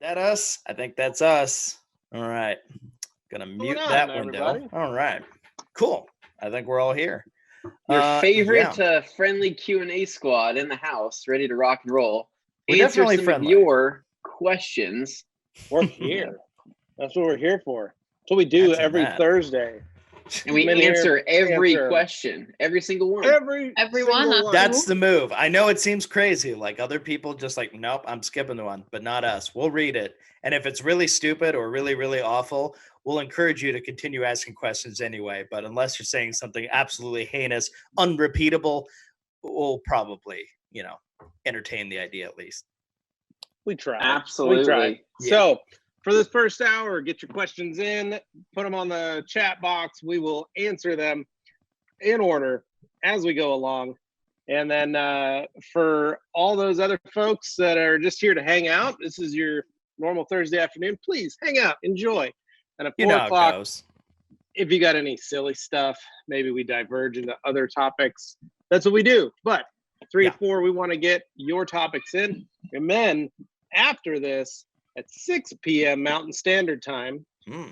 that us? I think that's us. All right. Gonna mute that window. Everybody? All right. Cool. I think we're all here. Your favorite friendly Q&A squad in the house, ready to rock and roll. We're Answer definitely some friendly. of your questions. We're here. That's what we're here for. That's what we do every Thursday. And we answer every question, every single one. Everyone. That's the move. I know it seems crazy. Like other people just like, nope, I'm skipping the one, but not us. We'll read it. And if it's really stupid or really, really awful, we'll encourage you to continue asking questions anyway. But unless you're saying something absolutely heinous, unrepeatable, we'll probably, entertain the idea at least. We try. Absolutely. We try. Yeah. So for this first hour, get your questions in, put them on the chat box. We will answer them in order as we go along. And then for all those other folks that are just here to hang out, this is your normal Thursday afternoon. Please hang out, enjoy. And at 4 o'clock, if you got any silly stuff, maybe we diverge into other topics. That's what we do. But 3 to 4, we want to get your topics in. And then after this, at 6 p.m. Mountain Standard Time.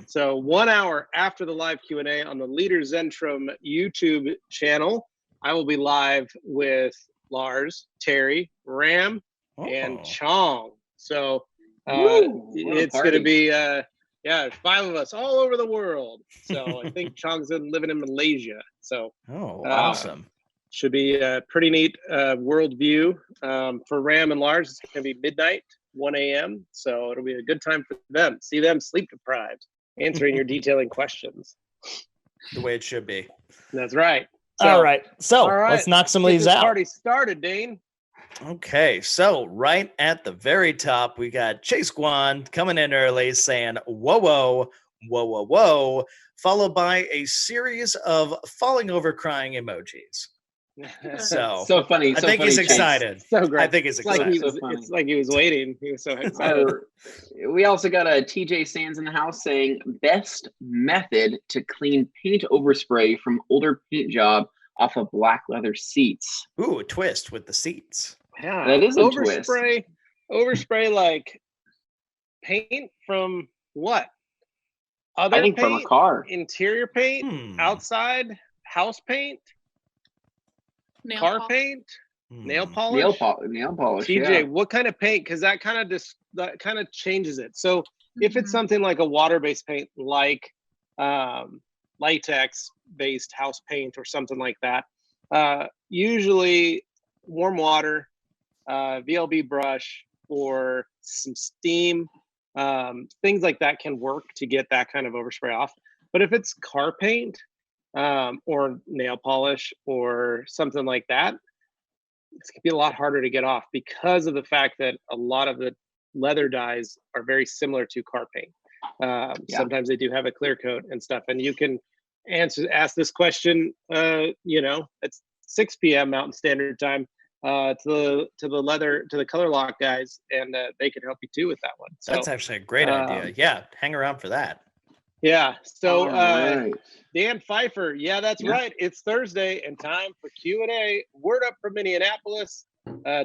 So 1 hour after the live Q&A on the Leader Zentrum YouTube channel, I will be live with Lars, Terry, Ram, and Chong. So it's going to be, 5 of us all over the world. So I think Chong's living in Malaysia. So awesome. Should be a pretty neat world view. For Ram and Lars, it's going to be midnight. 1 a.m. So it'll be a good time for them. See them sleep deprived, answering your detailing questions. The way it should be. That's right. So, all right. Let's knock some of these out. Party started, Dane. Okay. So right at the very top, we got Chase Guan coming in early saying, whoa, whoa, whoa, whoa, whoa, followed by a series of falling over crying emojis. So funny. I think he's excited. So great. I think he's excited. It's like he was waiting. He was so excited. We also got a TJ Sands in the house saying best method to clean paint overspray from older paint job off of black leather seats. Ooh, a twist with the seats. Yeah, that is a twist. Overspray like paint from what? I think paint? From a car. Interior paint, outside, house paint. Paint, nail polish, nail polish. TJ, what kind of paint? Because that kind of changes it. So if it's something like a water-based paint, like latex-based house paint or something like that, usually warm water, VLB brush, or some steam, things like that can work to get that kind of overspray off. But if it's car paint, or nail polish or something like that, it's gonna be a lot harder to get off because of the fact that a lot of the leather dyes are very similar to car paint. Sometimes they do have a clear coat and stuff, and you can ask this question, at 6 p.m. Mountain Standard Time to the Color Lock guys, and they can help you too with that one. So that's actually a great idea. Yeah, hang around for that. Yeah. So Dan Pfeiffer, that's right. It's Thursday and time for Q&A. Word up from Minneapolis,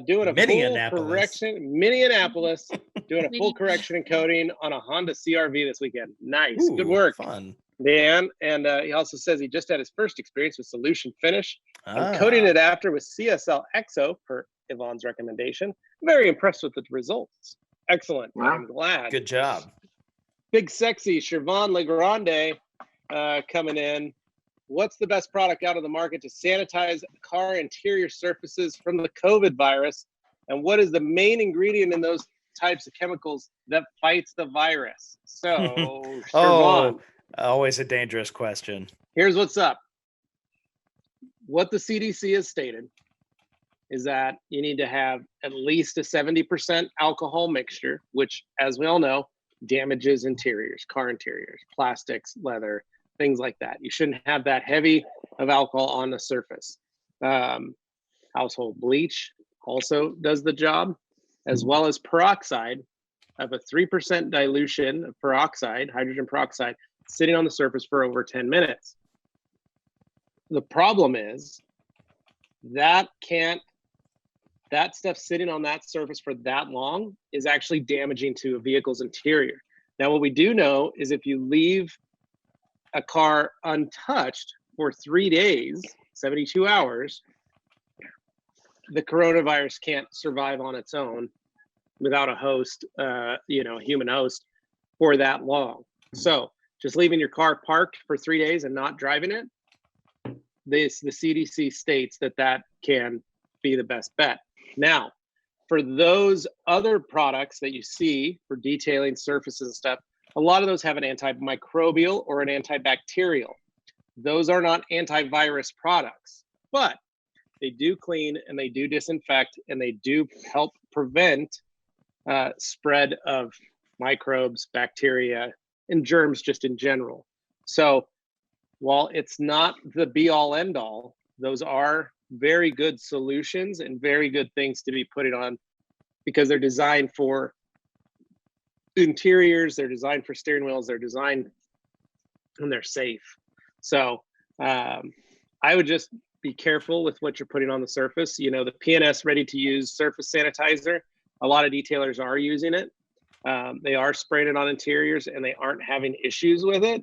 doing a full correction. Minneapolis, doing a full correction and coating on a Honda CR-V this weekend. Nice. Ooh, good work. Fun. Dan. And he also says he just had his first experience with Solution Finish. I'm coating it after with CSL EXO per Yvonne's recommendation. Very impressed with the results. Excellent. Wow. I'm glad. Good job. Big Sexy Siobhan Legrande coming in. What's the best product out of the market to sanitize car interior surfaces from the COVID virus? And what is the main ingredient in those types of chemicals that fights the virus? So, Siobhan, always a dangerous question. Here's what's up. What the CDC has stated is that you need to have at least a 70% alcohol mixture, which, as we all know, damages interiors, car interiors, plastics, leather, things like that. You shouldn't have that heavy of alcohol on the surface. Household bleach also does the job, as well as peroxide of a 3% dilution of peroxide, hydrogen peroxide, sitting on the surface for over 10 minutes. The problem is that can't that stuff sitting on that surface for that long is actually damaging to a vehicle's interior. Now, what we do know is if you leave a car untouched for 3 days, 72 hours, the coronavirus can't survive on its own without a host, human host for that long. So just leaving your car parked for 3 days and not driving it, the CDC states that can be the best bet. Now, for those other products that you see for detailing surfaces and stuff, a lot of those have an antimicrobial or an antibacterial. Those are not antivirus products, but they do clean and they do disinfect and they do help prevent spread of microbes, bacteria, and germs just in general. So while it's not the be all end all, those are very good solutions and very good things to be putting on because they're designed for interiors, they're designed for steering wheels, they're designed and they're safe. So I would just be careful with what you're putting on the surface. You know, the PNS ready to use surface sanitizer, a lot of detailers are using it. They are spraying it on interiors and they aren't having issues with it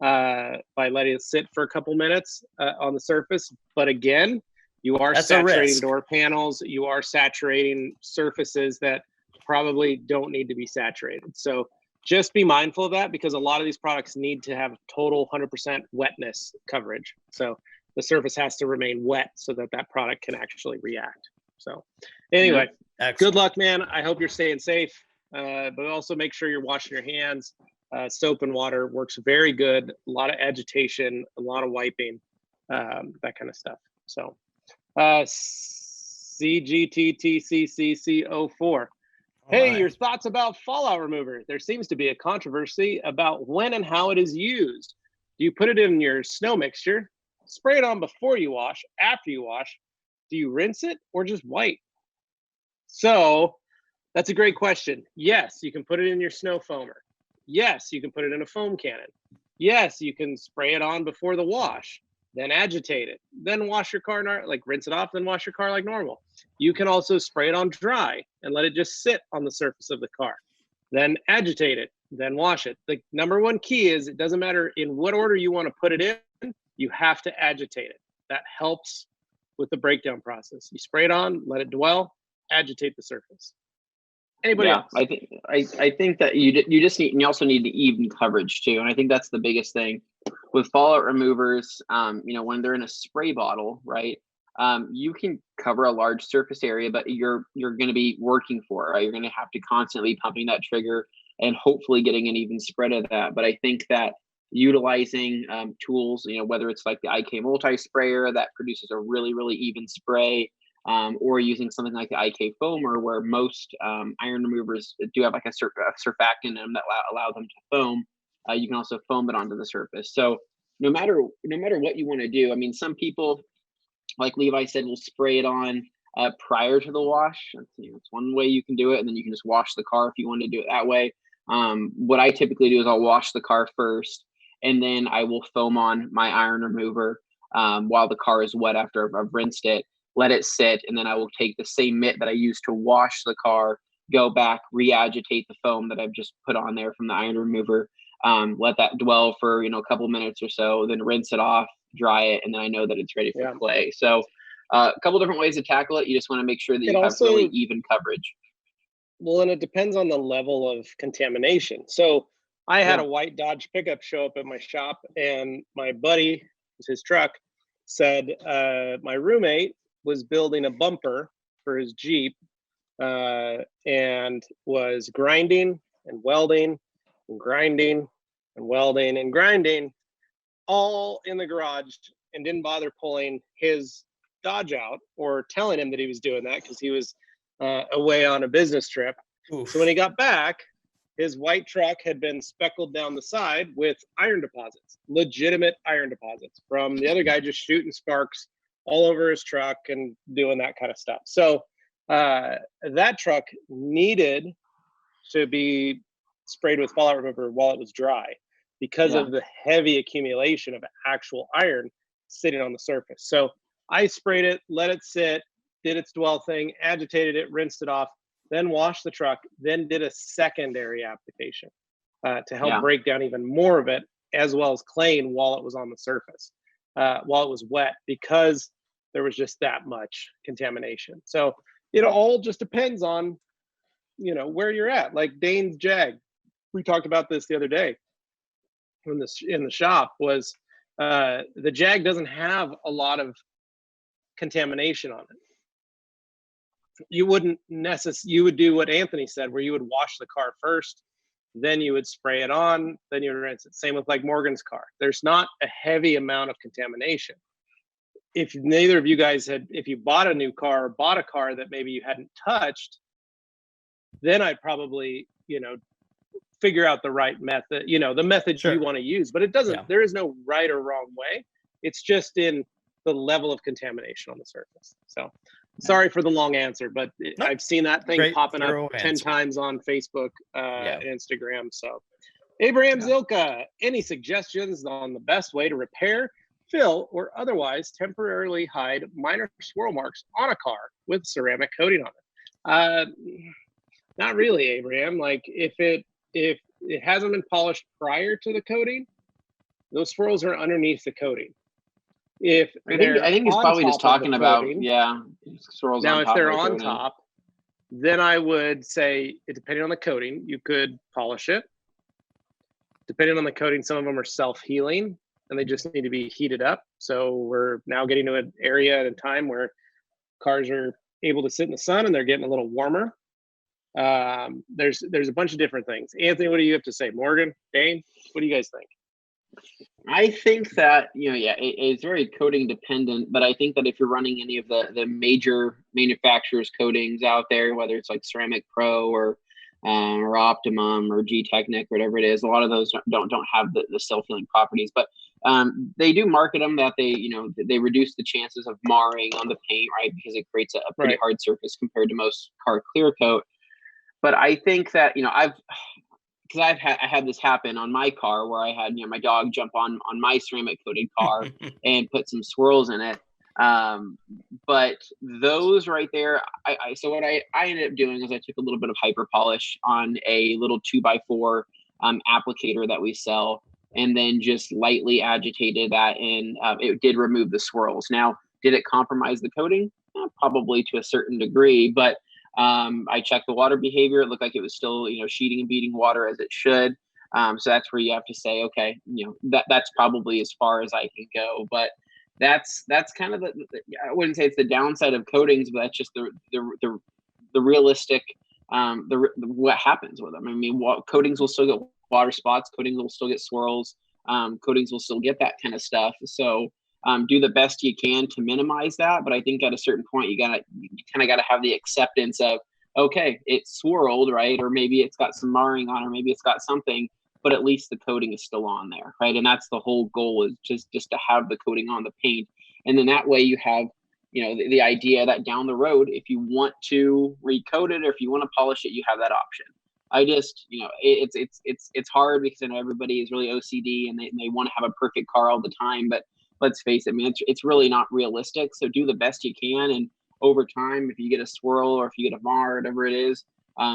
by letting it sit for a couple minutes on the surface. But again, you are saturating door panels, you are saturating surfaces that probably don't need to be saturated. So just be mindful of that because a lot of these products need to have total 100% wetness coverage. So the surface has to remain wet so that product can actually react. So anyway, good luck, man. I hope you're staying safe, but also make sure you're washing your hands. Soap and water works very good. A lot of agitation, a lot of wiping, that kind of stuff. So CGTTCCC04. Hey, your thoughts about fallout remover? There seems to be a controversy about when and how it is used. Do you put it in your snow mixture, spray it on before you wash, after you wash? Do you rinse it or just wipe? So that's a great question. Yes, you can put it in your snow foamer. Yes, you can put it in a foam cannon. Yes, you can spray it on before the wash, then agitate it, then wash your car, like rinse it off, then wash your car like normal. You can also spray it on dry and let it just sit on the surface of the car, then agitate it, then wash it. The number one key is it doesn't matter in what order you want to put it in, you have to agitate it. That helps with the breakdown process. You spray it on, let it dwell, agitate the surface. Anybody else? I think that you just need, and you also need the even coverage too. And I think that's the biggest thing with fallout removers. When they're in a spray bottle, right? You can cover a large surface area, but you're going to be working for it, right? You're going to have to constantly pumping that trigger and hopefully getting an even spread of that. But I think that utilizing tools, whether it's like the IK multi sprayer that produces a really, really even spray, or using something like the IK foamer, where most iron removers do have like a surfactant in them that allow them to foam. You can also foam it onto the surface. So no matter what you want to do, I mean, some people, like Levi said, will spray it on prior to the wash. It's one way you can do it, and then you can just wash the car if you want to do it that way. What I typically do is I'll wash the car first, and then I will foam on my iron remover while the car is wet after I've rinsed it. Let it sit, and then I will take the same mitt that I used to wash the car, go back, re-agitate the foam that I've just put on there from the iron remover, let that dwell for a couple minutes or so, then rinse it off, dry it, and then I know that it's ready for play. So a couple different ways to tackle it. You just want to make sure that you have really even coverage. Well, and it depends on the level of contamination. So I had a white Dodge pickup show up at my shop, and my buddy, it was his truck, said my roommate was building a bumper for his Jeep and was grinding and welding and grinding and welding and grinding all in the garage and didn't bother pulling his Dodge out or telling him that he was doing that because he was away on a business trip. Oof. So when he got back, his white truck had been speckled down the side with iron deposits, legitimate iron deposits from the other guy just shooting sparks all over his truck and doing that kind of stuff. So that truck needed to be sprayed with fallout remover while it was dry because of the heavy accumulation of actual iron sitting on the surface. So I sprayed it, let it sit, did its dwell thing, agitated it, rinsed it off, then washed the truck, then did a secondary application to help break down even more of it, as well as clean while it was on the surface, while it was wet, because there was just that much contamination. So it all just depends on, where you're at. Like Dane's Jag, we talked about this the other day in the shop, was the Jag doesn't have a lot of contamination on it. You wouldn't you would do what Anthony said, where you would wash the car first, then you would spray it on, then you would rinse it. Same with like Morgan's car. There's not a heavy amount of contamination. If neither of you guys if you bought a new car or bought a car that maybe you hadn't touched, then I'd probably, figure out the right method, the method you want to use. But it doesn't, there is no right or wrong way. It's just in the level of contamination on the surface. So sorry for the long answer, but I've seen that thing popping up 10 times on Facebook and Instagram. So Abraham Zilka, any suggestions on the best way to repair, fill, or otherwise temporarily hide minor swirl marks on a car with ceramic coating on it? Not really, Abraham. Like if it hasn't been polished prior to the coating, those swirls are underneath the coating. I think he's probably just talking about swirls. Now, if they're on top, then I would say, depending on the coating, you could polish it. Depending on the coating, some of them are self-healing and they just need to be heated up. So we're now getting to an area at a time where cars are able to sit in the sun and they're getting a little warmer. There's a bunch of different things. Anthony, what do you have to say? Morgan, Dane, what do you guys think? I think that, it's very coating dependent, but I think that if you're running any of the major manufacturers coatings out there, whether it's like Ceramic Pro or Optimum or G-Technic, whatever it is, a lot of those don't have the self-healing properties, but they do market them that they reduce the chances of marring on the paint, right? Because it creates a pretty hard surface compared to most car clear coat. But I think that, I had this happen on my car where I had, my dog jump on my ceramic coated car and put some swirls in it. But those right there, so what I ended up doing is I took a little bit of hyper polish on a little 2x4 applicator that we sell, and then just lightly agitated that, and it did remove the swirls. Now, did it compromise the coating? Probably to a certain degree, but I checked the water behavior. It looked like it was still, sheeting and beating water as it should. So that's where you have to say, okay, that's probably as far as I can go. But that's kind of I wouldn't say it's the downside of coatings, but that's just the realistic, what happens with them. I mean, coatings will still get water spots. Coatings will still get swirls. Coatings will still get that kind of stuff. So do the best you can to minimize that. But I think at a certain point, you kind of got to have the acceptance of, okay, it's swirled, right? Or maybe it's got some marring on, or maybe it's got something, but at least the coating is still on there, right? And that's the whole goal, is just to have the coating on the paint. And then that way you have, the idea that down the road, if you want to recoat it or if you want to polish it, you have that option. I just, it's hard because I know everybody is really OCD and they want to have a perfect car all the time, but let's face it, I mean, it's really not realistic. So do the best you can. And over time, if you get a swirl or if you get a mar, whatever it is,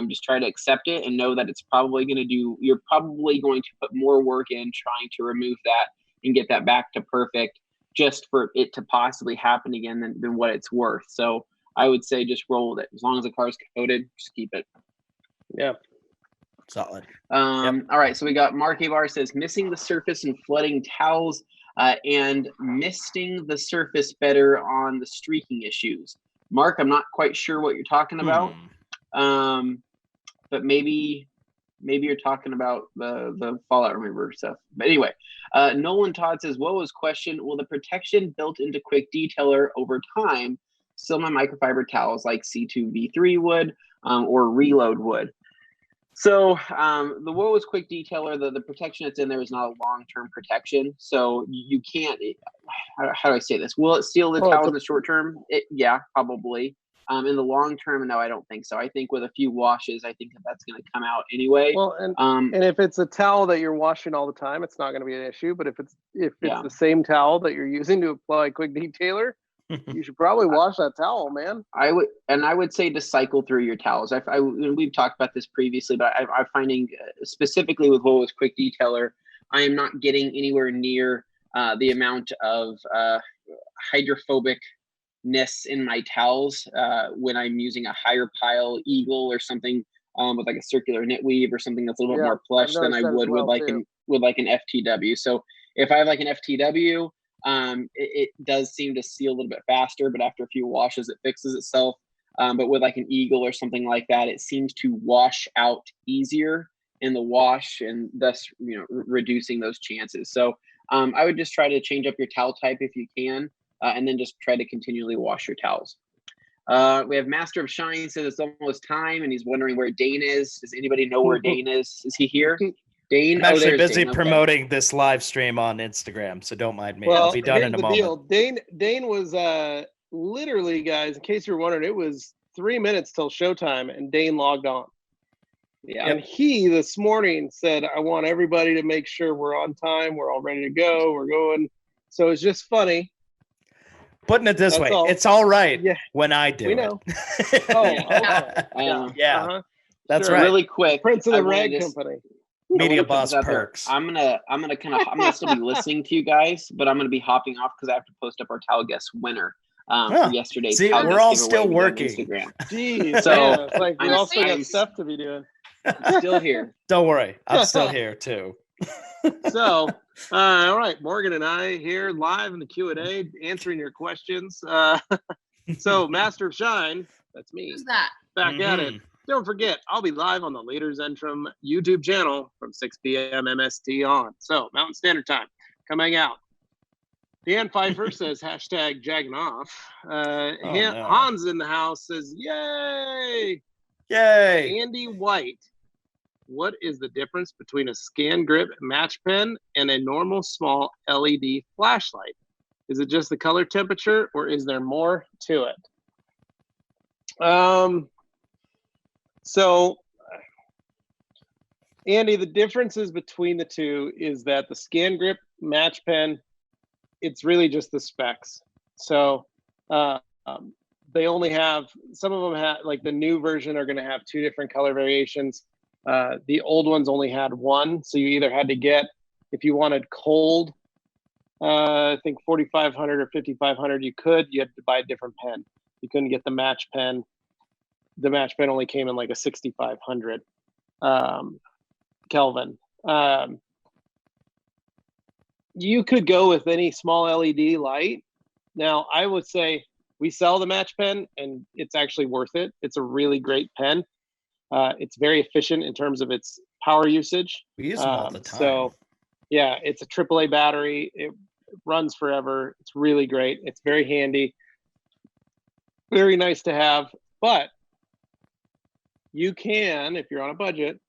just try to accept it and know that you're probably going to put more work in trying to remove that and get that back to perfect, just for it to possibly happen again than what it's worth. So I would say just roll with it. As long as the car's coated, just keep it. Yeah. Solid. All right. So we got Mark Abar says, missing the surface and flooding towels, and misting the surface better on the streaking issues. Mark, I'm not quite sure what you're talking about, but maybe you're talking about the fallout remover stuff. But anyway, Nolan Todd says, what was question? Will the protection built into Quick Detailer over time seal my microfiber towels like C2 V3 would or Reload would? So the Woes Quick Detailer, the protection that's in there is not a long-term protection. So you can't, how do I say this? Will it seal the towels in the short term? Yeah, probably. In the long term, no, I don't think so. I think with a few washes, I think that's going to come out anyway. Well, and if it's a towel that you're washing all the time, it's not going to be an issue. But if it's the same towel that you're using to apply Quick Detailer, You should probably wash that towel, man. I would say to cycle through your towels. We've talked about this previously, but I'm finding specifically with Volvo's Quick Detailer, I am not getting anywhere near the amount of hydrophobicness in my towels when I'm using a higher pile Eagle or something with like a circular knit weave or something that's a little bit more plush than I would with like an FTW. So if I have like an FTW, it does seem to seal a little bit faster, but after a few washes, it fixes itself. But with like an Eagle or something like that, it seems to wash out easier in the wash, and thus, reducing those chances. So I would just try to change up your towel type if you can, and then just try to continually wash your towels. We have Master of Shine says it's almost time, and he's wondering where Dane is. Does anybody know where Dane is? Is he here? Dane? I'm actually busy Dane. promoting this live stream on Instagram, so don't mind me. Well, I'll be done in a moment. Dane was literally, guys, in case you're wondering, it was 3 minutes till showtime, and Dane logged on. Yeah. And he this morning said, I want everybody to make sure we're on time. We're all ready to go. We're going. So it's just funny. Putting it this way, it's all right when I do. We know. It. Yeah. Uh-huh. That's Sure. right. Really quick. Prince of the Rag Company. Media boss perks. I'm gonna still be listening to you guys, but I'm gonna be hopping off because I have to post up our towel guest winner for yesterday's. See, we're all still working. Jeez, so it's like we also got stuff to be doing. I'm still here. Don't worry, I'm still here too. So, all right, Morgan and I here live in the Q&A answering your questions. So, Master of Shine, that's me. Who's that? Back at it. Don't forget, I'll be live on the Leader Zentrum YouTube channel from 6 p.m. MST on. So, Mountain Standard Time. Come hang out. Dan Pfeiffer says, hashtag jagging off. Hans in the house says, yay! Yay! Andy White, what is the difference between a scan grip match pen and a normal small LED flashlight? Is it just the color temperature, or is there more to it? So, Andy, the differences between the two is that the scan grip match pen, it's really just the specs. So they only have, some of them have, like the new version are going to have 2 different color variations. The old ones only had 1. So you either had to get, if you wanted cold, I think 4500 or 5500, you had to buy a different pen. You couldn't get the match pen. The match pen only came in like a 6500 Kelvin. You could go with any small LED light. Now, I would say we sell the match pen, and it's actually worth it. It's a really great pen. It's very efficient in terms of its power usage. We use them all the time. So, yeah, it's a AAA battery. It runs forever. It's really great. It's very handy. Very nice to have. But you can, if you're on a budget,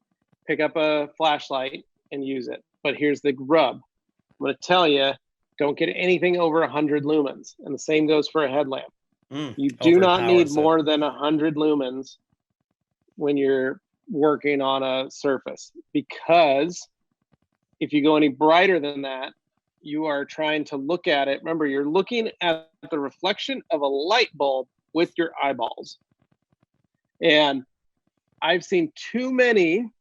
pick up a flashlight and use it. But here's the rub. I'm going to tell you, don't get anything over 100 lumens. And the same goes for a headlamp. You do not need more than 100 lumens when you're working on a surface, because if you go any brighter than that, you are trying to look at it. Remember, you're looking at the reflection of a light bulb with your eyeballs. And I've seen too many,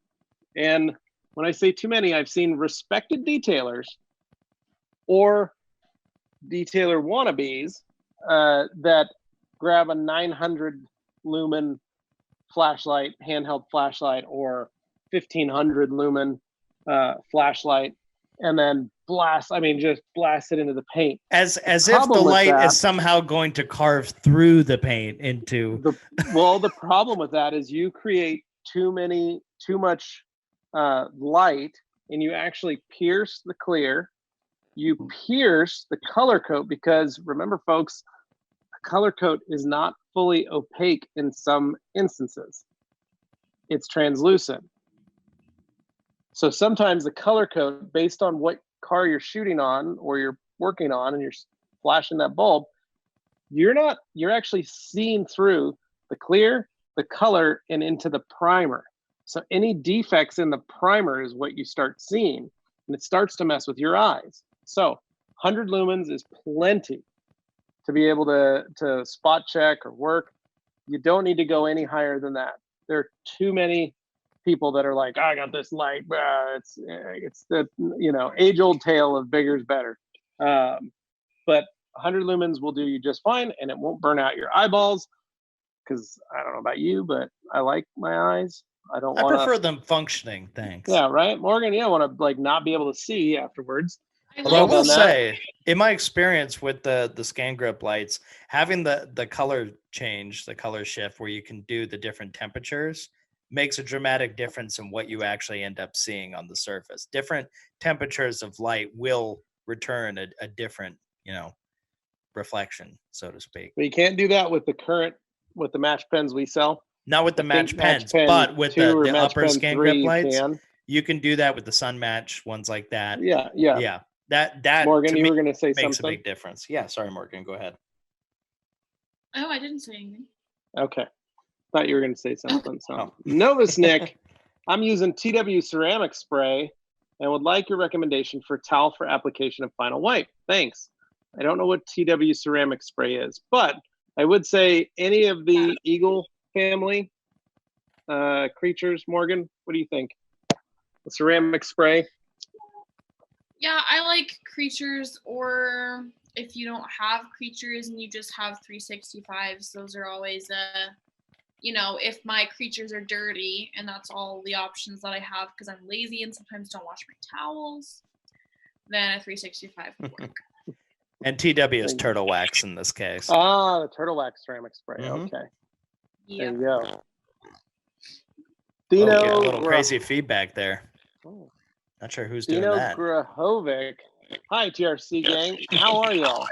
and when I say too many, I've seen respected detailers or detailer wannabes that grab a 900 lumen flashlight, handheld flashlight, or 1500 lumen flashlight, and then just blast it into the paint. As if the light is somehow going to carve through the paint into. The problem with that is you create too much light, and you actually pierce the clear. You pierce the color coat, because remember, folks, a color coat is not fully opaque in some instances. It's translucent. So sometimes the color coat, based on what car you're shooting on or you're working on and you're flashing that bulb, you're actually seeing through the clear, the color, and into the primer. So any defects in the primer is what you start seeing, and it starts to mess with your eyes. So 100 lumens is plenty to be able to spot check or work. You don't need to go any higher than that. There are too many people that are like, I got this light. It's the age old tale of bigger's better. But 100 lumens will do you just fine, and it won't burn out your eyeballs. Because I don't know about you, but I like my eyes. I prefer them functioning. Thanks. Yeah, right, Morgan. Yeah, I want to like not be able to see afterwards. Although I will say, in my experience with the scan grip lights, having the color change, the color shift, where you can do the different temperatures, makes a dramatic difference in what you actually end up seeing on the surface. Different temperatures of light will return a different, reflection, so to speak. But you can't do that with the match pens we sell. Not with the match pens, but with the upper scan grip lights, you can do that with the sun match ones like that. Yeah. That Morgan, you were going to say makes something. a big difference. Yeah, sorry, Morgan, go ahead. Oh, I didn't say anything. Okay, thought you were going to say something. So, Novus Nick, I'm using TW ceramic spray and would like your recommendation for towel for application of final wipe. Thanks. I don't know what TW ceramic spray is, but I would say any of the Eagle family creatures. Morgan, what do you think? The ceramic spray. Yeah, I like creatures, or if you don't have creatures and you just have 365s, those are always if my creatures are dirty, and that's all the options that I have because I'm lazy and sometimes don't wash my towels, then a 365 would work. And TW is turtle wax in this case. The turtle wax ceramic spray. Mm-hmm. Okay. Yeah. There you go. Dino, a little crazy feedback there. Oh. Not sure who's doing Dino that. Grahovic. Hi, TRC gang. How are y'all?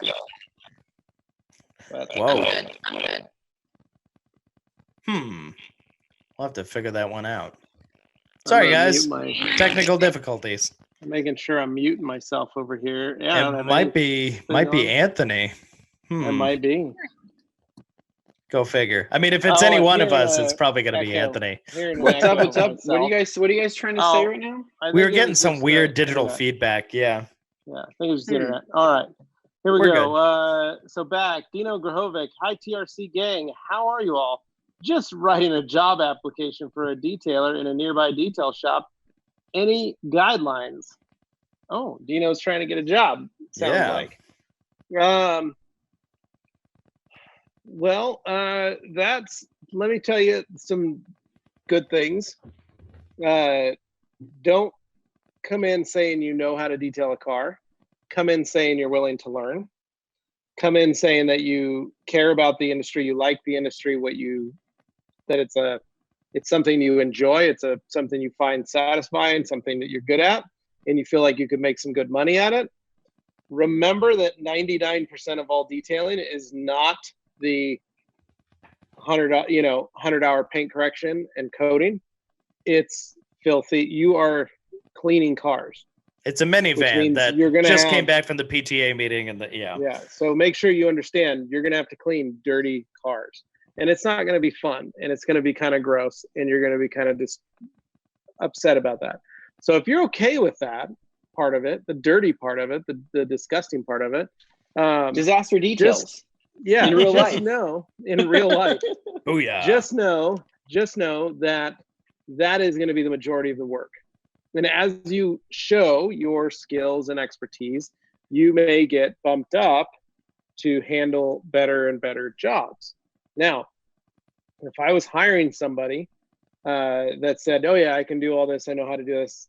Whoa. I'm good. We'll have to figure that one out. Sorry, guys. Technical difficulties. I'm making sure I'm muting myself over here. Yeah, it might be Anthony. It might be. Go figure. I mean, if it's any one of us, it's probably going to be Anthony. What's up? What are you guys trying to say right now? We were getting some weird digital feedback. Yeah. Yeah, I think it was the internet. All right. Here we go. So back, Dino Grahovic. Hi, TRC gang. How are you all? Just writing a job application for a detailer in a nearby detail shop. Any guidelines? Oh, Dino's trying to get a job. Sounds like. Well, let me tell you some good things. Don't come in saying you know how to detail a car. Come in saying you're willing to learn. Come in saying that you care about the industry, you like the industry, that it's something you enjoy, it's something you find satisfying, something that you're good at, and you feel like you could make some good money at it. Remember that 99% of all detailing is not the 100-hour paint correction and coating. It's filthy. You are cleaning cars. It's a minivan that just came back from the PTA meeting Yeah. So make sure you understand you're going to have to clean dirty cars, and it's not going to be fun, and it's going to be kind of gross, and you're going to be kind of just upset about that. So if you're okay with that part of it, the dirty part of it, the disgusting part of it, disaster details. In real life. In real life. Oh yeah. Just know that is going to be the majority of the work. And as you show your skills and expertise, you may get bumped up to handle better and better jobs. Now, if I was hiring somebody that said, oh yeah, I can do all this, I know how to do this,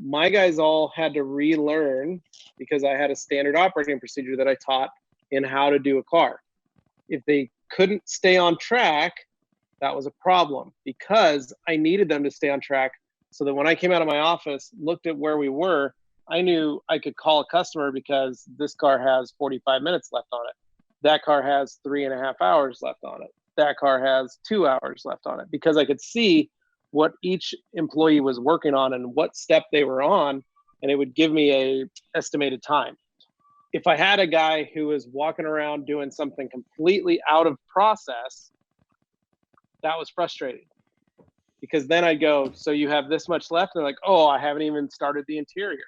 my guys all had to relearn because I had a standard operating procedure that I taught in how to do a car. If they couldn't stay on track, that was a problem because I needed them to stay on track so that when I came out of my office, looked at where we were, I knew I could call a customer because this car has 45 minutes left on it. That car has 3.5 hours left on it. That car has 2 hours left on it because I could see what each employee was working on and what step they were on, and it would give me a estimated time. If I had a guy who was walking around doing something completely out of process, that was frustrating. Because then I'd go, so you have this much left? And they're like, oh, I haven't even started the interior.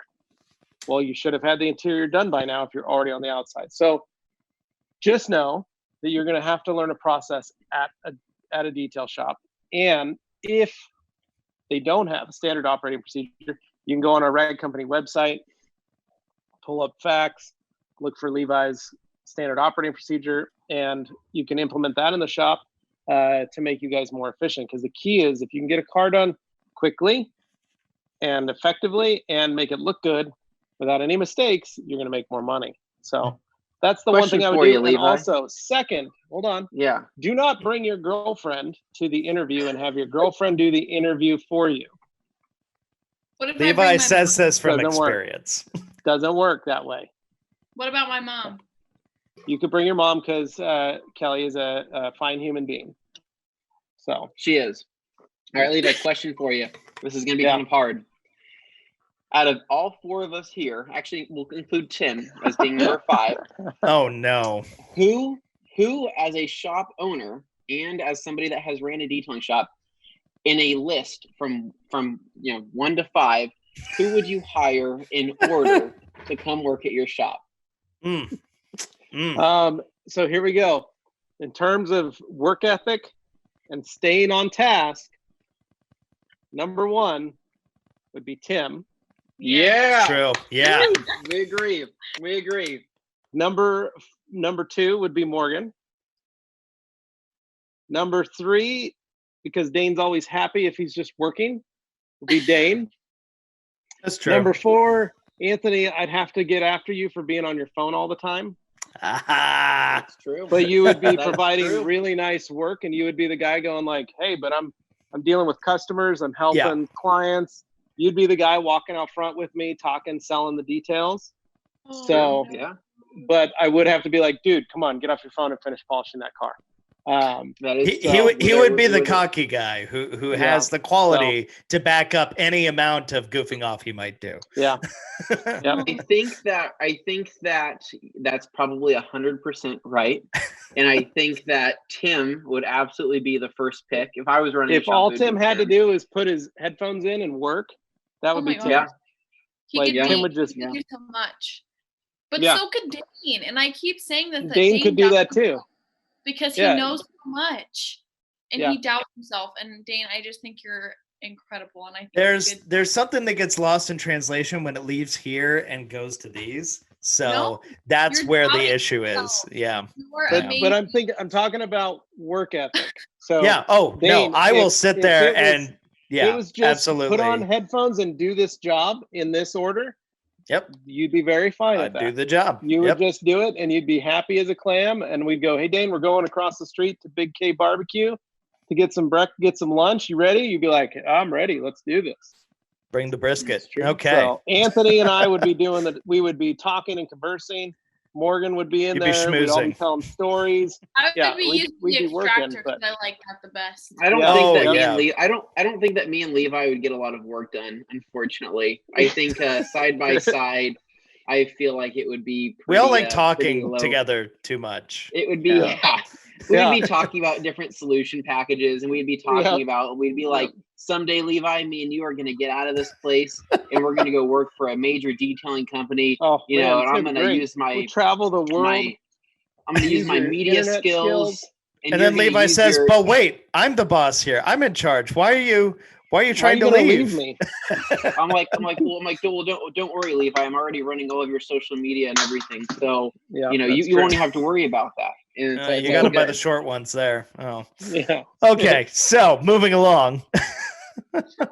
Well, you should have had the interior done by now if you're already on the outside. So just know that you're going to have to learn a process at a detail shop. And if they don't have a standard operating procedure, you can go on our rag company website, pull up facts, look for Levi's standard operating procedure, and you can implement that in the shop to make you guys more efficient. Because the key is if you can get a car done quickly and effectively and make it look good without any mistakes, you're going to make more money. So that's the one thing I would do. And also, second, hold on. Yeah. Do not bring your girlfriend to the interview and have your girlfriend do the interview for you. What if I Levi bring my says this from Doesn't work. experience. Doesn't work that way. What about my mom? You could bring your mom because Kelly is a fine human being. So She is. All right, Levi, question for you. This is going to be Yeah. kind of hard. Out of all four of us here, actually, we'll include Tim as being number 5. Oh no. Who, as a shop owner and as somebody that has ran a detailing shop, in a list from 1 to 5, who would you hire in order to come work at your shop? So here we go. In terms of work ethic and staying on task, number 1 would be Tim. Yeah. True. Yeah. We agree. Number 2 would be Morgan. Number 3, because Dane's always happy if he's just working, would be Dane. That's true. Number 4, Anthony, I'd have to get after you for being on your phone all the time. Ah, That's true. But you would be That's providing true. really nice work, and you would be the guy going like, hey, but I'm dealing with customers, I'm helping clients. You'd be the guy walking out front with me, talking, selling the details. Oh, So, Yeah. but I would have to be like, dude, come on, get off your phone and finish polishing that car. That is he would be the cocky guy who has the quality to back up any amount of goofing off he might do. Yeah. Yeah. I think that that's probably 100% right, and I think that Tim would absolutely be the first pick if I was running. If all Tim had to do is put his headphones in and work, that would be Tim. Yeah. He Like, could Tim be, would just- he could do so much. But Yeah. so could Dane. And I keep saying this. That Dane could do doubts that too. himself because he Yeah. knows so much. And Yeah. he doubts himself. And Dane, I just think you're incredible. And I think There's something that gets lost in translation when it leaves here and goes to these. So No, that's you're where the doubting issue is. yourself. Yeah. you're But amazing. I'm talking about work ethic. So Yeah. Oh, Dane, no, I will if- sit if there it was- and yeah, it was just absolutely. put on headphones and do this job in this order. Yep. You'd be very fine I'd with do that. the job. You Yep. would just do it and you'd be happy as a clam. And we'd go, hey, Dane, we're going across the street to Big K Barbecue to get some get some lunch. You ready? You'd be like, I'm ready. Let's do this. Bring the brisket. That's true. Okay. So Anthony and I would be doing that. We would be talking and conversing. Morgan would be in You'd be there. We'd all be schmoozing. telling stories. I would Yeah, be we'd using be the working, extractor but- because I like that the best. I don't Yeah. think Oh, that yeah. I don't think that me and Levi would get a lot of work done. Unfortunately, I think side by side, I feel like it would be. We all pretty, like pretty talking low. together too much. It would be. Yeah. Yeah. We'd Yeah. be talking about different solution packages, and we'd be talking about. We'd be like, someday, Levi, me and you are going to get out of this place, and we're going to go work for a major detailing company. Oh, You man, know, and it's I'm gonna be going to great. use my We'll travel the world. I'm going to use my your media internet skills. And you're then gonna Levi use says, your- "But wait, I'm the boss here. I'm in charge. Why are you Why trying are to you gonna leave?" me? I'm like, well, don't worry, Levi. I'm already running all of your social media and everything. So Yeah, you that's you true. won't have to worry about that. And it's You all got to buy good. the short ones there. Oh, Yeah. okay. So moving along.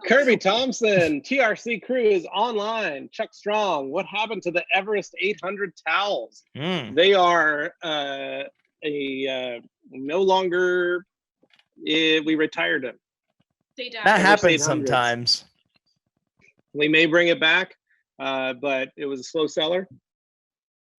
Kirby Thompson, TRC crew is online. Chuck Strong, what happened to the Everest 800 towels? They are no longer. We retired them. They died. That Everest happens 800s. sometimes. We may bring it back, but it was a slow seller.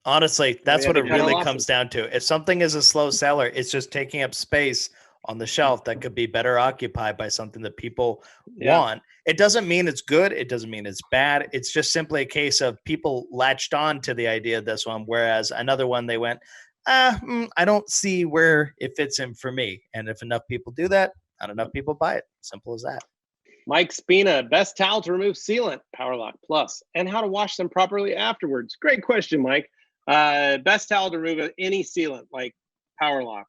Honestly, that's Yeah, what they it cut really off comes it. down to. If something is a slow seller, it's just taking up space on the shelf that could be better occupied by something that people Yeah. want. It doesn't mean it's good. It doesn't mean it's bad. It's just simply a case of people latched on to the idea of this one, whereas another one they went, I don't see where it fits in for me. And if enough people do that, not enough people buy it. Simple as that. Mike Spina, best towel to remove sealant, Power Lock Plus, and how to wash them properly afterwards. Great question, Mike. Best towel to remove any sealant, like Power Lock.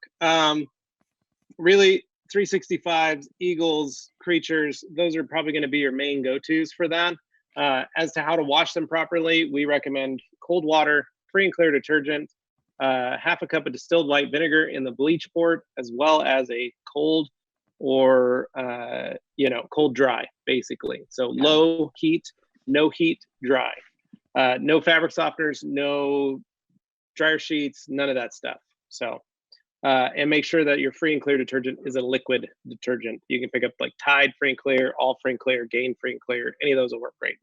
Really, 365s, Eagles, Creatures, those are probably going to be your main go-tos for that. As to how to wash them properly, we recommend cold water, free and clear detergent, half a cup of distilled white vinegar in the bleach port, as well as a cold or, cold dry, basically. So low heat, no heat, dry. No fabric softeners, no dryer sheets, none of that stuff. So, and make sure that your free and clear detergent is a liquid detergent. You can pick up like Tide Free and Clear, All Free and Clear, Gain Free and Clear. Any of those will work great.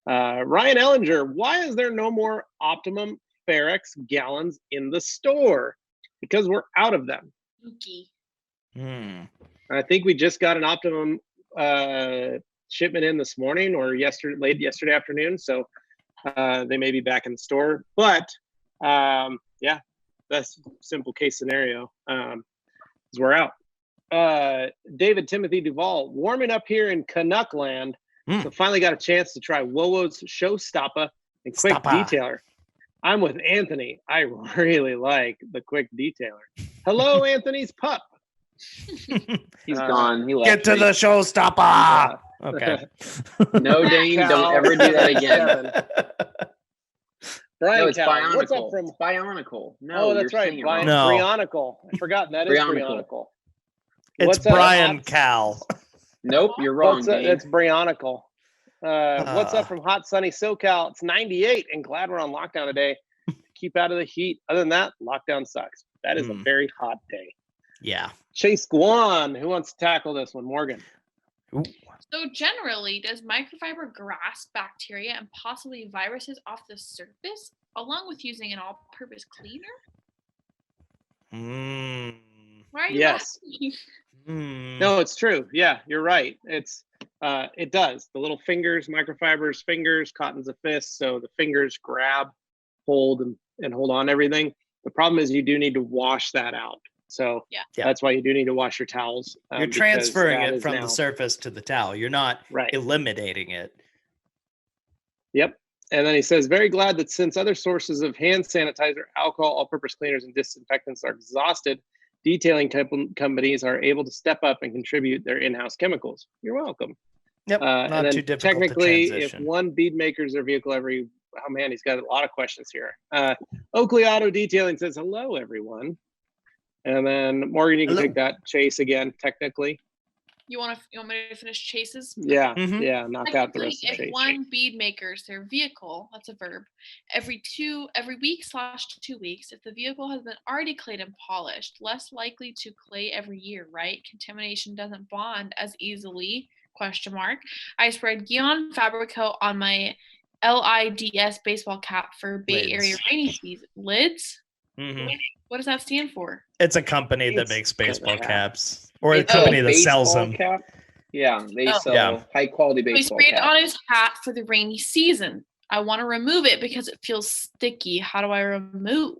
Ryan Ellinger, why is there no more Optimum Barracks gallons in the store? Because we're out of them. Spooky. I think we just got an Optimum shipment in this morning or late yesterday afternoon. So they may be back in the store. But yeah, that's a simple case scenario. Is we're out. David Timothy Duvall, warming up here in Canuck land. So finally got a chance to try Wowo's Showstopper and Quick Detailer. I'm with Anthony. I really like the Quick Detailer. Hello, Anthony's pup. He's gone. He left. Get to the Showstopper. Okay. No, Dane, don't ever do that again. Brian, no, it's Cal, what's up Bionicle. from It's Bionicle. No, oh, that's right. Brian. No. Brionicle. I forgot that is Brionicle. It's What's up, Brian Hot- Cal. Nope, you're wrong, Dane. That's Brionicle. What's up from hot sunny SoCal? It's 98 and glad we're on lockdown today. Keep out of the heat. Other than that, lockdown sucks. That is a very hot day. Yeah. Chase Guan, who wants to tackle this one? Morgan. Ooh. So generally, does microfiber grasp bacteria and possibly viruses off the surface, along with using an all-purpose cleaner? Why are you asking? No, it's true. Yeah, you're right. It does. The little fingers, microfibers, fingers, cottons of fists. So the fingers grab, hold, and hold on to everything. The problem is you do need to wash that out. So that's why you do need to wash your towels. You're transferring it from the surface to the towel. You're not eliminating it. Yep. And then he says, very glad that since other sources of hand sanitizer, alcohol, all-purpose cleaners, and disinfectants are exhausted, detailing companies are able to step up and contribute their in-house chemicals. You're welcome. Yep. Not too difficult technically, to transition. if one bead makers their vehicle every, oh man, he's got a lot of questions here. Oakley Auto Detailing says, hello, everyone. And then Morgan, you can take that. Chase again, technically. You want me to finish Chase's? Yeah, knock out the rest of If Chase. one bead makers their vehicle, that's a verb, every week / 2 weeks, if the vehicle has been already clayed and polished, less likely to clay every year, right? Contamination doesn't bond as easily, ? I sprayed Gion fabric coat on my LIDS baseball cap for Bay Area rainy season. Lids? What does that stand for? It's a company that makes baseball caps. Or a company that sells them. Cap? Yeah, they sell high quality baseball caps. He sprayed on his hat for the rainy season. I want to remove it because it feels sticky. How do I remove?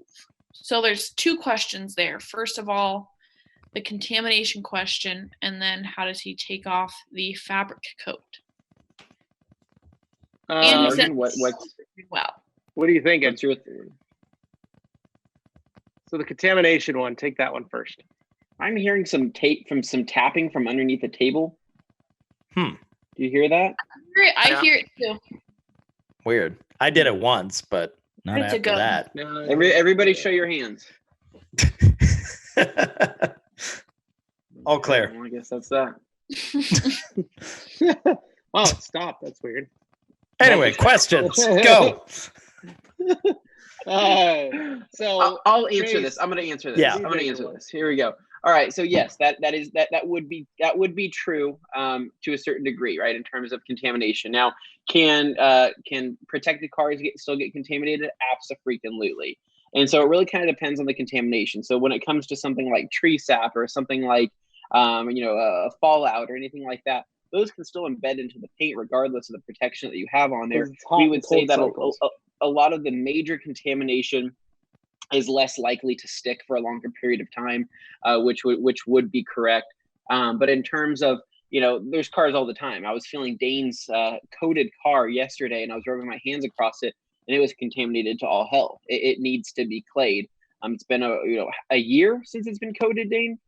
So there's 2 questions there. First of all, the contamination question, and then how does he take off the fabric coat? And he said, what do you think? What's your So the contamination one, take that one first. I'm hearing some tapping from underneath the table. Do you hear that? I hear it too. Weird. I did it once, but not after that. Everybody show your hands. All clear. Well, I guess that's that. Oh, stop. That's weird. Anyway, questions. Go. So I'll answer this. I'm going to answer this. Yeah. I'm going to answer this. Here we go. All right. So yes, that would be true to a certain degree, right? In terms of contamination. Now, can protected cars still get contaminated? Abso-freaking-lutely. And so it really kind of depends on the contamination. So when it comes to something like tree sap or something like a fallout or anything like that, those can still embed into the paint regardless of the protection that you have on there. We would say that a lot of the major contamination is less likely to stick for a longer period of time, which would be correct. But in terms of, there's cars all the time. I was feeling Dane's coated car yesterday, and I was rubbing my hands across it, and it was contaminated to all hell. It needs to be clayed. It's been a year since it's been coated, Dane.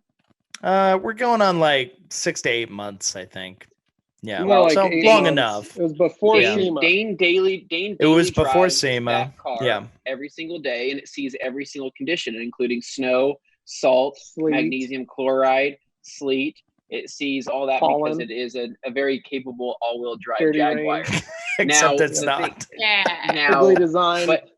We're going on like 6 to 8 months, I think. Yeah, More like so 8 long months. enough. It was before Yeah. SEMA. Dane daily It was before drives SEMA. that car Yeah. every single day, and it sees every single condition, including snow, salt, Sleet. magnesium chloride, sleet. It sees all that Pollen. because it is a very capable all-wheel drive Dirty Jaguar. rain. Except it's the not. thing- Yeah. Now, Specifically designed but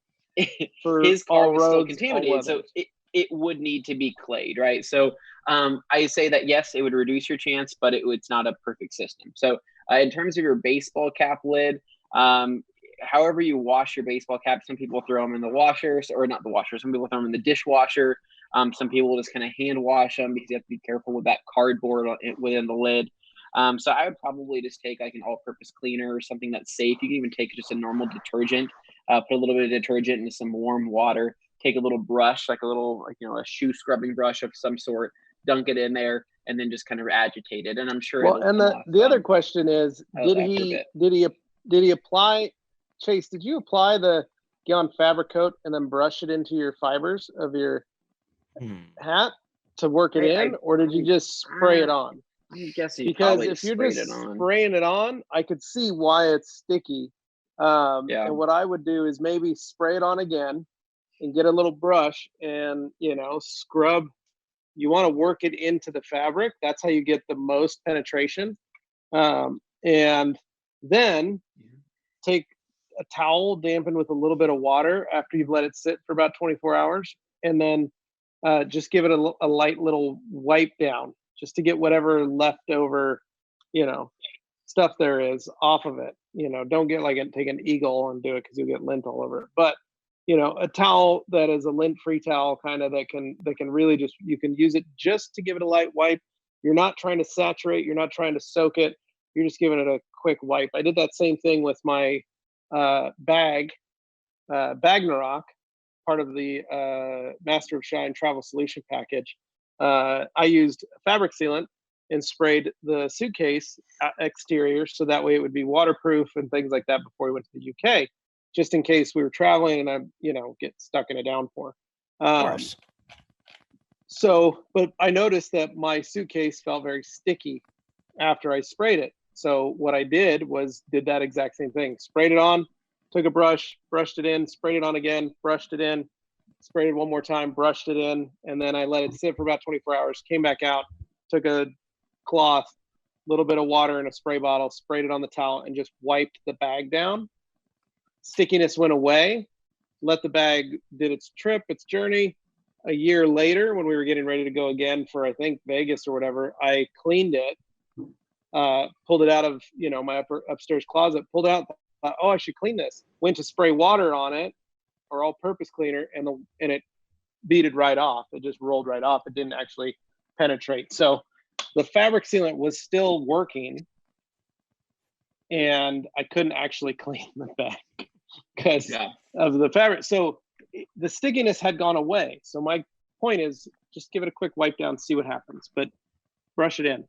for his car all was still roads, contaminated, all so weathers. it would need to be clayed, right? So I say that yes, it would reduce your chance, but it's not a perfect system. So in terms of your baseball cap lid, however you wash your baseball cap, some people throw them in the washer, or not the washer. Some people throw them in the dishwasher. Some people just kind of hand wash them because you have to be careful with that cardboard within the lid. So I would probably just take like an all-purpose cleaner or something that's safe. You can even take just a normal detergent, put a little bit of detergent into some warm water, take a little brush, like a shoe scrubbing brush of some sort, dunk it in there, and then just kind of agitate it. And I'm sure. Well, and the other question is, did he apply? Chase, did you apply the Gallon fabric coat and then brush it into your fibers of your hat to work it in, or did you just spray it on? I'm guessing because if you're just spraying it on, I could see why it's sticky. And what I would do is maybe spray it on again and get a little brush and, scrub. You want to work it into the fabric. That's how you get the most penetration. And then take a towel dampened with a little bit of water after you've let it sit for about 24 hours. And then just give it a light little wipe down just to get whatever leftover, stuff there is off of it. Don't get take an eagle and do it because you'll get lint all over it. But a towel that is a lint-free towel kind of that can really just, you can use it just to give it a light wipe. You're not trying to saturate, you're not trying to soak it, you're just giving it a quick wipe. I did that same thing with my Bagnarock, part of the Master of Shine travel solution package. I used fabric sealant and sprayed the suitcase exterior so that way it would be waterproof and things like that before we went to the UK, just in case we were traveling and I, get stuck in a downpour. Of course. So, but I noticed that my suitcase felt very sticky after I sprayed it. So what I did that exact same thing. Sprayed it on, took a brush, brushed it in, sprayed it on again, brushed it in, sprayed it one more time, brushed it in, and then I let it sit for about 24 hours, came back out, took a cloth, a little bit of water in a spray bottle, sprayed it on the towel, and just wiped the bag down. Stickiness went away, let the bag did its trip, its journey. A year later, when we were getting ready to go again for, I think, Vegas or whatever, I cleaned it, pulled it out of, my upstairs closet, pulled it out, thought, oh, I should clean this. Went to spray water on it, or all-purpose cleaner, and it beaded right off. It just rolled right off. It didn't actually penetrate. So the fabric sealant was still working, and I couldn't actually clean the bag because of the fabric. So the stickiness had gone away. So my point is just give it a quick wipe down, see what happens, but brush it in.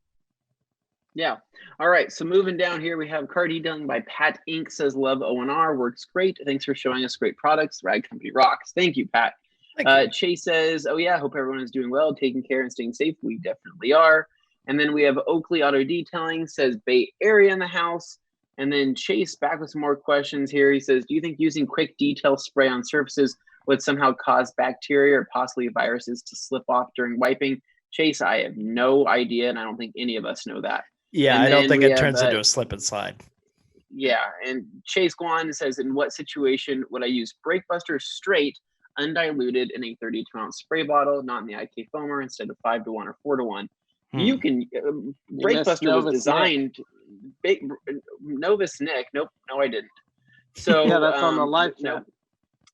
Yeah. All right. So moving down here, we have Cardi done by Pat Inc. Says love ONR, works great. Thanks for showing us great products. Rag Company rocks. Thank you, Pat. Chase says, oh yeah, hope everyone is doing well, taking care and staying safe. We definitely are. And then we have Oakley Auto Detailing says Bay Area in the house. And then Chase back with some more questions here. He says, do you think using quick detail spray on surfaces would somehow cause bacteria or possibly viruses to slip off during wiping? Chase, I have no idea, and I don't think any of us know that. Yeah, I don't think it turns into a slip and slide. Yeah, and Chase Guan says, in what situation would I use Brake Buster straight, undiluted in a 32-ounce spray bottle, not in the IK foamer, instead of 5-to-1 or 4-to-1? You can, Brake Buster was designed, Novus Nick, nope, no I didn't. So yeah, that's on the live chat.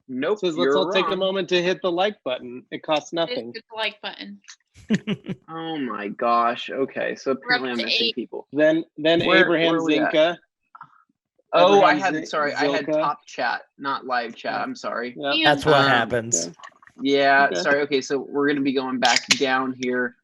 Nope. Says, let's all take a moment to hit the like button. It costs nothing. Hit the like button. Oh my gosh. Okay, so apparently I'm missing people. Then Abraham Zinka. Oh, I had top chat, not live chat. I'm sorry. Yep. That's what happens. Yeah, sorry. Okay, so we're gonna be going back down here.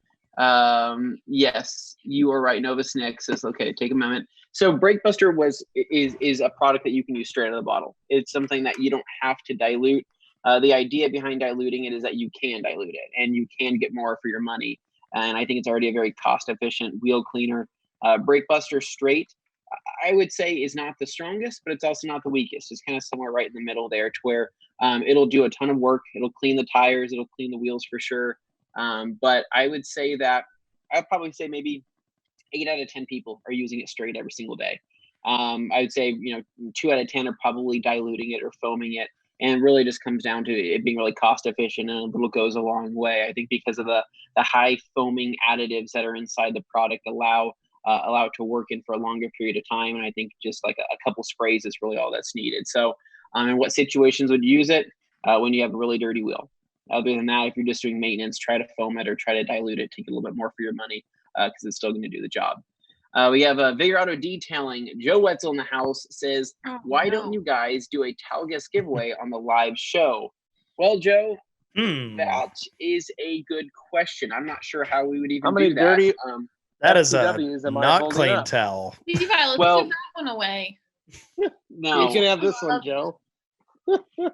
Yes, you are right. Novus Nick says, okay, take a moment. So Breakbuster is a product that you can use straight out of the bottle. It's something that you don't have to dilute. The idea behind diluting it is that you can dilute it and you can get more for your money. And I think it's already a very cost-efficient wheel cleaner. Breakbuster straight, I would say, is not the strongest, but it's also not the weakest. It's kind of somewhere right in the middle there, to where it'll do a ton of work. It'll clean the tires. It'll clean the wheels for sure. But I would say that I'd probably say maybe 8 out of 10 people are using it straight every single day. I would say 2 out of 10 are probably diluting it or foaming it. And it really just comes down to it being really cost efficient, and a little goes a long way. I think because of the high foaming additives that are inside the product allow it to work in for a longer period of time. And I think just like a couple sprays is really all that's needed. So in what situations would you use it? When you have a really dirty wheel. Other than that, if you're just doing maintenance, try to foam it or try to dilute it to get a little bit more for your money, because it's still going to do the job. We have Vigor Auto Detailing. Joe Wetzel in the house says, why don't you guys do a towel guest giveaway on the live show? Well, Joe, that is a good question. I'm not sure how we would even do that. That is a FCWs am I not holding clean up? towel. Levi, let's Well- give that one away. No. You can have this one, Joe.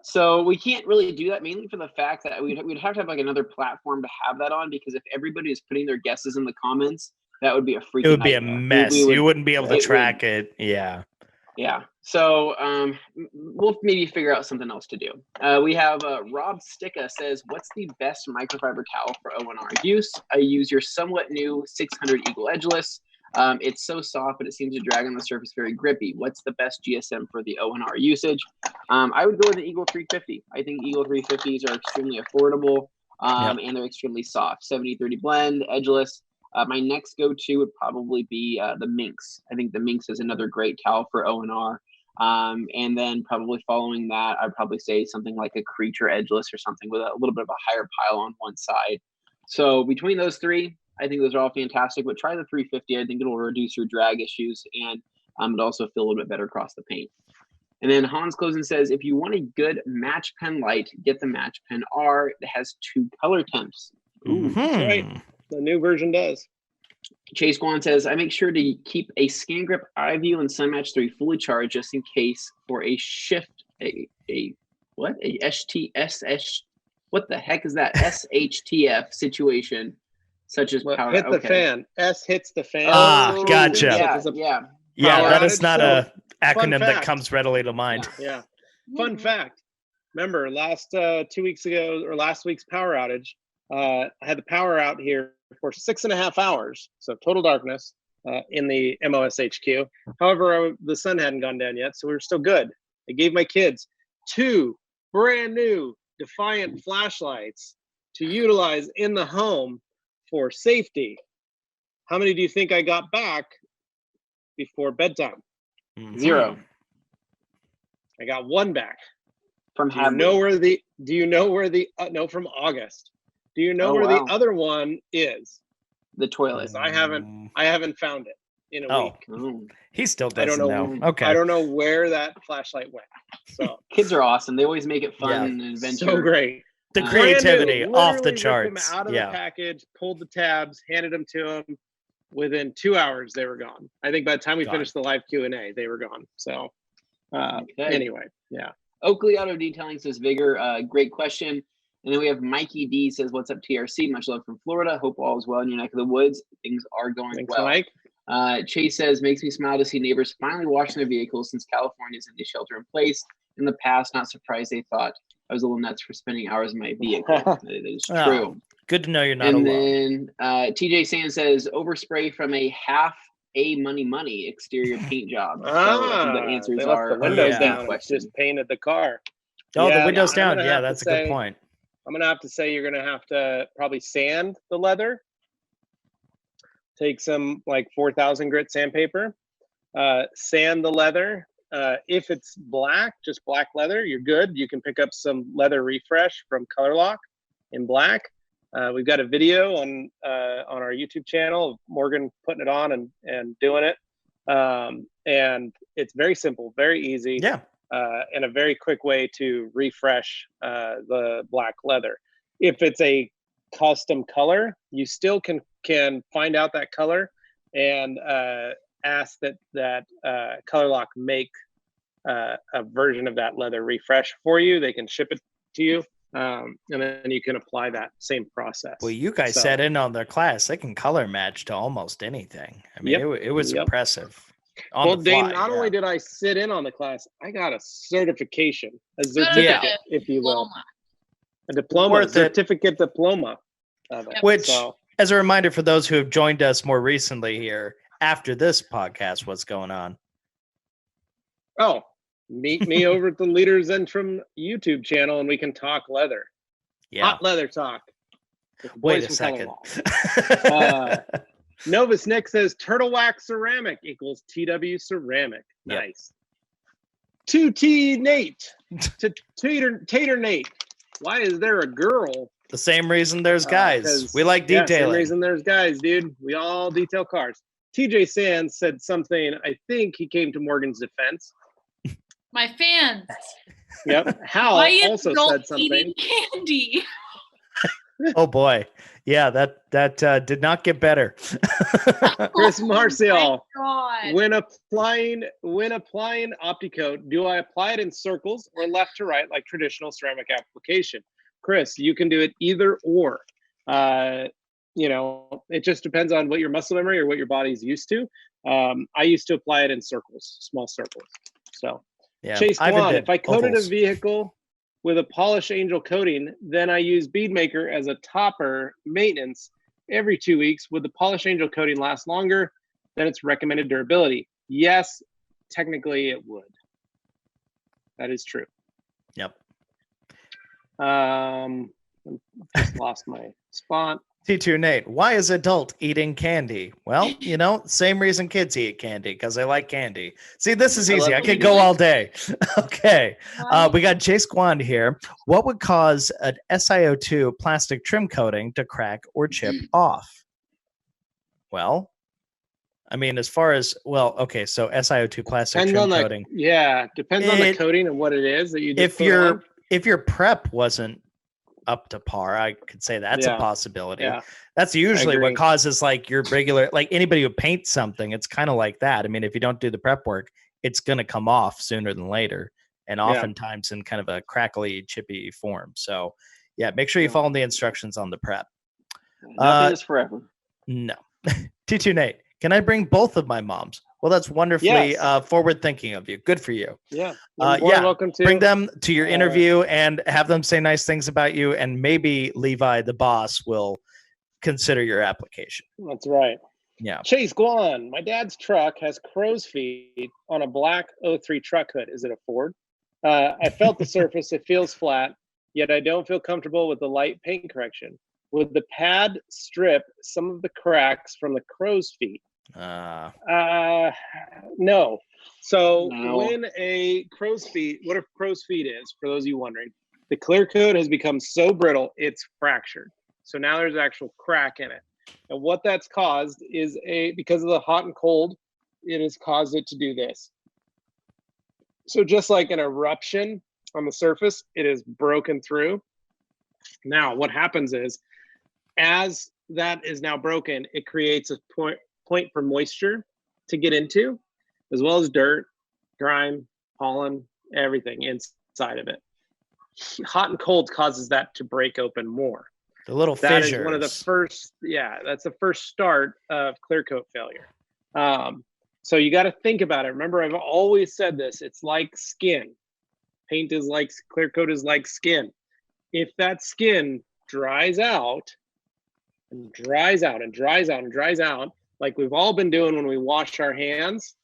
So we can't really do that, mainly for the fact that we'd have to have like another platform to have that on, because if everybody is putting their guesses in the comments, that would be a freaking It would be a nightmare. mess. You wouldn't be able to it track it. Yeah. Yeah. So we'll maybe figure out something else to do. We have Rob Sticka says, what's the best microfiber towel for O&R use? I use your somewhat new 600 Eagle Edgeless. It's so soft, but it seems to drag on the surface very grippy. What's the best GSM for the O&R usage? I would go with the Eagle 350. I think Eagle 350s are extremely affordable, and they're extremely soft. 70-30 blend, edgeless. My next go-to would probably be the Minx. I think the Minx is another great towel for O&R. And then probably following that, I'd probably say something like a Creature Edgeless or something with a little bit of a higher pile on one side. So between those three, I think those are all fantastic, but try the 350. I think it'll reduce your drag issues, and it'll also feel a little bit better across the paint. And then Hans Closen says, if you want a good match pen light, get the Match Pen R. It has 2 color temps. Ooh, that's right. The new version does. Chase Guan says, I make sure to keep a Skin Grip iView and SunMatch 3 fully charged just in case for a shift, what the heck is that? SHTF situation, such as Well, power. hit the fan. S hits the fan. Gotcha. Yeah, that is not a acronym that fact. comes readily to mind. Yeah. Fun fact. Remember last 2 weeks ago, or last week's power outage, I had the power out here for 6.5 hours. So total darkness in the MOS HQ. However, the sun hadn't gone down yet, so we were still good. I gave my kids 2 brand new Defiant flashlights to utilize in the home for safety. How many do you think I got back before bedtime? 0. I got 1 back. From Do you know where the no, from August. Do you know where the other one is? The toilet. I haven't found it in a week. He still doesn't know. Okay. I don't know where that flashlight went. So kids are awesome. They always make it fun and adventure. So great. The creativity off the Literally ripped charts. them out of the package, pulled the tabs, handed them to them. Within 2 hours, they were gone. I think by the time we finished the live Q&A, they were gone. So anyway, yeah. Oakley Auto Detailing says, Vigor, great question. And then we have Mikey D says, what's up, TRC? Much love from Florida. Hope all is well in your neck of the woods. Things are going well. Mike. Chase says, makes me smile to see neighbors finally washing their vehicles since California's in the shelter in place. In the past, not surprised they thought I was a little nuts for spending hours in my vehicle. It is true. Good to know you're not alone. And then TJ Sand says, overspray from a half a money exterior paint job. So I think that answers they left our the windows down. question. Just painted the car. Oh, the windows I'm down. Yeah, that's a good point. I'm gonna have to say you're gonna have to probably sand the leather. Take some like 4,000 grit sandpaper, sand the leather. If it's black, just black leather, you're good. You can pick up some leather refresh from Color Lock in black. We've got a video on our YouTube channel of Morgan putting it on and doing it. And it's very simple, very easy. Yeah. And a very quick way to refresh the black leather. If it's a custom color, you still can can find out that color and ask that Color Lock make a version of that leather refresh for you. They can ship it to you, and then you can apply that same process. Well, you guys sat in on their class. They can color match to almost anything. I mean, it was impressive. Well, Dane, not only did I sit in on the class, I got a certification, a certificate, if you will. A diploma, a certificate diploma of it. Which, as a reminder for those who have joined us more recently here, after this podcast, what's going on? Oh, meet me over at the Leaders Entrum YouTube channel and we can talk leather. Yeah. Hot leather talk. Wait a second. Novus Nick says turtle wax ceramic equals TW ceramic. Nice. 2T Nate to Tater Nate. Why is there a girl? The same reason there's guys. We like detailing. Same reason there's guys, dude. We all detail cars. TJ Sands said something. I think he came to Morgan's defense. My fans. Yep. Hal also said something. Eating candy. Oh boy. Yeah, that did not get better. Chris Marcial. God. When applying OptiCoat, do I apply it in circles or left to right like traditional ceramic application? Chris, you can do it either or. It just depends on what your muscle memory or what your body's used to. I used to apply it in circles, small circles. So Chase Kwan, if I coated a vehicle with a Polish Angel coating, then I use Beadmaker as a topper maintenance every 2 weeks. Would the Polish Angel coating last longer than its recommended durability? Yes, technically it would. That is true. Yep. Just lost my spot. T2 Nate, why is adult eating candy? Well, same reason kids eat candy, because they like candy. See, this is easy. I could go all day. Okay. We got Chase Gwand here. What would cause an SiO2 plastic trim coating to crack or chip off? Well, I mean, as far as, so SiO2 plastic trim coating. Depends on the coating and what it is that you just if your prep wasn't up to par, I could say that's a possibility. Yeah. That's usually what causes like your regular, like anybody who paints something, it's kind of like that. I mean, if you don't do the prep work, it's going to come off sooner than later, and oftentimes in kind of a crackly, chippy form. So make sure you follow the instructions on the prep. Nothing is forever. No. T2 Nate, can I bring both of my moms? Well, that's wonderfully forward thinking of you. Good for you. Yeah. Welcome to bring them to your interview and have them say nice things about you. And maybe Levi, the boss, will consider your application. That's right. Yeah. Chase Guan, my dad's truck has crow's feet on a black 03 truck hood. Is it a Ford? I felt the surface. It feels flat, yet I don't feel comfortable with the light paint correction. Would the pad strip some of the cracks from the crow's feet? No. So when a crow's feet, what a crow's feet is, for those of you wondering, the clear coat has become so brittle it's fractured. So now there's actual crack in it. And what that's caused is because of the hot and cold, it has caused it to do this. So just like an eruption on the surface, it is broken through. Now what happens is, as that is now broken, it creates a point for moisture to get into, as well as dirt, grime, pollen, everything inside of it. Hot and cold causes that to break open more. The little that fissures. Is one of the first, that's the first start of clear coat failure. So you got to think about it. Remember, I've always said this, it's like skin. Paint is like, clear coat is like skin. If that skin dries out and dries out and dries out and dries out, like we've all been doing when we wash our hands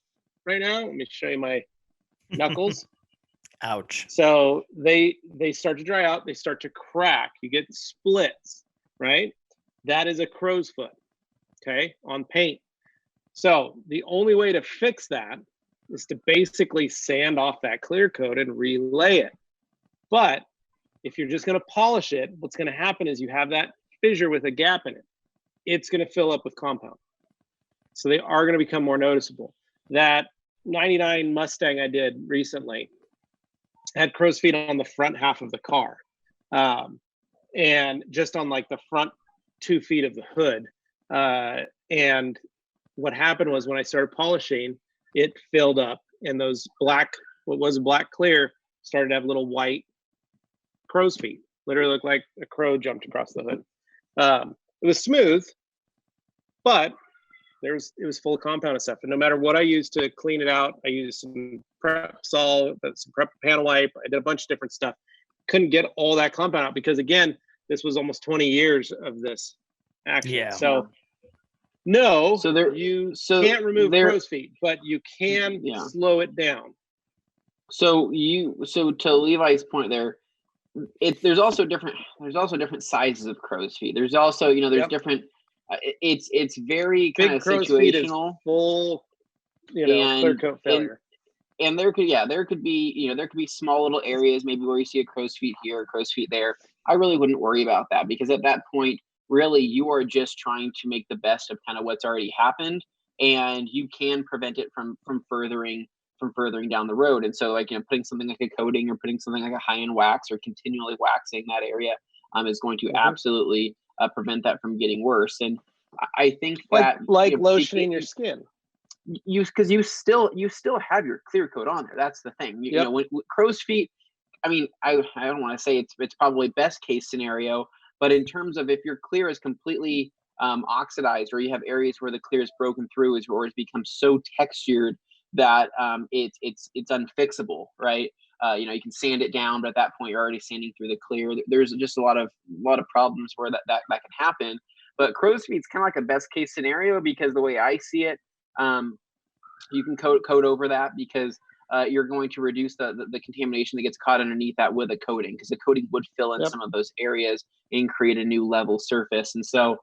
right now. Let me show you my knuckles. Ouch. So they start to dry out. They start to crack. You get splits, right? That is a crow's foot, okay, on paint. So the only way to fix that is to basically sand off that clear coat and relay it. But if you're just going to polish it, what's going to happen is you have that fissure with a gap in it. It's going to fill up with compound. So they are going to become more noticeable. That 99 Mustang I did recently had crow's feet on the front half of the car. And just on like the front 2 feet of the hood, And what happened was when I started polishing, it filled up, and those black, what was black clear, started to have little white crow's feet. Literally looked like a crow jumped across the hood. It was smooth, but it was full of compound stuff. And no matter what I used to clean it out, I used some prep sol, some prep panel wipe. I did a bunch of different stuff. Couldn't get all that compound out because, again, this was almost 20 years of this action. Yeah. So no, So there- you so can't remove there- crow's feet, but you can Yeah. slow it down. So to Levi's point there, there's also different sizes of crow's feet. There's also, there's Yep. different. It's very kind Big of crow's feet is situational. full, clear And- coat failure. And there could be small little areas maybe where you see a crow's feet here, a crow's feet there. I really wouldn't worry about that because at that point, really, you are just trying to make the best of kind of what's already happened, and you can prevent it from furthering down the road. And so, like, putting something like a coating or putting something like a high-end wax or continually waxing that area is going to absolutely prevent that from getting worse. And I think that like lotioning your skin. Because you still have your clear coat on there. That's the thing. You know, when crow's feet, I mean, I don't want to say it's probably best case scenario, but in terms of if your clear is completely oxidized, or you have areas where the clear is broken through, or it's become so textured that it's unfixable, right? You can sand it down, but at that point you're already sanding through the clear. There's just a lot of problems where that can happen. But crow's feet's kind of like a best case scenario because the way I see it, you can coat over that because you're going to reduce the contamination that gets caught underneath that with a coating, because the coating would fill in some of those areas and create a new level surface. And so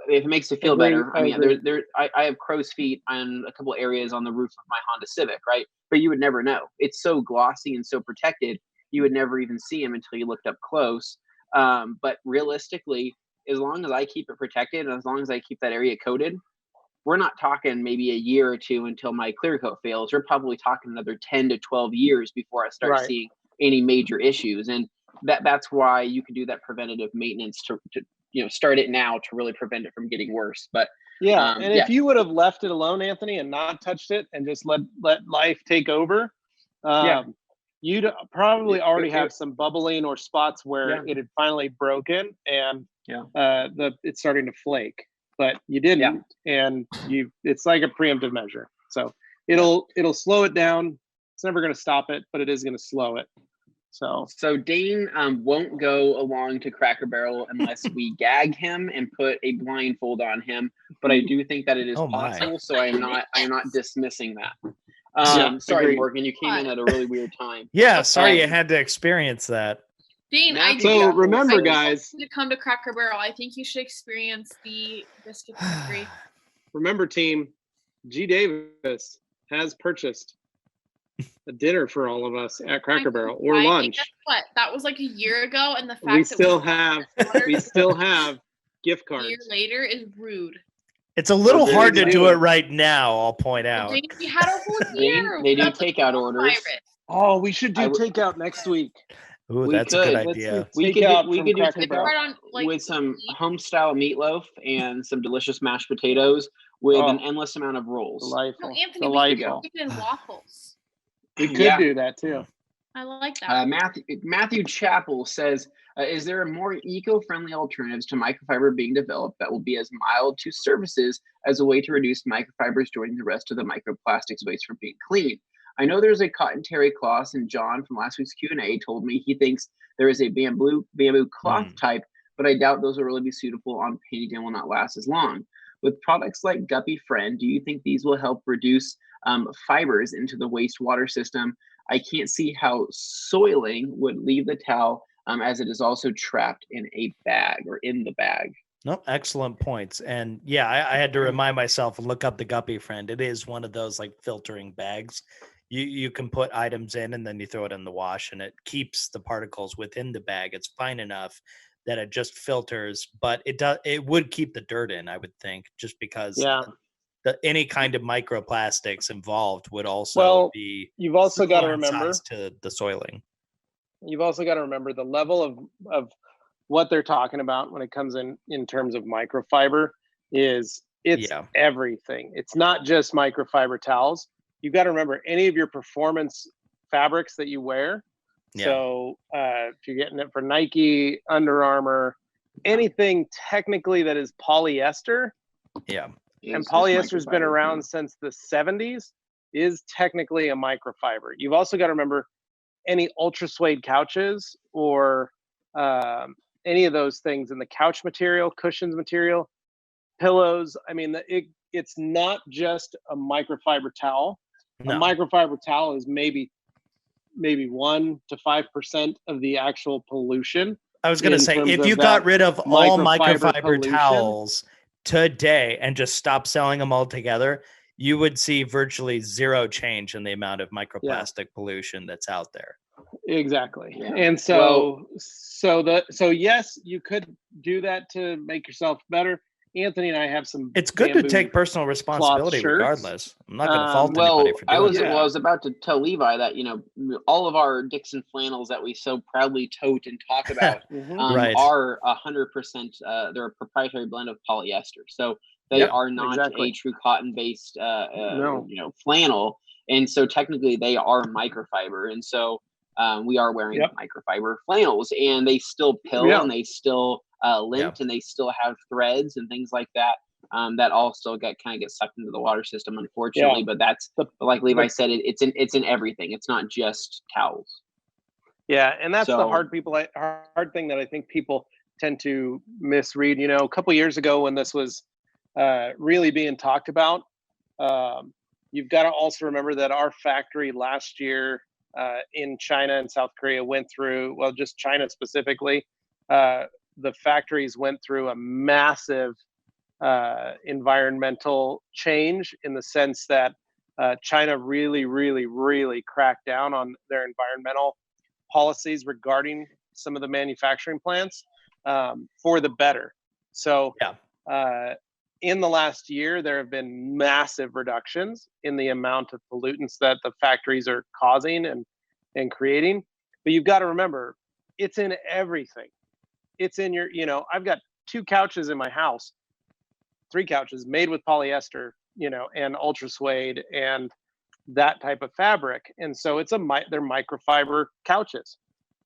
if it makes you feel better, I have crow's feet on a couple areas on the roof of my Honda Civic, right? But you would never know. It's so glossy and so protected, you would never even see them until you looked up close. But realistically, as long as I keep it protected and as long as I keep that area coated, we're not talking maybe a year or two until my clear coat fails. We're probably talking another 10 to 12 years before I start seeing any major issues. And that's why you can do that preventative maintenance to start it now to really prevent it from getting worse. But if you would have left it alone, Anthony, and not touched it and just let life take over, you'd probably already have some bubbling or spots where it had finally broken and it's starting to flake. But you didn't, and it's like a preemptive measure. So it'll slow it down. It's never going to stop it, but it is going to slow it. So Dane won't go along to Cracker Barrel unless we gag him and put a blindfold on him. But I do think that it is possible. So I am not dismissing that. Sorry, agreed. Morgan, you came in at a really weird time. Yeah, sorry you had to experience that. Dane, remember, guys, to come to Cracker Barrel, I think you should experience the biscuit factory. Remember, team, G. Davis has purchased a dinner for all of us at Cracker Barrel or lunch. Guess what? That was like a year ago, and the fact we that still have gift cards. A year later is rude. It's a little hard to do it right now, I'll point out. Dane, we had a whole year. They do takeout orders. Oh, we should do takeout next week. Ooh, that's a good idea. We could do takeout with some home style meatloaf and some delicious mashed potatoes with an endless amount of rolls. Delightful. No, Anthony, Delightful. we could do waffles. We could do that too. I like that. Matthew Chappell says, is there a more eco-friendly alternatives to microfiber being developed that will be as mild to surfaces as a way to reduce microfibers joining the rest of the microplastics waste from being clean? I know there's a cotton terry cloth, and John from last week's Q&A told me he thinks there is a bamboo cloth type, but I doubt those will really be suitable on paint and will not last as long. With products like Guppy Friend, do you think these will help reduce fibers into the wastewater system? I can't see how soiling would leave the towel as it is also trapped in a bag or in the bag. No, excellent points. And yeah, I had to remind myself and look up the Guppy Friend. It is one of those like filtering bags. You can put items in and then you throw it in the wash and it keeps the particles within the bag. It's fine enough that it just filters, but it would keep the dirt in, I would think, just because any kind of microplastics involved would also be. You've also got to remember to the soiling. You've also got to remember the level of what they're talking about when it comes in terms of microfiber is it's everything. It's not just microfiber towels. You've got to remember any of your performance fabrics that you wear. So if you're getting it for Nike, Under Armour, anything technically that is polyester. And polyester's been around since the 70s, is technically a microfiber. You've also got to remember any ultra suede couches or any of those things in the couch material, cushions material, pillows. I mean, it's not just a microfiber towel. A microfiber towel is maybe 1 to 5% of the actual pollution. I was going to say, if you got rid of all microfiber towels today and just stopped selling them altogether, you would see virtually zero change in the amount of microplastic pollution that's out there. Exactly. And so yes, you could do that to make yourself better. Anthony and I have some. It's good to take personal responsibility regardless. I'm not going to fault anybody for doing it. I was about to tell Levi that, all of our Dixon flannels that we so proudly tote and talk about are 100%, they're a proprietary blend of polyester. So they are not a true cotton-based, flannel. And so technically they are microfiber. And so we are wearing microfiber flannels, and they still pill and they still lint and they still have threads and things like that. That all still get sucked into the water system, unfortunately. But that's like Levi said, it's in everything. It's not just towels. Yeah, and that's the hard thing that I think people tend to misread. A couple years ago when this was really being talked about, you've got to also remember that our factory last year in China and South Korea went through, well, just China specifically, the factories went through a massive environmental change in the sense that China really, really, really cracked down on their environmental policies regarding some of the manufacturing plants for the better. So in the last year, there have been massive reductions in the amount of pollutants that the factories are causing and creating. But you've got to remember, it's in everything. It's in your, I've got 2 couches in my house, 3 couches made with polyester, and ultra suede and that type of fabric. And so they're microfiber couches,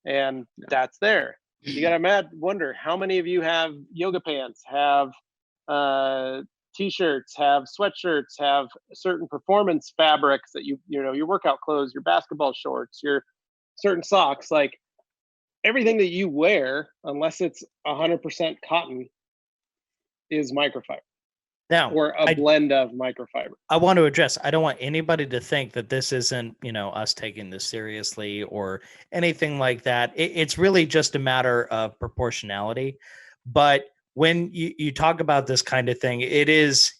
and that's there. You got to wonder how many of you have yoga pants, have t-shirts, have sweatshirts, have certain performance fabrics that your workout clothes, your basketball shorts, your certain socks, like everything that you wear, unless it's 100% cotton, is microfiber. Now, or a blend of microfiber. I want to address, I don't want anybody to think that this isn't, us taking this seriously or anything like that. It's really just a matter of proportionality. But when you talk about this kind of thing, it is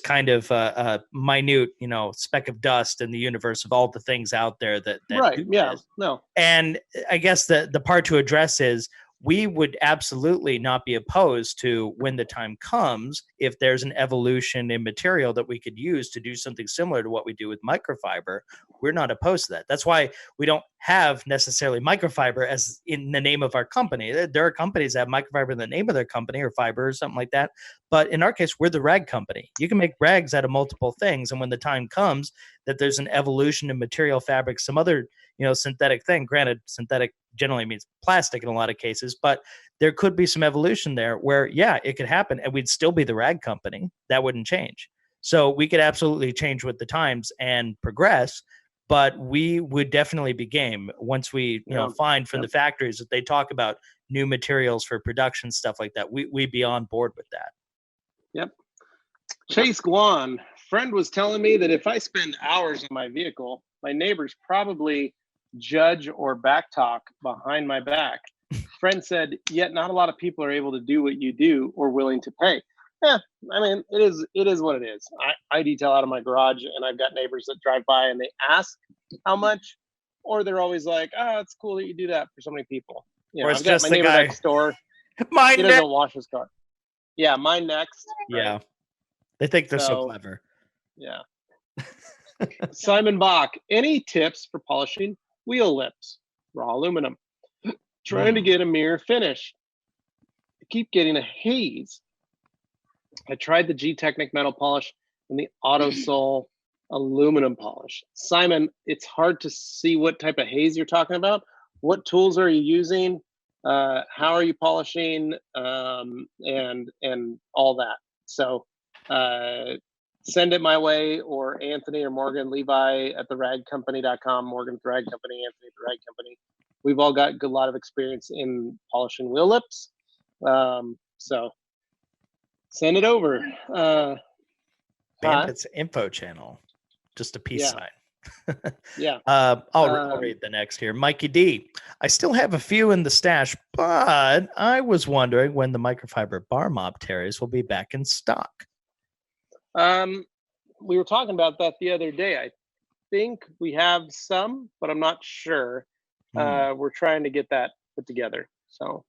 kind of a minute, speck of dust in the universe of all the things out there that right. Yeah. No. And I guess the part to address is we would absolutely not be opposed to, when the time comes, if there's an evolution in material that we could use to do something similar to what we do with microfiber. We're not opposed to that. That's why we don't have necessarily microfiber as in the name of our company. There are companies that have microfiber in the name of their company, or fiber or something like that. But in our case, we're the rag company. You can make rags out of multiple things. And when the time comes that there's an evolution in material, fabric, some other, synthetic thing, granted, synthetic generally means plastic in a lot of cases, but there could be some evolution there where, it could happen and we'd still be the rag company. That wouldn't change. So we could absolutely change with the times and progress, but we would definitely be game once we, find from the factories that they talk about new materials for production, stuff like that. We'd be on board with that. Yep. Chase Guan, friend was telling me that if I spend hours in my vehicle, my neighbors probably judge or backtalk behind my back. Friend said, yet not a lot of people are able to do what you do or willing to pay. I mean, it is what it is. I detail out of my garage, and I've got neighbors that drive by and they ask how much, or they're always like, "Oh, it's cool that you do that for so many people." Or it's I've got my neighbor next door. He doesn't wash his car. Yeah, mine next. Right? Yeah, they think they're so clever. Yeah. Simon Bach, any tips for polishing wheel lips? Raw aluminum. Trying to get a mirror finish. keep getting a haze. I tried the G-Technic metal polish and the Autosol aluminum polish. Simon, it's hard to see what type of haze you're talking about. What tools are you using? How are you polishing? And all that. So send it my way, or Anthony or Morgan, Levi at theragcompany.com, Morgan at the Rag Company, Anthony at the Rag Company. We've all got a lot of experience in polishing wheel lips. So send it over. Bandit's info channel. Just a peace sign. Yeah. I'll read the next here. Mikey D. I still have a few in the stash, but I was wondering when the microfiber bar mop terries will be back in stock. We were talking about that the other day. I think we have some, but I'm not sure. We're trying to get that put together. So,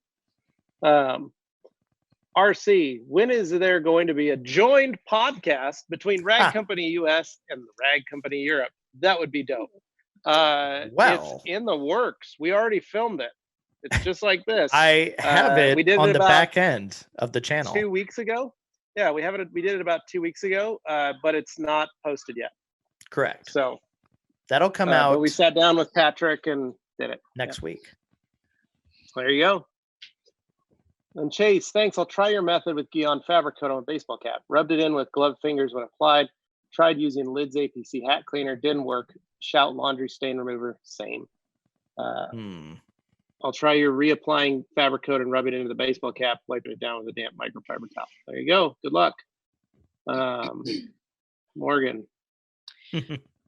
RC, when is there going to be a joined podcast between Rag Company US and the Rag Company Europe? That would be dope. It's in the works. We already filmed it. It's just like this. I have it we did on it the about back end of the channel. 2 weeks ago. Yeah, we did it about 2 weeks ago, but it's not posted yet. Correct. So that'll come out. But we sat down with Patrick and did it next week. There you go. And Chase, thanks. I'll try your method with Guion fabric coat on a baseball cap. Rubbed it in with gloved fingers when applied. Tried using Lids APC hat cleaner. Didn't work. Shout laundry stain remover. Same. I'll try your reapplying fabric coat and rub it into the baseball cap, wiping it down with a damp microfiber towel. There you go. Good luck. Morgan.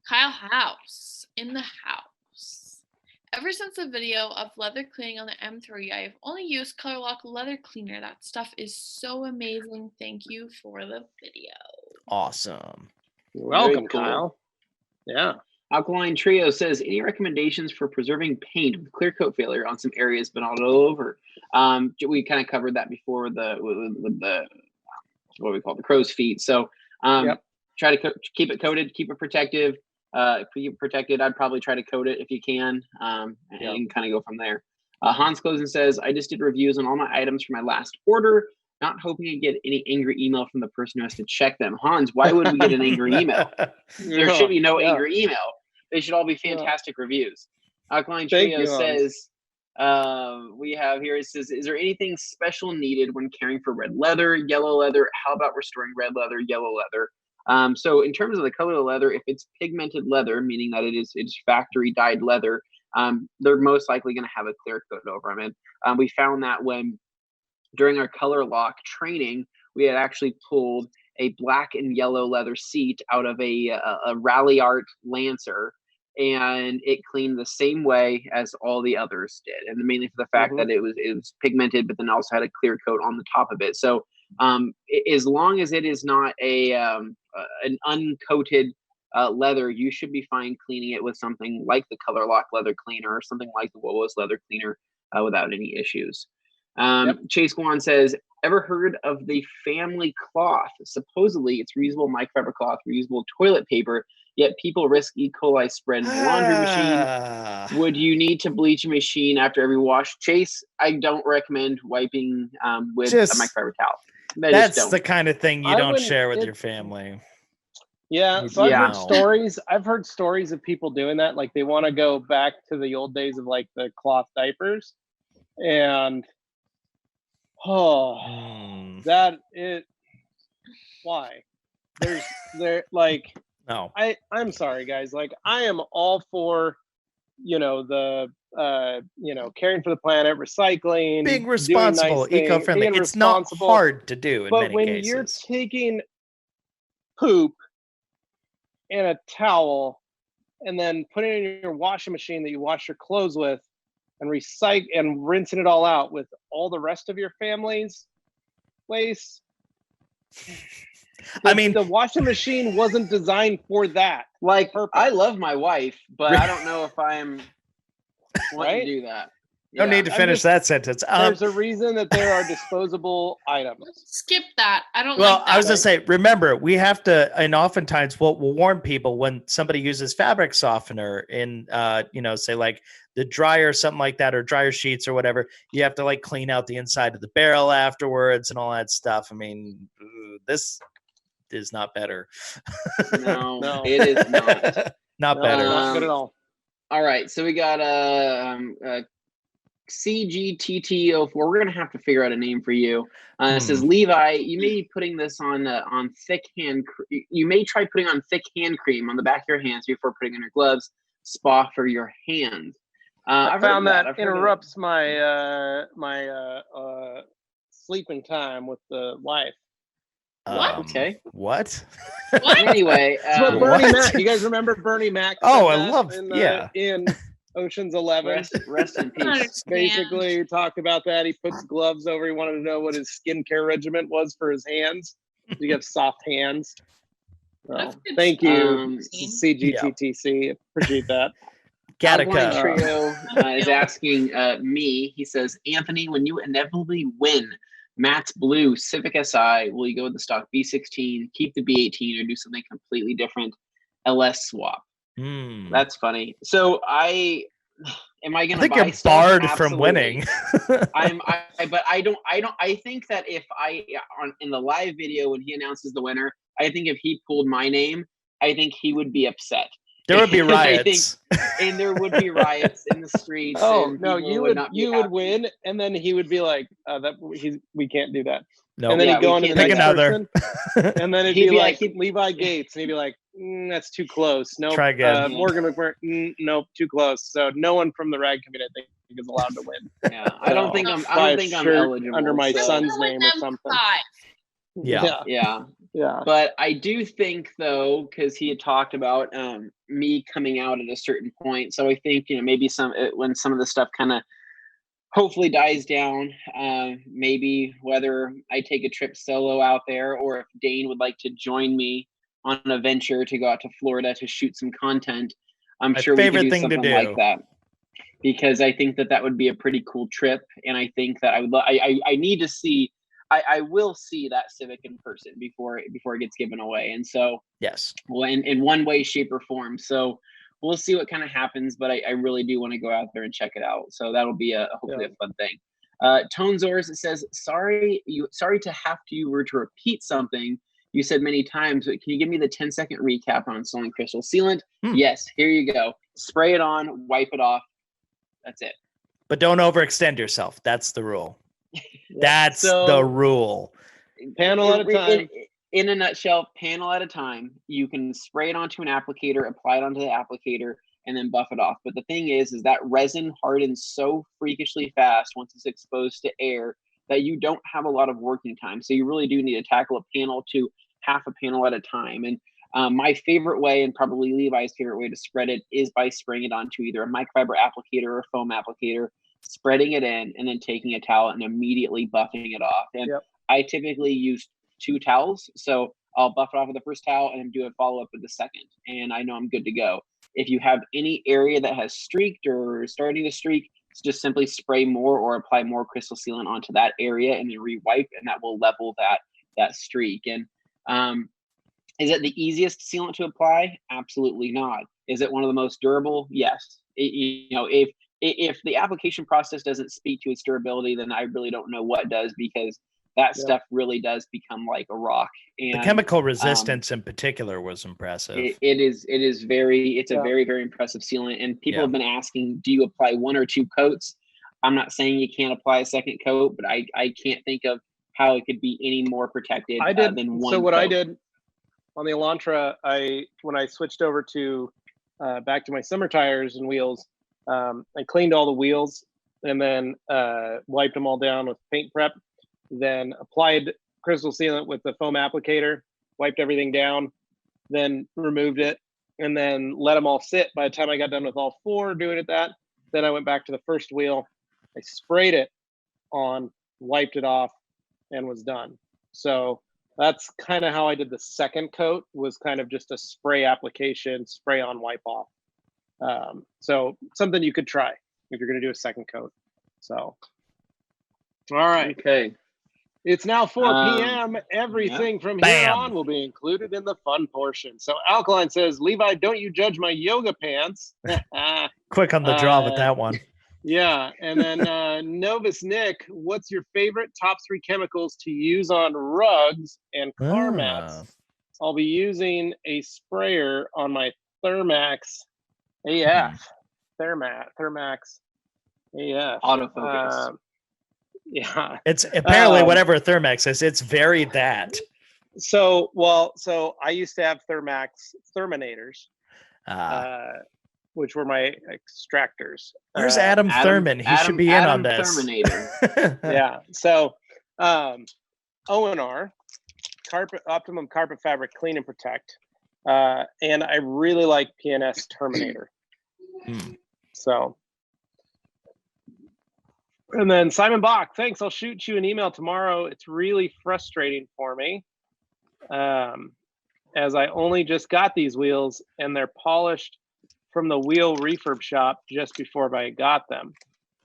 Kyle House in the house. Ever since the video of leather cleaning on the M3, I have only used Color Lock leather cleaner. That stuff is so amazing. Thank you for the video. Awesome. You're welcome, cool. Kyle. Yeah. Alkaline Trio says, any recommendations for preserving paint with clear coat failure on some areas but not all over? We kind of covered that before with the what we call the crow's feet. So try to keep it coated, keep it protective. If you protect it, I'd probably try to coat it if you can, and kind of go from there. Hans Closen says, I just did reviews on all my items for my last order, not hoping to get any angry email from the person who has to check them. Hans, why would we get an angry email? There should be no angry email. They should all be fantastic reviews. Alkaline Trio says, we have here, it says, is there anything special needed when caring for red leather, yellow leather? How about restoring red leather, yellow leather? So in terms of the color of the leather, if it's pigmented leather, meaning that it is factory dyed leather, they're most likely going to have a clear coat over them. And we found that when during our color lock training, we had actually pulled a black and yellow leather seat out of a Rally Art Lancer, and it cleaned the same way as all the others did, and mainly for the fact that it was pigmented, but then also had a clear coat on the top of it. So as long as it is not an uncoated leather, you should be fine cleaning it with something like the Color Lock leather cleaner or something like the Wolos leather cleaner without any issues. Chase Guan says, ever heard of the family cloth? Supposedly it's reusable microfiber cloth, reusable toilet paper, yet people risk E. coli spread in the laundry machine. Would you need to bleach a machine after every wash? Chase, I don't recommend wiping with a microfiber towel. That's the kind of thing you don't share with your family. Yeah, so I've heard stories of people doing that. Like they want to go back to the old days of like the cloth diapers, and why? No. I'm sorry, guys. Like I am all for, the caring for the planet, recycling, being responsible, eco-friendly. It's not hard to do in many cases. But when you're taking poop in a towel and then putting it in your washing machine that you wash your clothes with and recycle and rinsing it all out with all the rest of your family's waste. The washing machine wasn't designed for that. Like, I love my wife, but I don't know if I'm wanting to do that. No need to finish that sentence. There's a reason that there are disposable items. Skip that. I don't Well, like that. I was gonna say, remember, we have to, and oftentimes we'll warn people when somebody uses fabric softener in, say like the dryer or something like that, or dryer sheets or whatever. You have to like clean out the inside of the barrel afterwards and all that stuff. I mean, this is not better. No, it is not. Not better. Not good at all. All right, so we got CGTT04. We're gonna have to figure out a name for you. It says, Levi, you may be putting this on thick hand. You may try putting on thick hand cream on the back of your hands before putting on your gloves. Spa for your hands. I found that interrupts my sleeping time with the wife. What? Okay. What? Anyway, that's what Bernie Mac. You guys remember Bernie Mac? Oh, I love. In Ocean's 11. Rest in peace. Basically, he talked about that. He puts gloves over. He wanted to know what his skincare regimen was for his hands. You have soft hands. Well, thank you, CGTTC. Appreciate that. Gattaca Trio is asking me. He says, Anthony, when you inevitably win Matt's blue Civic Si, will you go with the stock B16, keep the B18, or do something completely different? LS swap. That's funny. So am I going to buy you're barred from winning. But I think that if in the live video when he announces the winner, I think if he pulled my name, I think he would be upset. There would be riots. And there would be riots in the streets. Oh no, you would win, and then he would be like, we can't do that. No, and then he'd go on to the next another person, and then it'd be like Levi Gates, and he'd be like, that's too close. No, try again. Morgan McMurry, nope, too close. So no one from the rag committee, I think, is allowed to win. Yeah, I don't think I'm eligible under my son's name or something. Yeah. But I do think, though, because he had talked about me coming out at a certain point. So I think, maybe when some of the stuff kind of hopefully dies down, maybe whether I take a trip solo out there or if Dane would like to join me on a venture to go out to Florida to shoot some content, I'm sure we could do something like that. Because I think that would be a pretty cool trip. And I think that I need to see. I will see that Civic in person before it gets given away. And so, yes, well, in one way, shape, or form. So we'll see what kind of happens, but I really do want to go out there and check it out. So that'll be hopefully a fun thing. Tonezors says, sorry to have to repeat something you said many times, but can you give me the 10-second recap on installing crystal sealant? Yes, here you go. Spray it on, wipe it off. That's it. But don't overextend yourself. That's the rule. That's the rule. Panel at a time. In a nutshell, panel at a time. You can spray it onto an applicator, apply it onto the applicator, and then buff it off. But the thing is that resin hardens so freakishly fast once it's exposed to air that you don't have a lot of working time. So you really do need to tackle a panel to half a panel at a time. And my favorite way, and probably Levi's favorite way to spread it, is by spraying it onto either a microfiber applicator or a foam applicator, spreading it in, and then taking a towel and immediately buffing it off. And I typically use 2 towels. So I'll buff it off with the first towel and then do a follow-up with the second. And I know I'm good to go. If you have any area that has streaked or starting to streak, just simply spray more or apply more crystal sealant onto that area and then rewipe, and that will level that streak. And is it the easiest sealant to apply? Absolutely not. Is it one of the most durable? Yes. If the application process doesn't speak to its durability, then I really don't know what does, because that stuff really does become like a rock. And the chemical resistance in particular was impressive. It's a very, very impressive sealant. And people have been asking, do you apply 1 or 2 coats? I'm not saying you can't apply a second coat, but I can't think of how it could be any more protected than one. So what I did on the Elantra, when I switched over to back to my summer tires and wheels, I cleaned all the wheels and then wiped them all down with paint prep, then applied crystal sealant with the foam applicator, wiped everything down, then removed it, and then let them all sit. By the time I got done with all 4 doing it then I went back to the first wheel. I sprayed it on, wiped it off, and was done. So that's kind of how I did the second coat, was kind of just a spray application, spray on, wipe off. So something you could try if you're going to do a second coat. So, all right. Okay. It's now 4 Um, p.m. Everything from here Bam. on will be included in the fun portion. So Alkaline says, Levi, don't you judge my yoga pants. Quick on the draw with that one. Yeah. And then Novus Nick, what's your favorite top 3 chemicals to use on rugs and car mats? I'll be using a sprayer on my Thermax AF. Thermax AF. Autofocus. Yeah. It's apparently whatever Thermax is. It's very that. So I used to have Therminators, which were my extractors. Where's Adam Thurman? He should be in on this. Terminator. Yeah. So ONR, Optimum Carpet Fabric Clean and Protect. And I really like PNS Terminator. So, and then Simon Bach, thanks. I'll shoot you an email tomorrow. It's really frustrating for me, as I only just got these wheels and they're polished from the wheel refurb shop just before I got them.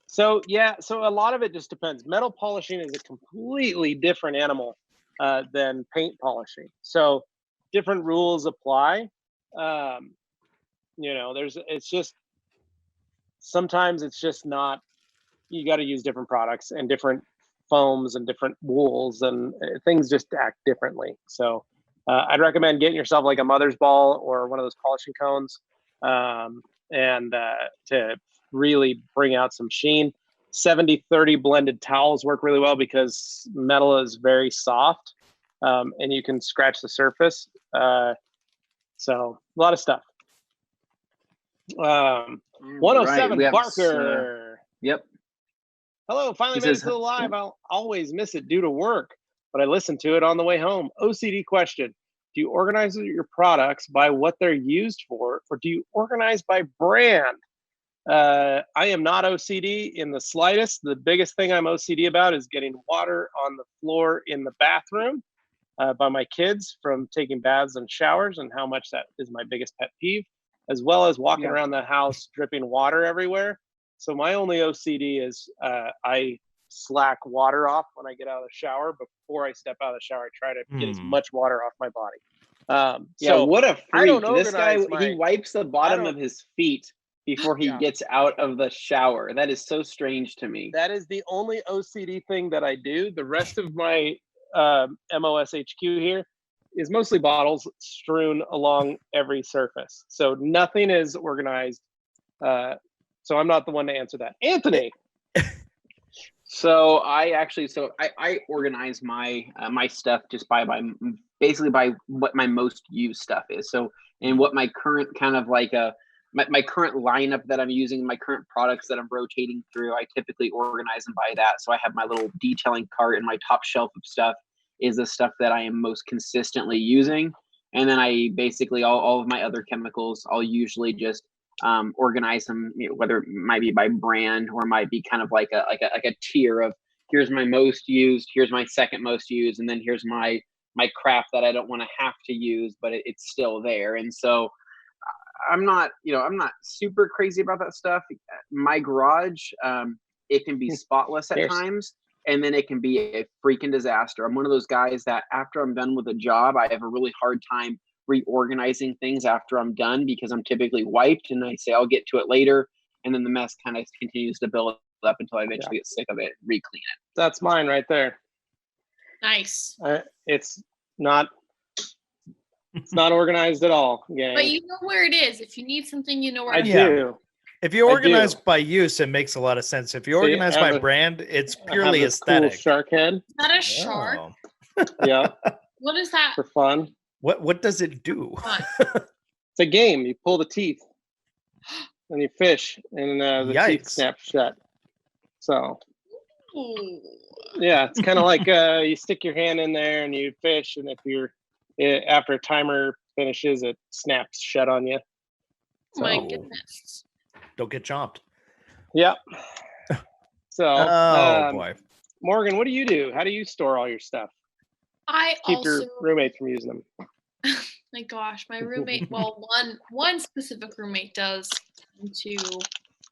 So yeah, so a lot of it just depends. Metal polishing is a completely different animal than paint polishing. So different rules apply. It's just, sometimes it's just not, you got to use different products and different foams and different wools, and things just act differently. So I'd recommend getting yourself like a mother's ball or one of those polishing cones, and to really bring out some sheen. 70-30 blended towels work really well because metal is very soft, and you can scratch the surface. So a lot of stuff. 107 Right, Barker. Yep. Hello, finally made it to the live. I'll always miss it due to work, but I listen to it on the way home. OCD question. Do you organize your products by what they're used for, or do you organize by brand? I am not OCD in the slightest. The biggest thing I'm OCD about is getting water on the floor in the bathroom by my kids from taking baths and showers, and how much that is my biggest pet peeve, as well as walking around the house dripping water everywhere. So my only OCD is I slack water off when I get out of the shower. Before I step out of the shower, I try to get as much water off my body. So what a I don't freak. This guy, organize he wipes the bottom of his feet before he gets out of the shower. That is so strange to me. That is the only OCD thing that I do. The rest of my MOS HQ here is mostly bottles strewn along every surface. So nothing is organized. So I'm not the one to answer that. Anthony. So I organize my my stuff just by basically by what my most used stuff is. So, and what my current kind of like my current lineup that I'm using, my current products that I'm rotating through, I typically organize them by that. So I have my little detailing cart, and my top shelf of stuff is the stuff that I am most consistently using. And then I basically all of my other chemicals, I'll usually just organize them, whether it might be by brand or might be kind of like a tier of, here's my most used, here's my second most used, and then here's my crap that I don't want to have to use, but it's still there. And so I'm not super crazy about that stuff. My garage, it can be spotless at times, and then it can be a freaking disaster. I'm one of those guys that after I'm done with a job, I have a really hard time reorganizing things after I'm done, because I'm typically wiped and I say I'll get to it later, and then the mess kind of continues to build up until I eventually get sick of it, re-clean it. That's mine right there. Nice. It's not organized at all, gang. But you know where it is. If you need something, you know where I it is. do. If you organize by use, it makes a lot of sense. If you organize by brand, it's purely aesthetic. Cool shark head. Is that a shark? Yeah. What is that? For fun. What does it do? It's a game. You pull the teeth and you fish, and the teeth snap shut. So, yeah, it's kind of like you stick your hand in there and you fish, and after a timer finishes, it snaps shut on you. So, my goodness. Don't get chomped. Yep. So, boy. Morgan, what do you do? How do you store all your stuff? Keep your roommates from using them. My gosh, my roommate, well, one specific roommate does to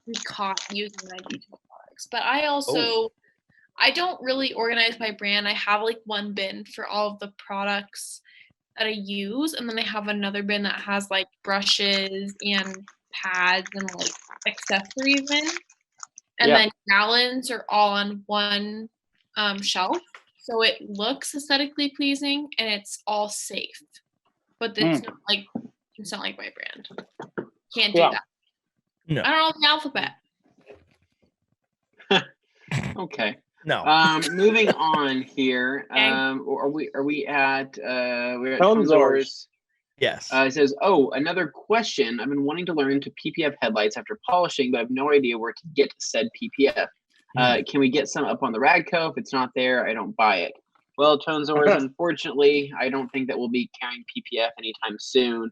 be caught using my detail products. Barracks, but I also I don't really organize by brand. I have like one bin for all of the products that I use, and then I have another bin that has like brushes and pads and like accessories in. And Yep. then gallons are all on one shelf. So it looks aesthetically pleasing and it's all safe. But it's not like my brand. Can't do that. No. I don't know the alphabet. Okay. No. Moving on here. Are we at we're at Tonzors. It says, another question. I've been wanting to learn to PPF headlights after polishing, but I have no idea where to get said PPF. Can we get some up on the Radco? If it's not there, I don't buy it. Well, Tonzors, unfortunately, I don't think that we'll be carrying PPF anytime soon.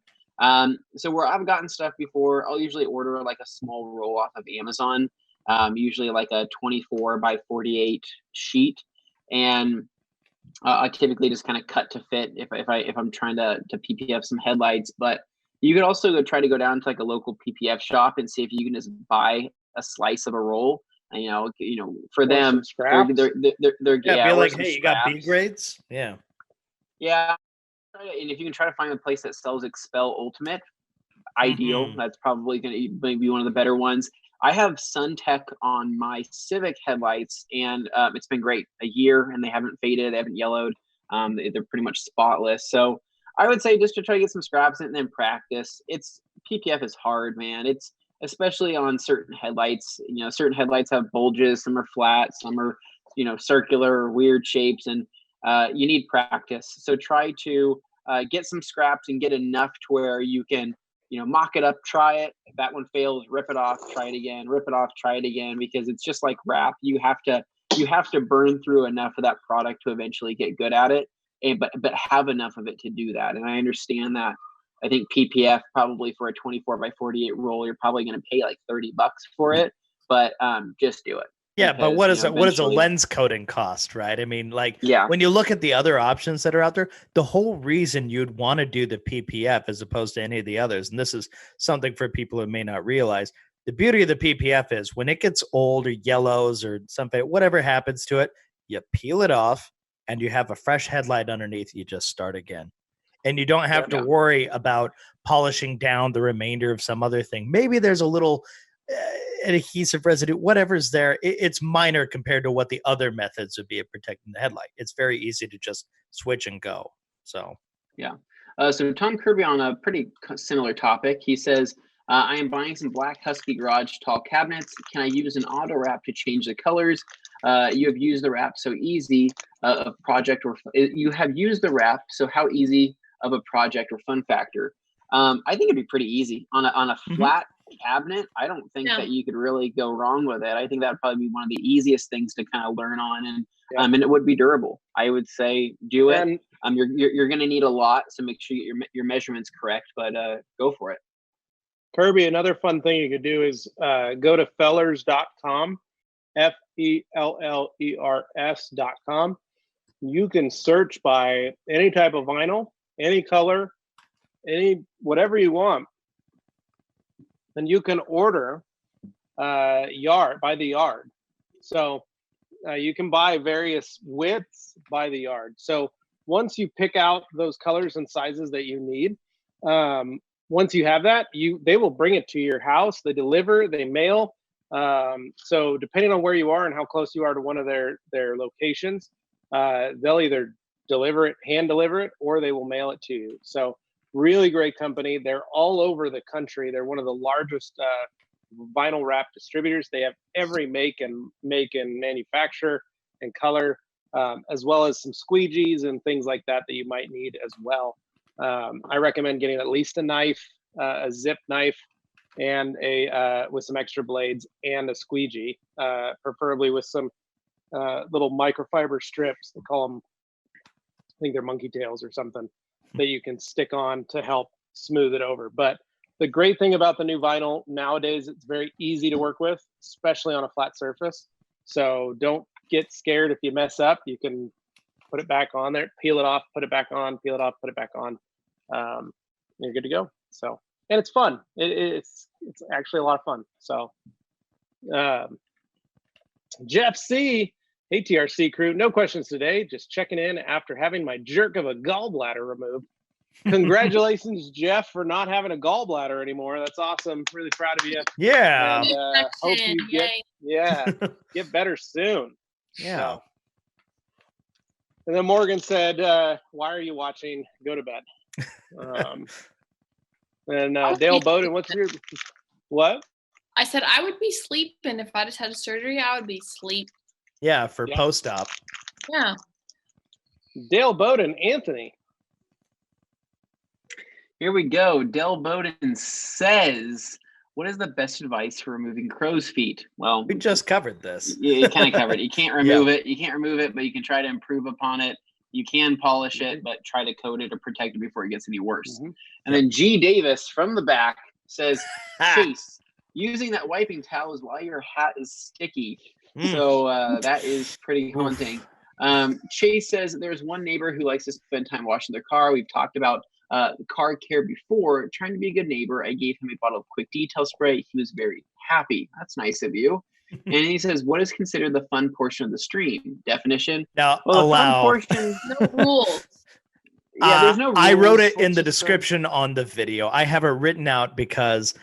So where I've gotten stuff before, I'll usually order like a small roll off of Amazon, usually like a 24 by 48 sheet, and I typically just kind of cut to fit if I'm trying to PPF some headlights. But you could also try to go down to like a local PPF shop and see if you can just buy a slice of a roll. And, for them, they're be like, hey, you got B grades? Yeah. Yeah. And if you can try to find a place that sells Expel Ultimate, ideal. That's probably going to be one of the better ones. I have SunTech on my Civic headlights, and it's been great. A year, and they haven't faded, they haven't yellowed. They're pretty much spotless. So I would say just to try to get some scraps in and then practice. PPF is hard, man. It's especially on certain headlights. Certain headlights have bulges, some are flat, some are circular or weird shapes, and you need practice. So try to get some scraps and get enough to where you can mock it up, try it. If that one fails, rip it off, try it again, rip it off, try it again, because it's just like wrap. You have to burn through enough of that product to eventually get good at it, but have enough of it to do that. And I understand that. I think PPF probably for a 24 by 48 roll, you're probably going to pay like $30 for it, but just do it. Yeah, but what does a lens coating cost, right? I mean, when you look at the other options that are out there, the whole reason you'd want to do the PPF as opposed to any of the others, and this is something for people who may not realize, the beauty of the PPF is when it gets old or yellows or something, whatever happens to it, you peel it off and you have a fresh headlight underneath. You just start again. And you don't have to worry about polishing down the remainder of some other thing. Maybe there's a little adhesive residue, whatever's there. It's minor compared to what the other methods would be of protecting the headlight. It's very easy to just switch and go. So so Tom Kirby on a pretty similar topic. He says, I am buying some black Husky Garage tall cabinets. Can I use an auto wrap to change the colors? You have used the wrap so easy of project, or you have used the wrap, so how easy of a project or fun factor? I think it'd be pretty easy on a flat cabinet. I don't think that you could really go wrong with it. I think that'd probably be one of the easiest things to kind of learn on, and it would be durable. I would say do it. You're going to need a lot, so make sure you get your measurements correct, but go for it. Kirby, another fun thing you could do is go to fellers.com, FELLERS.com. You can search by any type of vinyl, any color, whatever you want. And you can order by the yard. So you can buy various widths by the yard. So once you pick out those colors and sizes that you need, once you have that, they will bring it to your house. They deliver, they mail. So depending on where you are and how close you are to one of their locations, they'll either hand deliver it, or they will mail it to you. So really great company. They're all over the country. They're one of the largest vinyl wrap distributors. They have every make and manufacturer and color, as well as some squeegees and things like that you might need as well. I recommend getting at least a knife, a zip knife, and with some extra blades, and a squeegee, preferably with some little microfiber strips. They call them, I think they're monkey tails or something, that you can stick on to help smooth it over. But the great thing about the new vinyl nowadays, it's very easy to work with, especially on a flat surface. So don't get scared if you mess up. You can put it back on there, peel it off, put it back on, peel it off, put it back on. You're good to go. So, and it's fun. It's actually a lot of fun. So Jeff C. Hey, TRC crew. No questions today. Just checking in after having my jerk of a gallbladder removed. Congratulations, Jeff, for not having a gallbladder anymore. That's awesome. Really proud of you. Yeah. And hope you get better soon. Yeah. So. And then Morgan said, why are you watching? Go to bed. And Dale Bowden, what's your, what? I said I would be sleeping if I just had surgery. I would be sleep. Yeah, for post-op. Yeah. Dale Bowden, Anthony. Here we go. Dale Bowden says, what is the best advice for removing crow's feet? Well, we just covered this. You kind of covered it. You can't remove it. You can't remove it, but you can try to improve upon it. You can polish it, but try to coat it or protect it before it gets any worse. And then G. Davis from the back says, Chase, using that wiping towel is why your hat is sticky. So that is pretty haunting. Chase says there's one neighbor who likes to spend time washing their car. We've talked about car care before. Trying to be a good neighbor, I gave him a bottle of quick detail spray. He was very happy. That's nice of you. And he says, what is considered the fun portion of the stream? Definition? Now, well, allow. The fun portion, no rules. Yeah, there's no rules. I wrote it in the description on the video. I have it written out because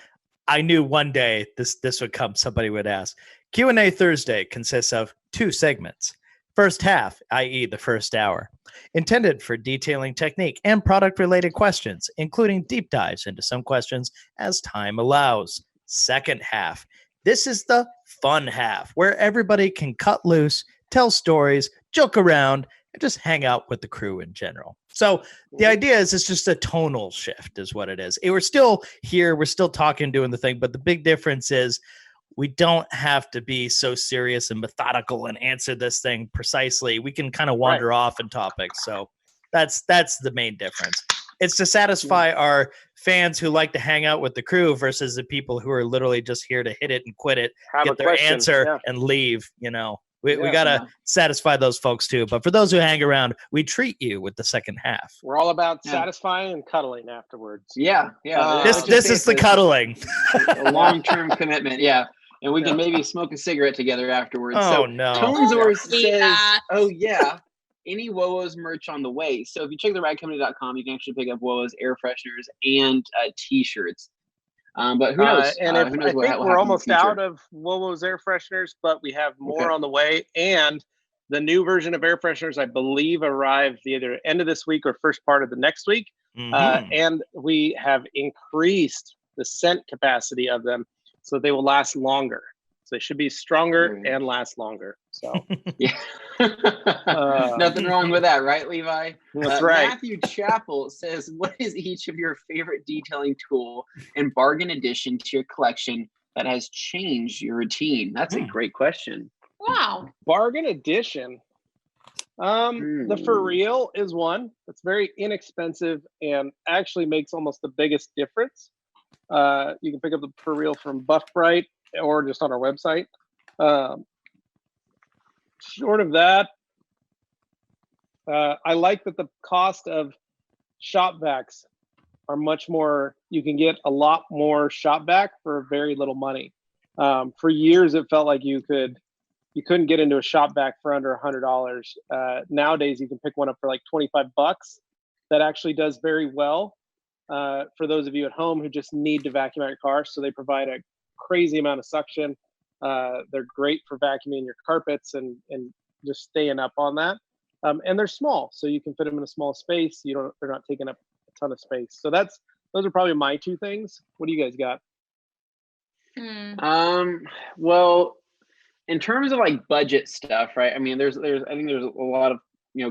I knew one day this would come. Somebody would ask. Q&A Thursday consists of 2 segments. First half, i.e. the first hour, intended for detailing technique and product-related questions, including deep dives into some questions as time allows. Second half, this is the fun half, where everybody can cut loose, tell stories, joke around, and just hang out with the crew in general. So the idea is it's just a tonal shift is what it is. We're still here. We're still talking, doing the thing. But the big difference is we don't have to be so serious and methodical and answer this thing precisely. We can kind of wander off in topics. So that's the main difference. It's to satisfy our fans who like to hang out with the crew versus the people who are literally just here to hit it and quit it, get their answer and leave, you know. We got to satisfy those folks too. But for those who hang around, we treat you with the second half. We're all about satisfying and cuddling afterwards. Yeah. This is the cuddling. A long-term commitment. Yeah. And we can maybe smoke a cigarette together afterwards. Oh, so no. Tonzor says, oh, yeah, any WOWO's merch on the way. So if you check the radcompany.com, you can actually pick up WOWO's air fresheners and T-shirts. But who knows? And I think we're almost out of WOWO's air fresheners, but we have more on the way. And the new version of air fresheners, I believe, arrived either end of this week or first part of the next week. And we have increased the scent capacity of them so they will last longer. So they should be stronger and last longer. So nothing wrong with that, right, Levi? That's right. Matthew Chappell says, what is each of your favorite detailing tool and bargain addition to your collection that has changed your routine? That's a great question. Wow. Bargain addition. The For Real is one that's very inexpensive and actually makes almost the biggest difference. You can pick up the For Real from Buff Bright or just on our website. Short of that, I like that the cost of shop vacs are much more, you can get a lot more shop vac for very little money. For years, it felt like you couldn't get into a shop vac for under $100. Nowadays, you can pick one up for like $25 that actually does very well for those of you at home who just need to vacuum out your car. So they provide a crazy amount of suction. They're great for vacuuming your carpets and just staying up on that. And they're small, so you can fit them in a small space. They're not taking up a ton of space. So those are probably my 2 things. What do you guys got? Well, in terms of like budget stuff, right? I mean, I think there's a lot of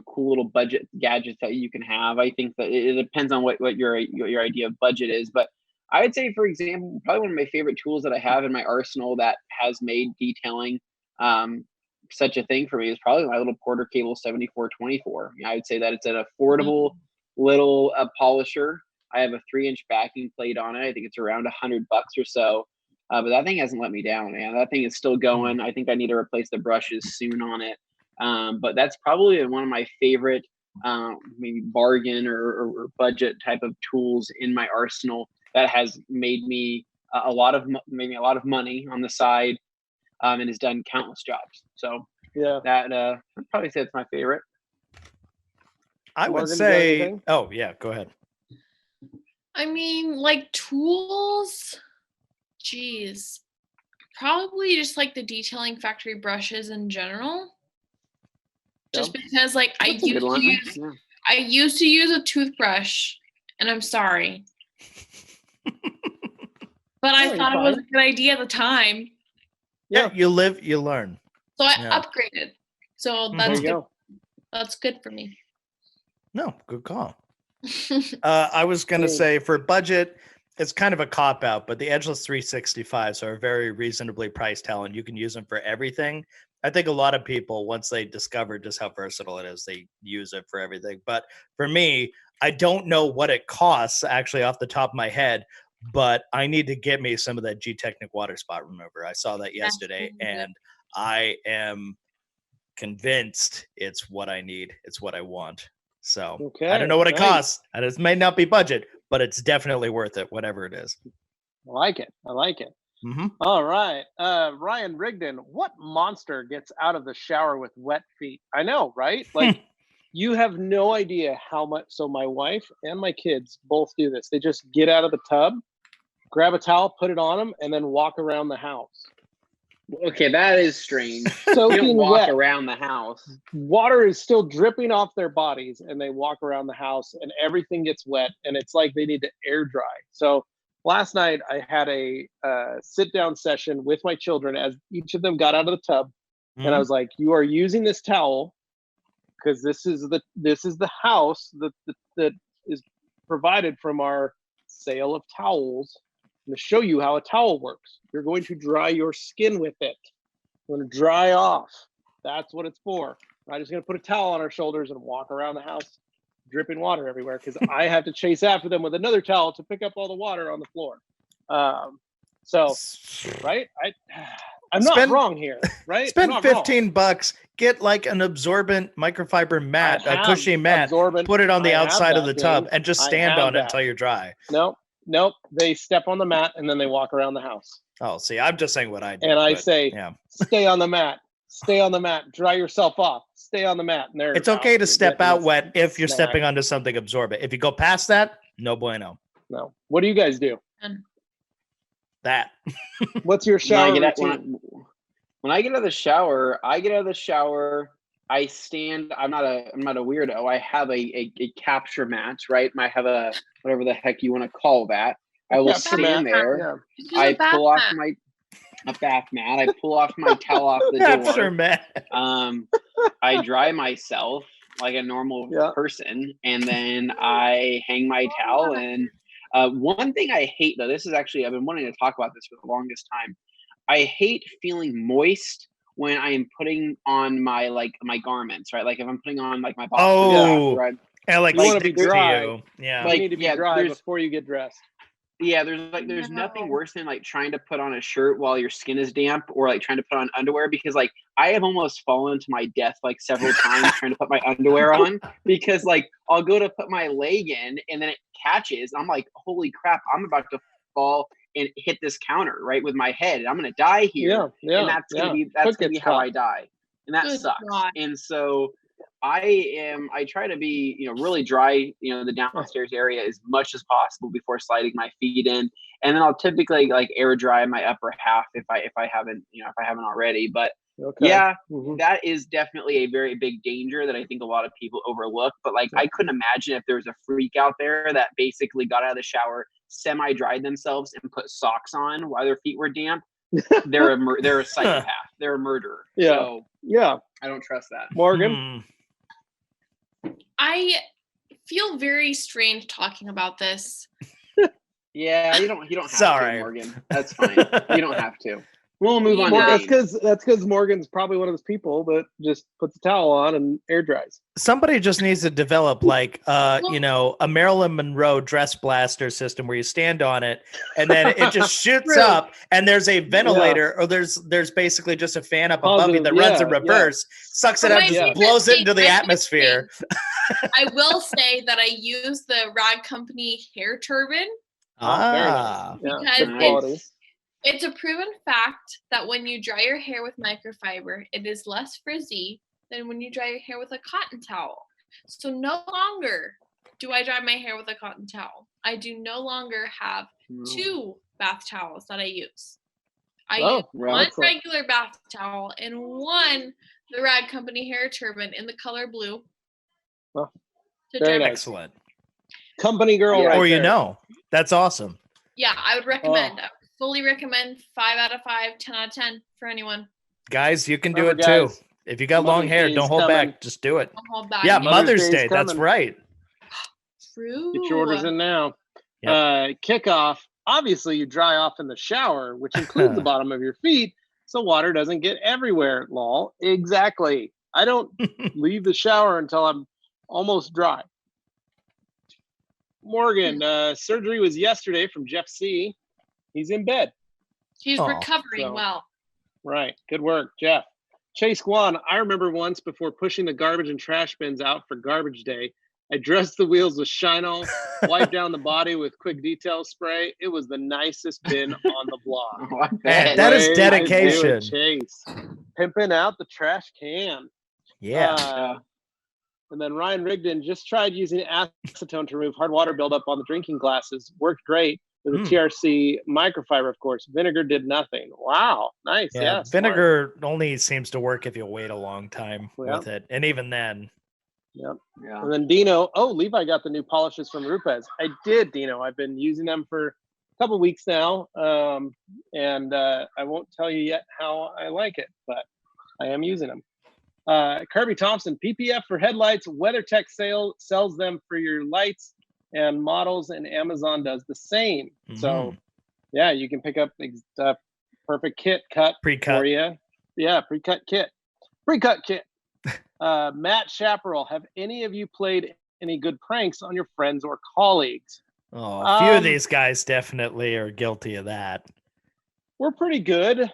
cool little budget gadgets that you can have. I think that it depends on what your idea of budget is, but I would say, for example, probably one of my favorite tools that I have in my arsenal that has made detailing such a thing for me is probably my little Porter Cable 7424. I would say that it's an affordable little polisher. I have a 3-inch backing plate on it. I think it's around $100 or so. But that thing hasn't let me down, man. That thing is still going. I think I need to replace the brushes soon on it. But that's probably one of my favorite maybe bargain or budget type of tools in my arsenal that has made me a lot of money on the side. and has done countless jobs. So Yeah. that I'd probably say it's my favorite. I would Morgan, you got say, anything? oh yeah, go ahead. I mean, like tools, geez, probably just like the detailing factory brushes in general. Just because, like, I That's a good one. used to use a toothbrush, and I'm sorry, but I thought it was a good idea at the time. Yeah, you live, you learn. So I upgraded. So that's good. That's good for me. No, good call. I was going to say for budget, it's kind of a cop out, but the Edgeless 365s are very reasonably priced talent. You can use them for everything. I think a lot of people, once they discover just how versatile it is, they use it for everything. But for me, I don't know what it costs actually off the top of my head, but I need to get me some of that G-Technic water spot remover. I saw that yesterday, and I am convinced it's what I need. It's what I want. So I don't know what it costs, and it may not be budget, but it's definitely worth it, whatever it is. I like it. Mm-hmm. All right. Ryan Rigdon, what monster gets out of the shower with wet feet? I know, right? Like, you have no idea how much. So my wife and my kids both do this. They just get out of the tub, grab a towel, put it on them, and then walk around the house. Okay, that is strange. Soaking you don't walk wet. around the house. Water is still dripping off their bodies, and they walk around the house, and everything gets wet, and it's like they need to air dry. So last night I had a sit-down session with my children as each of them got out of the tub, and I was like, "You are using this towel because this is the house that is provided from our sale of towels. I'm going to show you how a towel works. You're going to dry your skin with it. You're going to dry off. That's what it's for. I'm just going to put a towel on our shoulders and walk around the house, dripping water everywhere, because I have to chase after them with another towel to pick up all the water on the floor. Right? I'm not wrong here, right? Spend $15. Get like an absorbent microfiber mat, a cushy mat. Put it on the outside of the tub and just stand on it until you're dry. Nope. They step on the mat and then they walk around the house. Oh, see, I'm just saying what I do. And I say, stay on the mat. Stay on the mat. Dry yourself off. Stay on the mat. And it's okay to step out wet if you're stepping onto something absorbent. If you go past that, no bueno. No. What do you guys do? That. What's your shower routine? When I get out of the shower, I stand. I'm not a weirdo. I have a capture mat, right? I have a whatever the heck you want to call that. I will stand there. Yeah. I pull off a bath mat. I pull off my towel off the capture door. Mat. I dry myself like a normal person, and then I hang my towel. And one thing I hate, though, this is actually I've been wanting to talk about this for the longest time. I hate feeling moist when I am putting on my garments, right? Like if I'm putting on like my boxers, and like you want to be dry. Yeah, you need to be dry before you get dressed. Yeah, there's nothing worse than like trying to put on a shirt while your skin is damp, or like trying to put on underwear, because like I have almost fallen to my death like several times trying to put my underwear on, because like I'll go to put my leg in and then it catches. I'm like, holy crap, I'm about to fall and hit this counter right with my head, and I'm gonna die here. And that's gonna be how I die, and that sucks. And so I try to be really dry the downstairs area as much as possible before sliding my feet in, and then I'll typically like air dry my upper half if I haven't already. But that is definitely a very big danger that I think a lot of people overlook. But like I couldn't imagine if there was a freak out there that basically got out of the shower, semi-dried themselves, and put socks on while their feet were damp. They're a psychopath. They're a murderer. So I don't trust that. Morgan? I feel very strange talking about this. Yeah, you don't have Sorry. to, Morgan. That's fine. You don't have to. We'll move on. That's because Morgan's probably one of those people that just puts a towel on and air dries. Somebody just needs to develop like a Marilyn Monroe dress blaster system where you stand on it and then it just shoots up, and there's a ventilator or there's basically just a fan up above you that runs in reverse, sucks it up, just blows it into the atmosphere. I will say that I use the Rag Company hair turban. Because It's a proven fact that when you dry your hair with microfiber, it is less frizzy than when you dry your hair with a cotton towel. So no longer do I dry my hair with a cotton towel. I do no longer have 2 bath towels that I use. I use one regular bath towel and one the Rag Company hair turban in the color blue. Well, very nice. Excellent. Company girl, right or there. That's awesome. Yeah, I would recommend. I would fully recommend. 5 out of 5, 10 out of 10 for anyone. Guys, you can do it too. If you got long hair, don't hold back. Just do it. Don't hold back. Yeah, Mother's Day. That's right. True. Get your orders in now. Yep. Kickoff. Obviously, you dry off in the shower, which includes the bottom of your feet, so water doesn't get everywhere. Lol. Exactly. I don't leave the shower until I'm almost dry. Morgan, surgery was yesterday from Jeff C. He's in bed. He's recovering well. Right. Good work, Jeff. Chase Guan, I remember once before pushing the garbage and trash bins out for garbage day, I dressed the wheels with Shine-All, wiped down the body with quick detail spray. It was the nicest bin on the block. That is dedication. Chase. Pimping out the trash can. Yeah. And then Ryan Rigdon just tried using acetone to remove hard water buildup on the drinking glasses. Worked great with a TRC microfiber, of course. Vinegar did nothing. Wow. Nice. Yeah. Vinegar only seems to work if you wait a long time with it. And even then. Yep. Yeah. And then Dino. Oh, Levi got the new polishes from Rupes. I did, Dino. I've been using them for a couple weeks now. And I won't tell you yet how I like it, but I am using them. Kirby Thompson, PPF for headlights. WeatherTech sells them for your lights and models, and Amazon does the same. So, yeah, you can pick up the perfect kit cut pre-cut for you. Yeah, pre-cut kit. Pre-cut kit. Matt Chaparral, have any of you played any good pranks on your friends or colleagues? Oh, a few of these guys definitely are guilty of that. We're pretty good.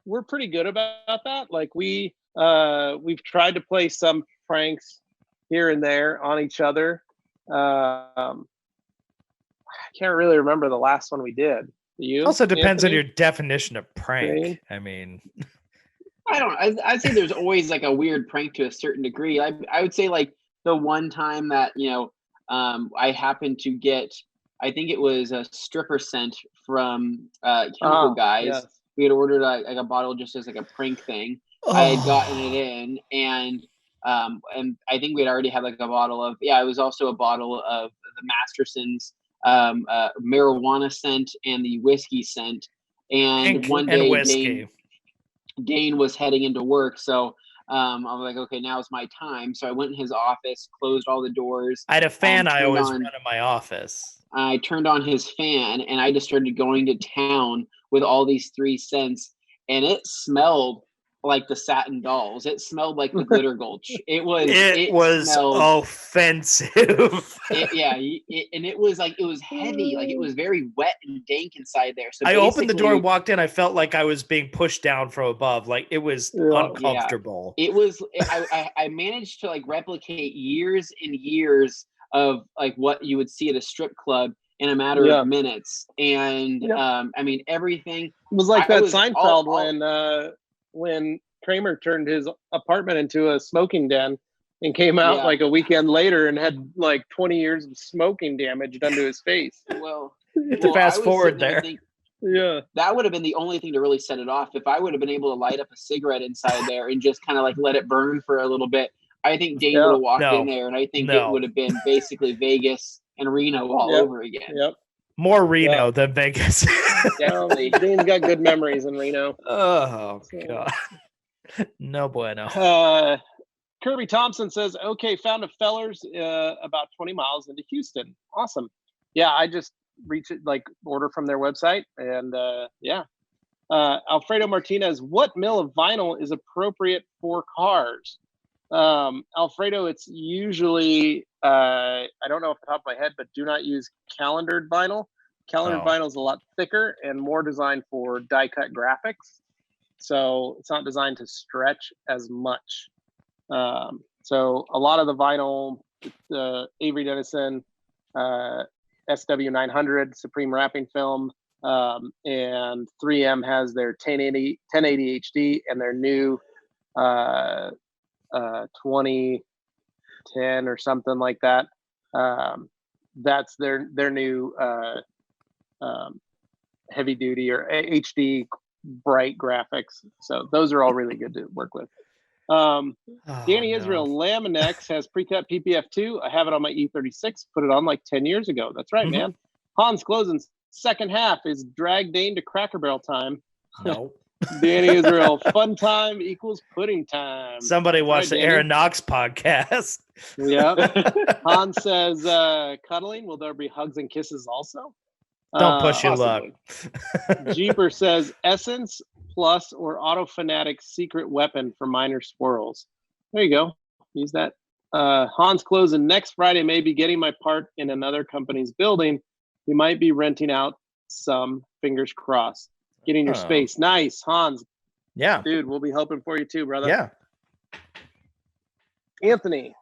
We're pretty good about that. Like we've tried to play some pranks here and there on each other. I can't really remember the last one we did. You? Also depends on your definition of prank. I mean, I don't. I'd say there's always like a weird prank to a certain degree. I would say like the one time that I happened to get, I think it was a stripper scent from Chemical Guys. Yes. We had ordered like a bottle just as like a prank thing. I had gotten it in, and I think we had already had like a bottle of it was also a bottle of the Masterson's marijuana scent and the whiskey scent. And one day Dane was heading into work, so I was like, okay, now's my time. So I went in his office, closed all the doors. I had a fan I always run in my office. I turned on his fan, and I just started going to town with all these 3 scents, and it smelled like the Satin Dolls. It smelled like the Glitter Gulch. It was offensive. And it was like, it was heavy. Like it was very wet and dank inside there. So I opened the door and walked in. I felt like I was being pushed down from above. Like it was uncomfortable. It was, I managed to like replicate years and years of like what you would see at a strip club in a matter of minutes. And I mean, everything. It was like that Seinfeld when Kramer turned his apartment into a smoking den and came out like a weekend later and had like 20 years of smoking damage done to his face. Well, to fast forward there. That would have been the only thing to really set it off. If I would have been able to light up a cigarette inside there and just kind of like let it burn for a little bit, I think Dane would have walked in there, and I think it would have been basically Vegas and Reno all over again. More Reno than Vegas. Definitely. Dane's got good memories in Reno. Oh, God. No bueno. Kirby Thompson says, okay, found a fellers about 20 miles into Houston. Awesome. Yeah, I just order from their website. And Alfredo Martinez, what mill of vinyl is appropriate for cars? Alfredo, it's usually, I don't know off the top of my head, but do not use calendared vinyl. Calendared vinyl is a lot thicker and more designed for die cut graphics. So it's not designed to stretch as much. So a lot of the vinyl, the Avery Dennison, SW900, Supreme Wrapping Film, And 3M has their 1080 HD and their new 2010 or something like that. That's their new heavy duty or HD bright graphics. So those are all really good to work with. Danny Israel Laminex has pre-cut PPF2. I have it on my E36. Put it on like 10 years ago. That's right, man. Hans Closen's second half is drag Dane to Cracker Barrel time. No. Danny Israel, fun time equals pudding time. Somebody watch the Danny. Aaron Knox podcast. Yep. Hans says, cuddling, will there be hugs and kisses also? Don't push your luck. Jeeper says, Essence Plus or Auto Fanatic's secret weapon for minor swirls. There you go. Use that. Hans Closen, next Friday may be getting my part in another company's building. You might be renting out some, fingers crossed. Getting your space. Nice, Hans. Yeah. Dude, we'll be hoping for you too, brother. Yeah. Anthony.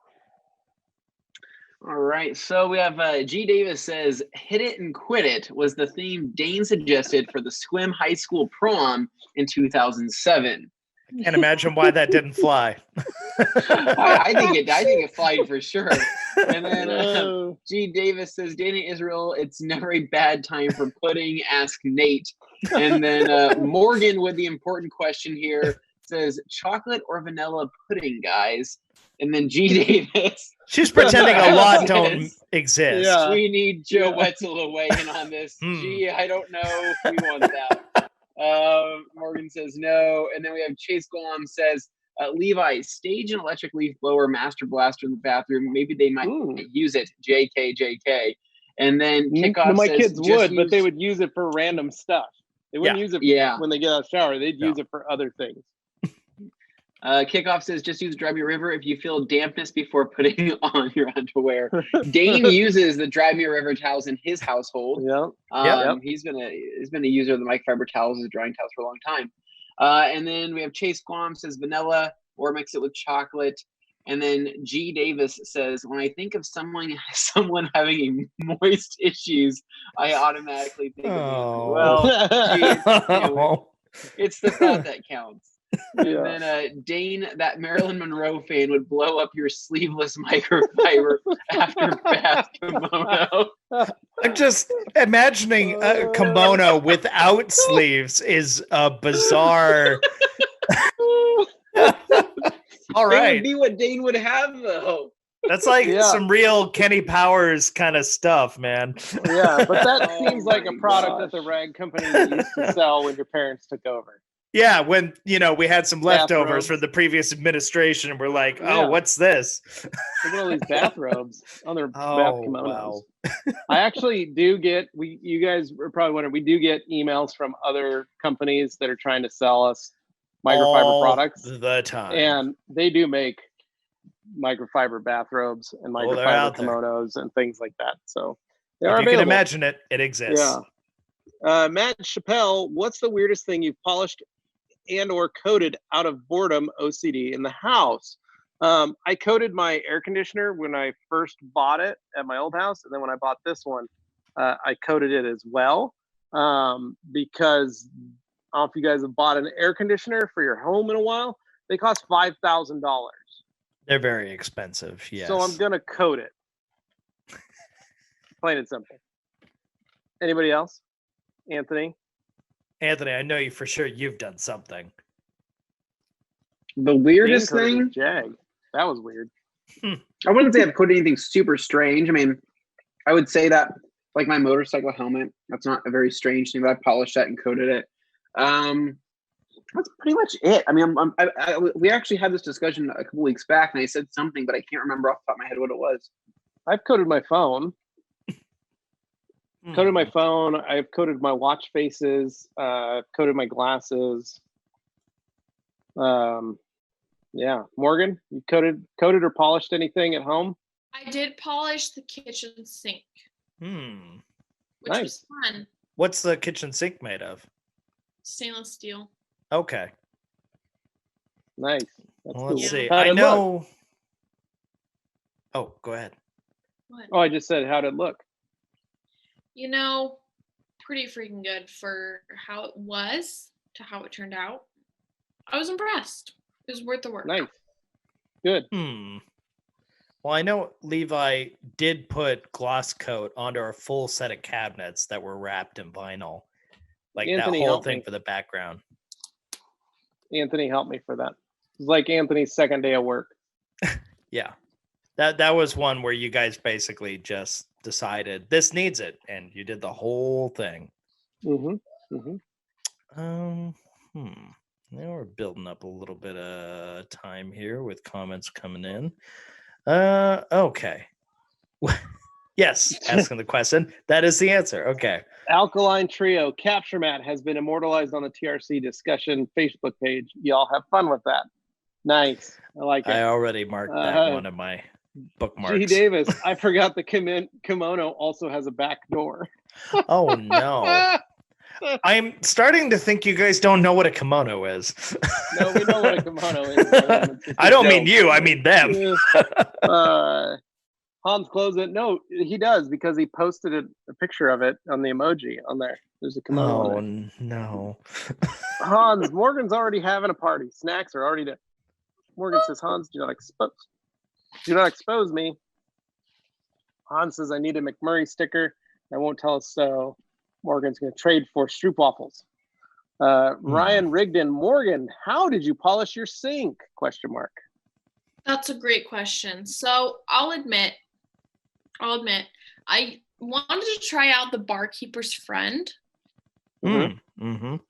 All right. So we have G. Davis says, hit it and quit it was the theme Dane suggested for the Swim High School Prom in 2007. Can't imagine why that didn't fly. I think it flied for sure. And then G. Davis says, Danny Israel, it's never a bad time for pudding. Ask Nate. And then Morgan with the important question here says, chocolate or vanilla pudding, guys? And then G. Davis. She's pretending a lot don't exist. Yeah. We need Joe Wetzel to weigh in on this. Gee, I don't know if we want that. Morgan says no. And then we have Chase Guam says, Levi, stage an electric leaf blower master blaster in the bathroom. Maybe they might use it. JK. And then Kickoff my says, kids would, but they would use it for random stuff. They wouldn't use it when they get out of the shower. They'd use it for other things. Kickoff says, just use Dry Me River if you feel dampness before putting on your underwear. Dane uses the Dry Me River towels in his household. He's been a user of the microfiber towels as drying towels for a long time. And then we have Chase Guam says vanilla or mix it with chocolate. And then G. Davis says, when I think of someone having moist issues, I automatically think of you. Well, it's the thought that counts. And then Dane, that Marilyn Monroe fan, would blow up your sleeveless microfiber after bath kimono. I'm just imagining a kimono without sleeves is a bizarre. All right. It would be what Dane would have, though. That's like some real Kenny Powers kind of stuff, man. Yeah, but that seems like a product that the rag company used to sell when your parents took over. Yeah, when we had some leftovers from the previous administration, and we're like, "Oh, what's this?" Look at all these bathrobes on their bath kimonos. Wow. I actually do get. You guys are probably wondering. We do get emails from other companies that are trying to sell us microfiber products the time, and they do make microfiber bathrobes and microfiber kimonos and things like that. So they are available. You can imagine it. It exists. Yeah. Matt Chappelle, what's the weirdest thing you've polished and or coated out of boredom OCD in the house? I coated my air conditioner when I first bought it at my old house, and then when I bought this one, I coated it as well, because I don't know if you guys have bought an air conditioner for your home in a while. They cost $5,000. They're very expensive. Yes. So I'm gonna coat it. Plain and simple. Anybody else? Anthony, I know you for sure. You've done something. The weirdest thing? Jag. That was weird. I wouldn't say I've coated anything super strange. I mean, I would say that like my motorcycle helmet, that's not a very strange thing, but I polished that and coated it. That's pretty much it. I mean, we actually had this discussion a couple weeks back, and I said something, but I can't remember off the top of my head what it was. I've coated my phone. Coated my phone. I've coated my watch faces. Coated my glasses. Yeah, Morgan, you coated or polished anything at home? I did polish the kitchen sink. Which Nice. was fun. What's the kitchen sink made of? Stainless steel. Okay. Nice. Well, let's cool. see. How'd I it know. look? Oh, go ahead. What? Oh, I just said, how'd it look? pretty freaking good for how it was to how it turned out. I was impressed. It was worth the work. Nice. Good. Well, I know Levi did put gloss coat onto our full set of cabinets that were wrapped in vinyl. Like Anthony that whole helped thing me. for the background. Anthony helped me for that. It's like Anthony's second day of work. Yeah. That was one where you guys basically just decided this needs it, and you did the whole thing. Now we're building up a little bit of time here with comments coming in. Okay. Yes, asking the question. That is the answer. Okay. Alkaline Trio Capture Mat has been immortalized on the TRC discussion Facebook page. Y'all have fun with that. Nice. I like it. I already marked that one of my bookmarks. G. Davis, I forgot the kimono also has a back door. Oh, no. I'm starting to think you guys don't know what a kimono is. No, we know what a kimono is. I don't mean you. I mean them. Hans closed it. No, he does because he posted a picture of it on the emoji on there. There's a kimono on there. No. Hans, Morgan's already having a party. Snacks are already there. Morgan says, Hans, do not expose me. Hans says, I need a McMurry sticker. I won't tell us so. Morgan's going to trade for stroopwafels. Ryan Rigdon, Morgan, how did you polish your sink? ? That's a great question. So I'll admit, I wanted to try out the Barkeeper's Friend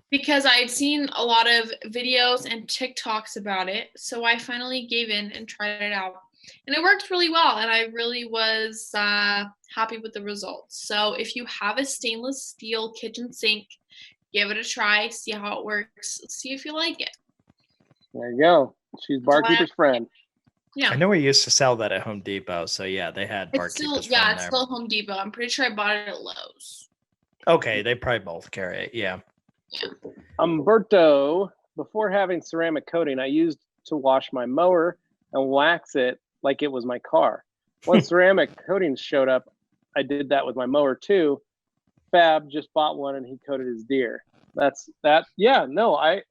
because I'd seen a lot of videos and TikToks about it. So I finally gave in and tried it out. And it worked really well. And I really was happy with the results. So if you have a stainless steel kitchen sink, give it a try, see how it works, see if you like it. There you go. She's Barkeeper's Friend. Yeah. I know we used to sell that at Home Depot. So yeah, they had Barkeeper's Friend it's still Home Depot. I'm pretty sure I bought it at Lowe's. Okay, they probably both carry it. Yeah. Umberto, before having ceramic coating, I used to wash my mower and wax it like it was my car. Once ceramic coatings showed up, I did that with my mower too. Fab just bought one and he coated his deer. Yeah, no, I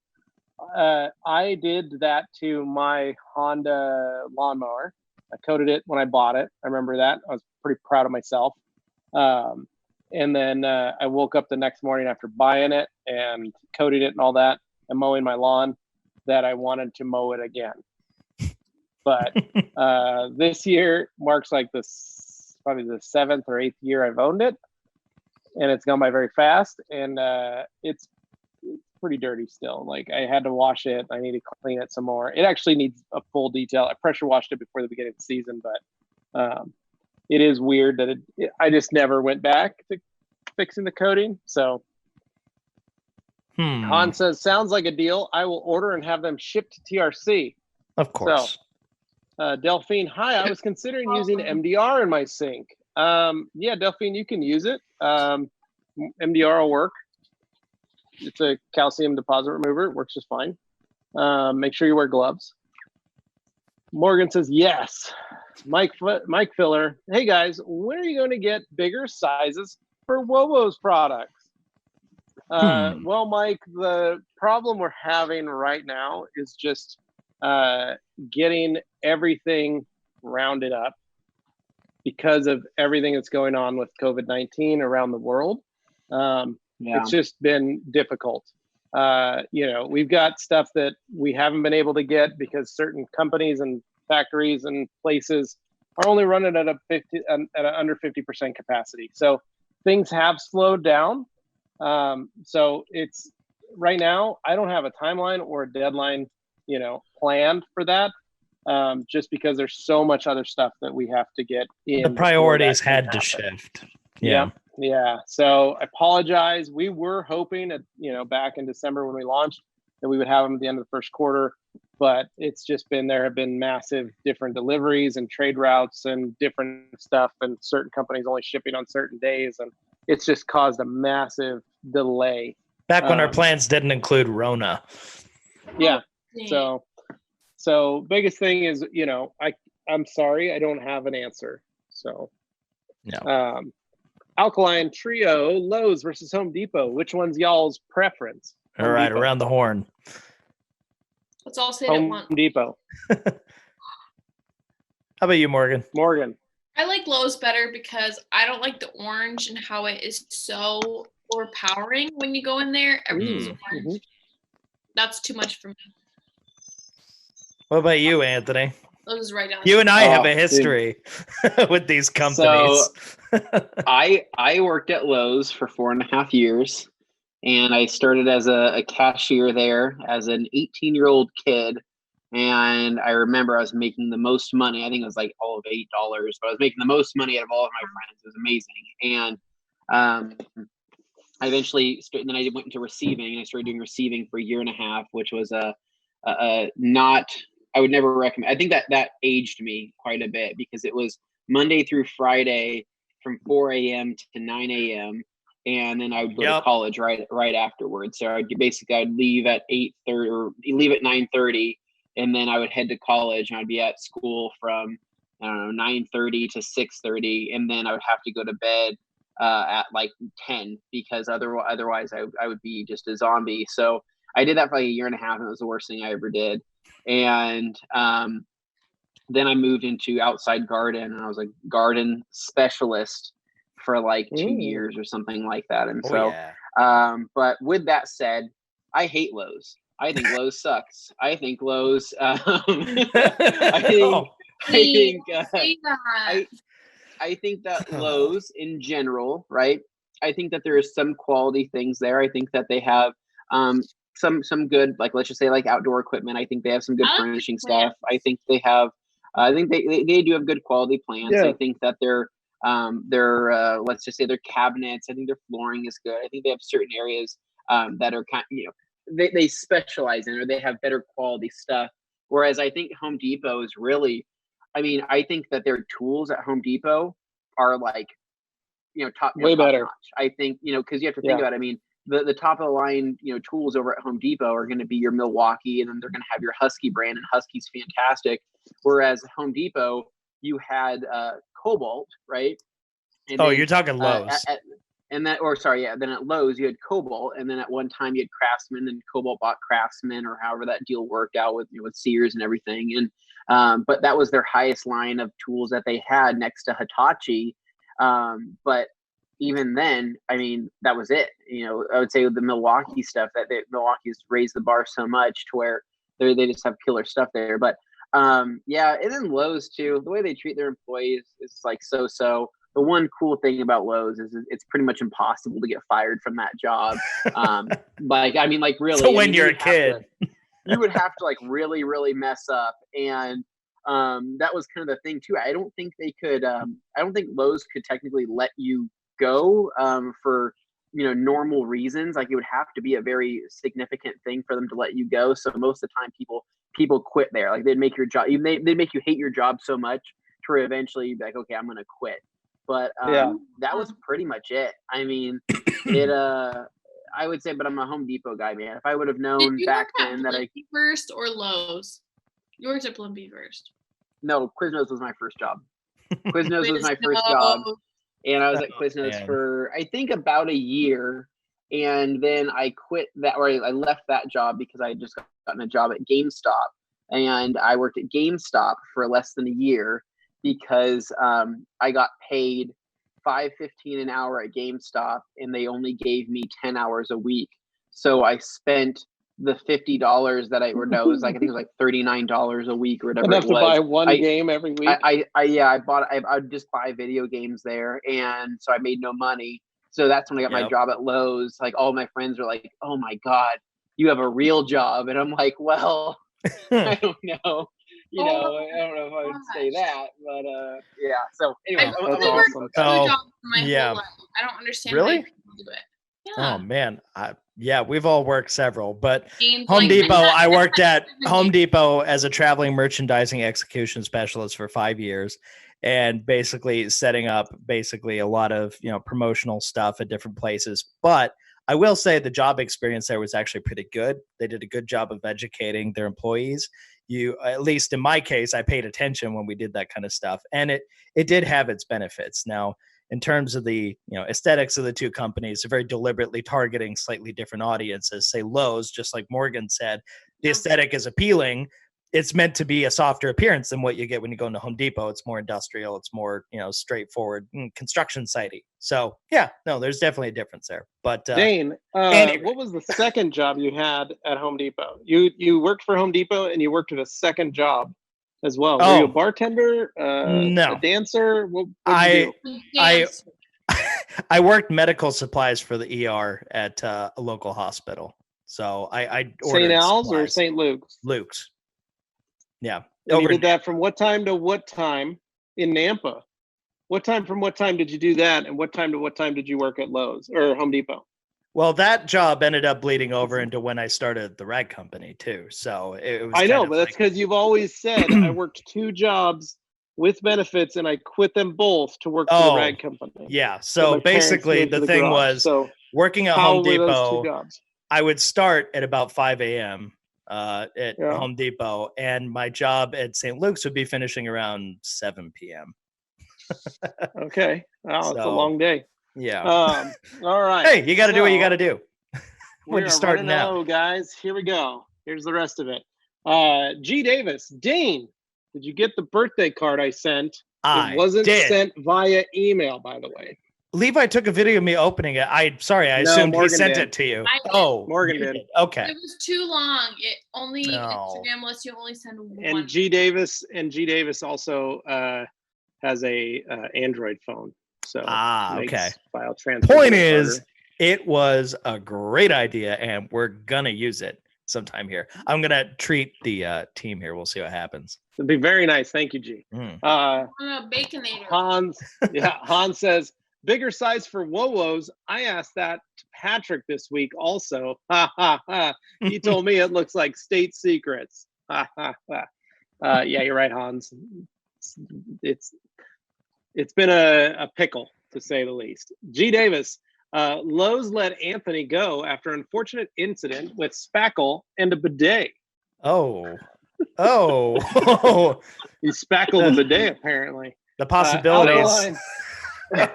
did that to my Honda lawnmower. I coated it when I bought it. I remember that. I was pretty proud of myself. And then I woke up the next morning after buying it and coated it and all that and mowing my lawn that I wanted to mow it again. But this year marks like probably the 7th or 8th year I've owned it. And it's gone by very fast. And it's pretty dirty still. Like I had to wash it. I need to clean it some more. It actually needs a full detail. I pressure washed it before the beginning of the season, but it is weird that I just never went back to fixing the coating. So Han says, sounds like a deal. I will order and have them shipped to TRC. Of course. So Delphine, hi, I was considering using MDR in my sink. Yeah, Delphine, you can use it. MDR will work. It's a calcium deposit remover. It works just fine. Make sure you wear gloves. Morgan says, yes. Mike Filler, hey guys, when are you going to get bigger sizes for Wowo's products? Well, Mike, the problem we're having right now is just getting everything rounded up because of everything that's going on with COVID-19 around the world. It's just been difficult. We've got stuff that we haven't been able to get because certain companies and factories and places are only running at under 50% capacity. So things have slowed down. So it's right now, I don't have a timeline or a deadline, planned for that. Just because there's so much other stuff that we have to get in. The priorities had to shift. Yeah. Yeah. So I apologize. We were hoping back in December when we launched that we would have them at the end of the first quarter, but it's just there have been massive different deliveries and trade routes and different stuff, and certain companies only shipping on certain days. And it's just caused a massive delay. Back when our plans didn't include Rona. Yeah. So biggest thing is, I'm sorry, I don't have an answer. So, no. Alkaline Trio, Lowe's versus Home Depot. Which one's y'all's preference? All Home right, Depot. around the horn. Let's all say it at Home once. Depot. How about you, Morgan? Morgan. I like Lowe's better because I don't like the orange and how it is so overpowering when you go in there. Everything's Mm-hmm. orange. That's too much for me. What about you, Anthony? Lowe's is right down. You and I have a Oh, history with these companies. I worked at Lowe's for 4.5 years, and I started as a cashier there as an 18-year-old kid. And I remember I was making the most money. I think it was like all of $8, but I was making the most money out of all of my friends. It was amazing. And I eventually, then I went into receiving, and I started doing receiving for 1.5 years, which was not. I would never recommend. I think that aged me quite a bit because it was Monday through Friday from 4 a.m. to 9 a.m. and then I would go to college right afterwards. So I'd leave at 8:30 or leave at 9:30, and then I would head to college, and I'd be at school from 9:30 to 6:30, and then I would have to go to bed at like 10 because otherwise I would be just a zombie. So I did that for like 1.5 years, and it was the worst thing I ever did. And then I moved into outside garden, and I was a garden specialist for like 2 years or something like that. And but with that said, I hate Lowe's. I think Lowe's sucks. I think Lowe's. I think that Lowe's in general, right? I think that there is some quality things there. I think that they have some good, like, let's just say like outdoor equipment. I think they have some good furnishing stuff. I think they have. I think they do have good quality plants. Yeah. I think that their let's just say their cabinets. I think their flooring is good. I think they have certain areas that are kind of, they specialize in, or they have better quality stuff. Whereas I think Home Depot is really, I think that their tools at Home Depot are like, top better. Notch. I think, because you have to think about it. The top of the line, tools over at Home Depot are going to be your Milwaukee, and then they're going to have your Husky brand, and Husky's fantastic. Whereas Home Depot, you had Cobalt, right? And then, you're talking Lowe's. Then at Lowe's you had Cobalt, and then at one time you had Craftsman, and Cobalt bought Craftsman, or however that deal worked out with Sears and everything. And but that was their highest line of tools that they had next to Hitachi. But even then, that was it. I would say with the Milwaukee stuff, that Milwaukee's raised the bar so much to where they just have killer stuff there. But and then Lowe's too, the way they treat their employees is like so. The one cool thing about Lowe's is it's pretty much impossible to get fired from that job. Really. So when you're a kid, you would have to like really, really mess up. And that was kind of the thing too. I don't think they could. I don't think Lowe's could technically let you go for normal reasons. Like, it would have to be a very significant thing for them to let you go. So most of the time, people quit there. Like, they'd make your job. They'd make you hate your job so much to where eventually you'd be like, okay, I'm gonna quit. But that was pretty much it. I would say, but I'm a Home Depot guy, man. If I would have known back then that First or Lowe's, you worked at Blimpie first. No, Quiznos was my first job. Quiznos was my first job, and I was at Quiznos for I think about a year, and then I quit that, or I left that job because I had just gotten a job at GameStop, and I worked at GameStop for less than a year because I got paid $5.15 an hour at GameStop, and they only gave me 10 hours a week. So I spent the $50 that it was like, I think it was like $39 a week or whatever. Enough to buy one game every week. I'd just buy video games there, and so I made no money. So that's when I got my job at Lowe's. Like, all my friends were like, "Oh my God, you have a real job," and I'm like, "Well, I don't know." I don't know if I would say that, but So anyway, I've only worked 2 jobs in my whole life. I don't understand really? how people do it. Yeah. Oh man, we've all worked several, but Home Depot. I worked at Home Depot as a traveling merchandising execution specialist for 5 years, and basically setting up a lot of promotional stuff at different places. But I will say the job experience there was actually pretty good. They did a good job of educating their employees. At least in my case, I paid attention when we did that kind of stuff, and it did have its benefits. Now, in terms of the aesthetics of the two companies, they're very deliberately targeting slightly different audiences. Say Lowe's, just like Morgan said, the aesthetic is appealing. It's meant to be a softer appearance than what you get when you go into Home Depot. It's more industrial. It's more, straightforward construction sitey. So yeah, no, there's definitely a difference there. But Dane, what was the second job you had at Home Depot? You worked for Home Depot and you worked at a second job as well. Were you a bartender? No. A dancer? What did you do? I worked medical supplies for the ER at a local hospital. So I ordered St. Al's supplies. or St. Luke's? Luke's. Yeah. And you did that from what time to what time in Nampa? What time from what time did you do that? And what time to what time did you work at Lowe's or Home Depot? Well, that job ended up bleeding over into when I started the rag company too. So it was. I know, but that's because you've always said I worked 2 jobs with benefits and I quit them both to work for the rag company. Yeah. So basically the thing was working at Home Depot, I would start at about 5 a.m. At Home Depot, and my job at St. Luke's would be finishing around 7 p.m. Okay. Wow, it's a long day. Yeah. All right. Hey, you got to do what you got to do. We're starting now, guys. Here we go. Here's the rest of it. G. Davis, Dane, did you get the birthday card I sent? It wasn't sent via email, by the way. Levi took a video of me opening it. I assumed he sent it to you. Morgan did. Okay. It was too long. It only Instagram lets you only send one. And G. Davis also has a Android phone. So okay. File transfer. Point is, it was a great idea, and we're gonna use it sometime here. I'm gonna treat the team here. We'll see what happens. It'd be very nice. Thank you, G. I'm a baconator. Hans says, bigger size for Wowos. I asked that to Patrick this week also. Ha ha ha. He told me it looks like state secrets. Ha ha ha. Yeah, you're right, Hans. It's been a pickle, to say the least. G. Davis, Lowe's let Anthony go after an unfortunate incident with spackle and a bidet. Oh. He spackled a bidet, apparently. The possibilities.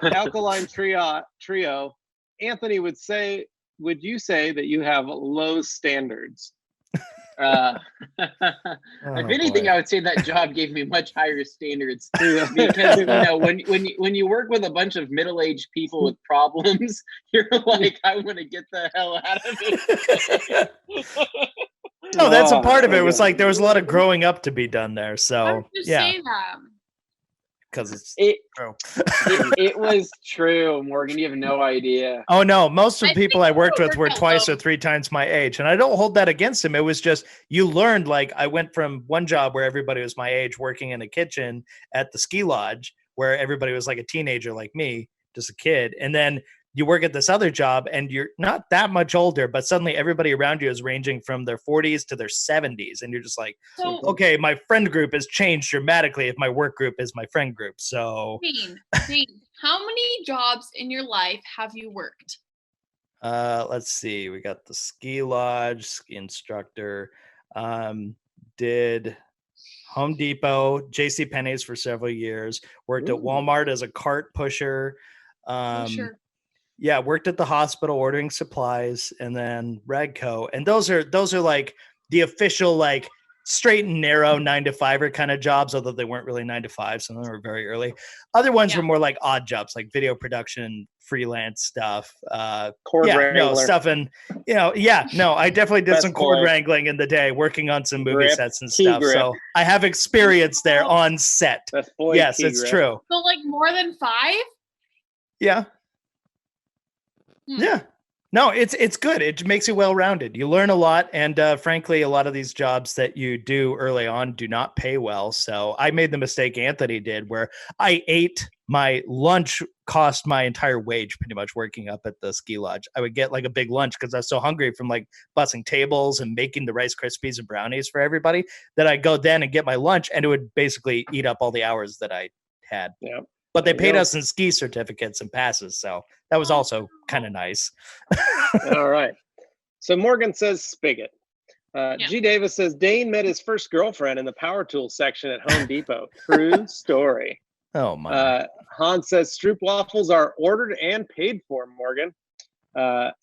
Alkaline trio. Anthony would you say that you have low standards? If anything, I would say that job gave me much higher standards because when you work with a bunch of middle-aged people with problems, you're like, I want to get the hell out of it. No, that's a part of it. It was like there was a lot of growing up to be done there. So say that? Because it was true, Morgan. You have no idea. Oh no, most of the people I worked with were twice or 3 times my age, and I don't hold that against him. It was just you learned. Like I went from one job where everybody was my age, working in a kitchen at the ski lodge, where everybody was like a teenager, like me, just a kid, and then you work at this other job and you're not that much older, but suddenly everybody around you is ranging from their 40s to their 70s. And you're just like, okay, my friend group has changed dramatically if my work group is my friend group. So Dane, how many jobs in your life have you worked? Let's see. We got the ski lodge, ski instructor, did Home Depot, JCPenney's for several years, worked at Walmart as a cart pusher. Sure. Yeah, worked at the hospital ordering supplies, and then Ragco. And those are like the official, like straight and narrow 9-to-5er kind of jobs, although they weren't really 9 to 5. Some of them were very early. Other ones were more like odd jobs, like video production, freelance stuff, cord wrangler stuff. And I definitely did some cord wrangling in the day, working on some movie sets and stuff. Grip. So I have experience there on set. Yes, it's true. So like more than 5? Yeah. Yeah. No, it's good. It makes you well-rounded. You learn a lot. And frankly, a lot of these jobs that you do early on do not pay well. So I made the mistake Anthony did where I ate my lunch, cost my entire wage pretty much working up at the ski lodge. I would get like a big lunch because I was so hungry from like bussing tables and making the Rice Krispies and brownies for everybody that I'd go then and get my lunch and it would basically eat up all the hours that I had. Yeah. But they paid us in ski certificates and passes. So that was also kind of nice. All right. So Morgan says spigot. G. Davis says Dane met his first girlfriend in the power tool section at Home Depot. True story. Oh my. Hans says Stroop waffles are ordered and paid for, Morgan.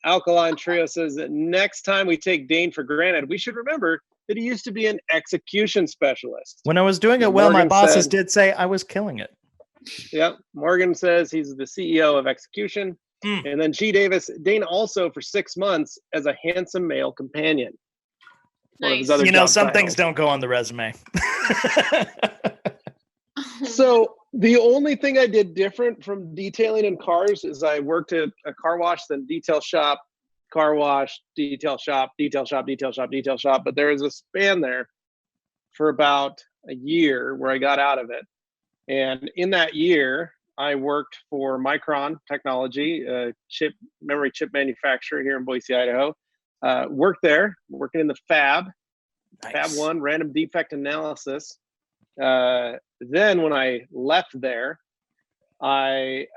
Alkaline Trio says that next time we take Dane for granted, we should remember that he used to be an execution specialist. When I was doing it well, my bosses did say I was killing it. Yep. Morgan says he's the CEO of Execution. And then G. Davis, Dane also for 6 months as a handsome male companion. Nice. You know, some things don't go on the resume. So the only thing I did different from detailing in cars is I worked at a car wash, then detail shop, car wash, detail shop, detail shop, detail shop, detail shop. But there was a span there for about a year where I got out of it. And in that year, I worked for Micron Technology, a memory chip manufacturer here in Boise, Idaho. Worked there, working in the fab, Fab 1, random defect analysis. Then when I left there, I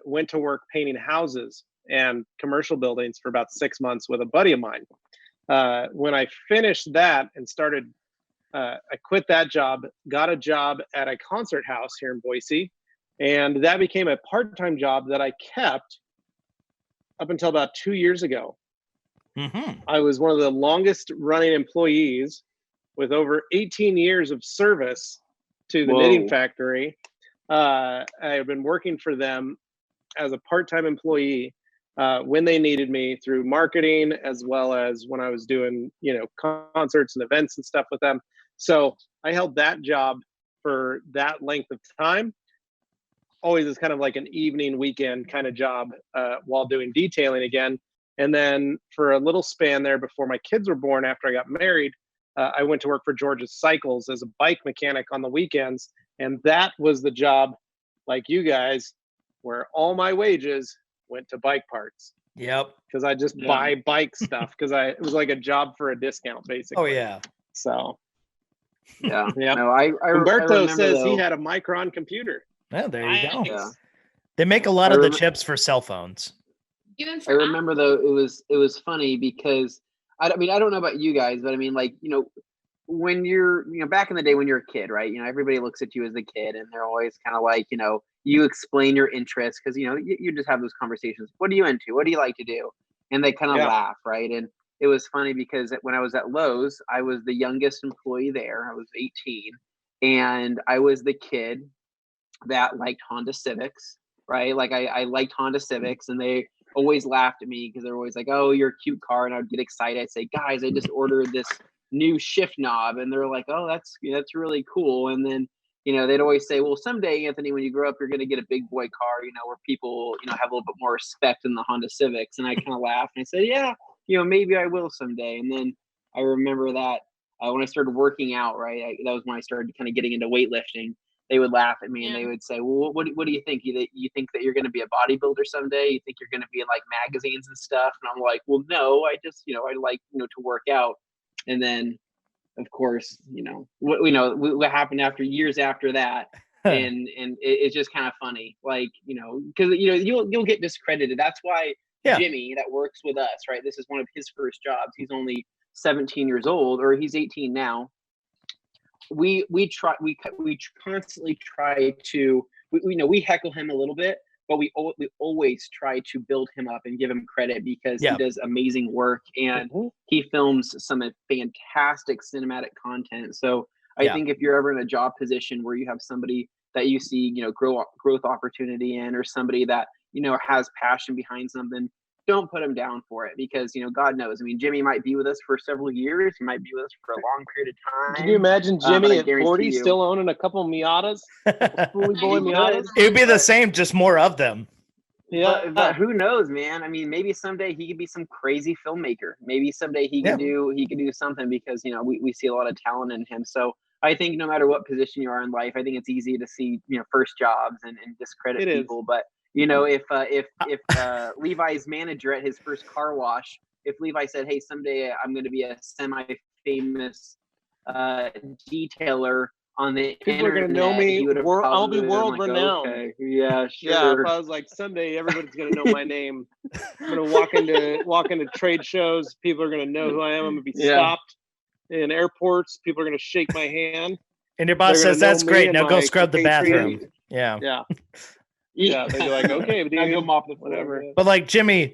went to work painting houses and commercial buildings for about 6 months with a buddy of mine. When I finished that and started, I quit that job, got a job at a concert house here in Boise, and that became a part-time job that I kept up until about 2 years ago. I was one of the longest running employees with over 18 years of service to the knitting factory. I have been working for them as a part-time employee when they needed me through marketing, as well as when I was doing, concerts and events and stuff with them. So I held that job for that length of time, always as kind of like an evening weekend kind of job while doing detailing again. And then for a little span there before my kids were born, after I got married, I went to work for George's Cycles as a bike mechanic on the weekends. And that was the job, like you guys, where all my wages went to bike parts. Yep. Because I just buy bike stuff because it was like a job for a discount, basically. Oh, yeah. So. Yeah. Yeah. No, Humberto says he had a Micron computer. Yeah, there you go. Yeah. They make a lot of the chips for cell phones. I remember though it was funny because I don't know about you guys, but I mean, like, when you're back in the day when you're a kid, right? Everybody looks at you as a kid and they're always kind of like, you explain your interests because you just have those conversations. What are you into? What do you like to do? And they kind of laugh, right? And it was funny because when I was at Lowe's, I was the youngest employee there. I was 18, and I was the kid that liked Honda Civics, right? Like I liked Honda Civics, and they always laughed at me because they're always like, "Oh, you're a cute car," and I would get excited. I'd say, "Guys, I just ordered this new shift knob," and they're like, "Oh, that's really cool." And then they'd always say, "Well, someday, Anthony, when you grow up, you're going to get a big boy car, where people have a little bit more respect in the Honda Civics." And I kind of laughed and I said, "Yeah, maybe I will someday." And then I remember that when I started working out, right, that was when I started kind of getting into weightlifting. They would laugh at me and they would say, "Well, what do you think? You think that you're going to be a bodybuilder someday? You think you're going to be in like magazines and stuff?" And I'm like, "Well, no, I just, I like, to work out." And then, of course, what happened years after that. and it's just kind of funny, like, because, you'll get discredited. That's why Jimmy that works with us, right? This is one of his first jobs. He's only 17 years old, or he's 18 now. We constantly try to we heckle him a little bit, but we always try to build him up and give him credit because he does amazing work and he films some fantastic cinematic content. So I think if you're ever in a job position where you have somebody that you see growth opportunity in, or somebody that has passion behind something, don't put him down for it, because God knows. I mean, Jimmy might be with us for several years. He might be with us for a long period of time. Can you imagine Jimmy at 40 still owning a couple Miatas? Fully boy Miatas? It would be the same, just more of them. Yeah, but who knows, man? I mean, maybe someday he could be some crazy filmmaker. Maybe someday he could do something, because we see a lot of talent in him. So I think no matter what position you are in life, I think it's easy to see first jobs and discredit people. But if Levi's manager at his first car wash, if Levi said, "Hey, someday I'm going to be a semi-famous detailer on the people internet," are going to know me. I'll be world renowned. Okay. Yeah, sure. Yeah, if I was like, someday everybody's going to know my name. I'm going to walk into trade shows. People are going to know who I am. I'm going to be stopped in airports. People are going to shake my hand. And your boss says, "That's great. Now go scrub the bathroom." Yeah. Yeah. Yeah. They'd be like, okay, Now go dude, mop the floor. whatever. But like Jimmy,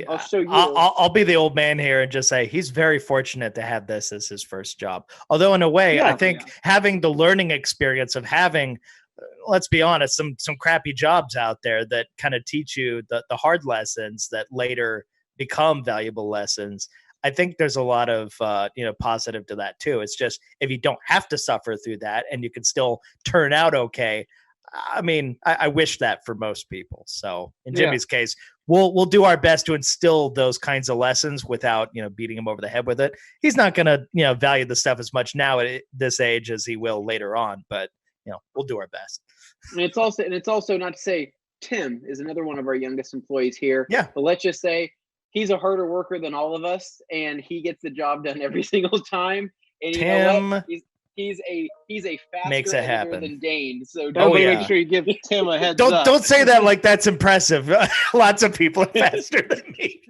I'll show you. I'll be the old man here and just say he's very fortunate to have this as his first job. Although in a way, I Yeah. think having the learning experience of having, let's be honest, some crappy jobs out there that kind of teach you the hard lessons that later become valuable lessons. I think there's a lot of positive to that too. It's just if you don't have to suffer through that and you can still turn out okay. I mean, I wish that for most people. So in Jimmy's case, we'll do our best to instill those kinds of lessons without beating him over the head with it. He's not going to value the stuff as much now at this age as he will later on, but we'll do our best. And it's also not to say Tim is another one of our youngest employees here. Yeah. But let's just say he's a harder worker than all of us, and he gets the job done every single time. And you know what? He's a faster makes it editor happen than Dane. So Make sure you give Tim a heads up. Don't say that like that's impressive. Lots of people are faster than me.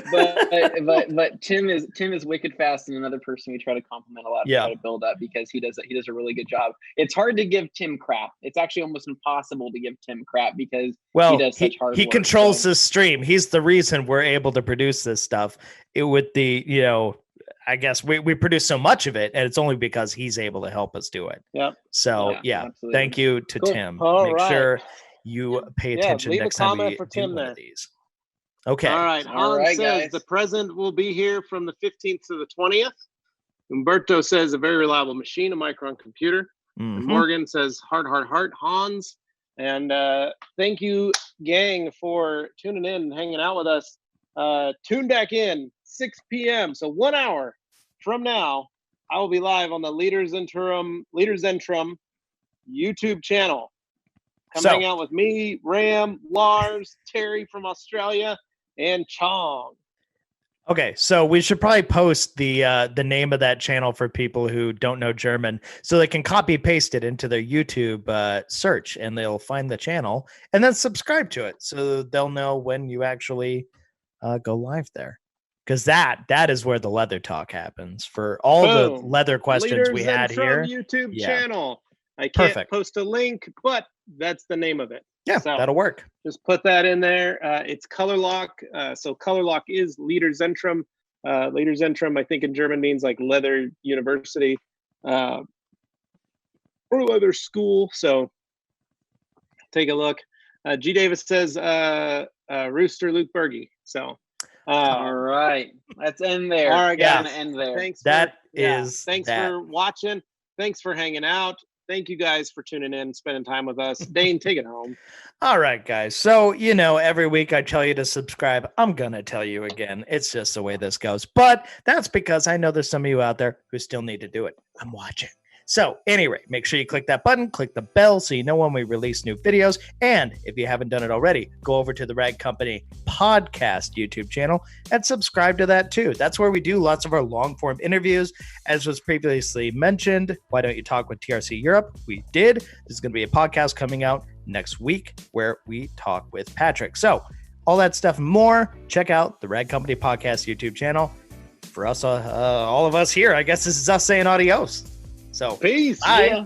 but Tim is wicked fast, and another person we try to compliment a lot to try to build up because he does a really good job. It's hard to give Tim crap. It's actually almost impossible to give Tim crap because he does such hard work. He controls the stream. He's the reason we're able to produce this stuff. With the I guess we produce so much of it, and it's only because he's able to help us do it. Yep. So absolutely. Thank you to Cool. Tim. All Make right. sure you pay attention leave a next time comment we for do Tim one there. of these. Okay. All right. All Han right, says guys. the present will be here from the 15th to the 20th. Umberto says a very reliable machine, a Micron computer. And Mhm. Morgan says heart, Hans. And thank you, gang, for tuning in and hanging out with us. Tune back in 6 p.m. So 1 hour from now, I will be live on the Leaders Zentrum YouTube channel. Come hang out with me, Ram, Lars, Terry from Australia, and Chong. Okay, so we should probably post the name of that channel for people who don't know German, so they can copy paste it into their YouTube search, and they'll find the channel and then subscribe to it, so they'll know when you actually go live there. Because that is where the leather talk happens for all the leather questions we had here. YouTube channel. I can't post a link, but that's the name of it. Yeah, so that'll work. Just put that in there. It's Color Lock. So Color Lock is Leader Zentrum. Leader Zentrum, I think in German means like leather university or leather school. So take a look. G Davis says Rooster Luke Berge. So all right, let's end there. All right, guys. End there. Thanks. Thanks for watching. Thanks for hanging out. Thank you guys for tuning in, spending time with us. Dane, take it home. All right, guys. So, every week I tell you to subscribe. I'm going to tell you again. It's just the way this goes. But that's because I know there's some of you out there who still need to do it. I'm watching. So anyway, make sure you click that button, click the bell so you know when we release new videos. And if you haven't done it already, go over to the Rag Company podcast YouTube channel and subscribe to that too. That's where we do lots of our long form interviews. As was previously mentioned, Why Don't You Talk with TRC Europe? We did. There's going to be a podcast coming out next week where we talk with Patrick. So all that stuff and more, check out the Rag Company podcast YouTube channel. For us, all of us here, I guess this is us saying adios. So peace. Bye. Yeah.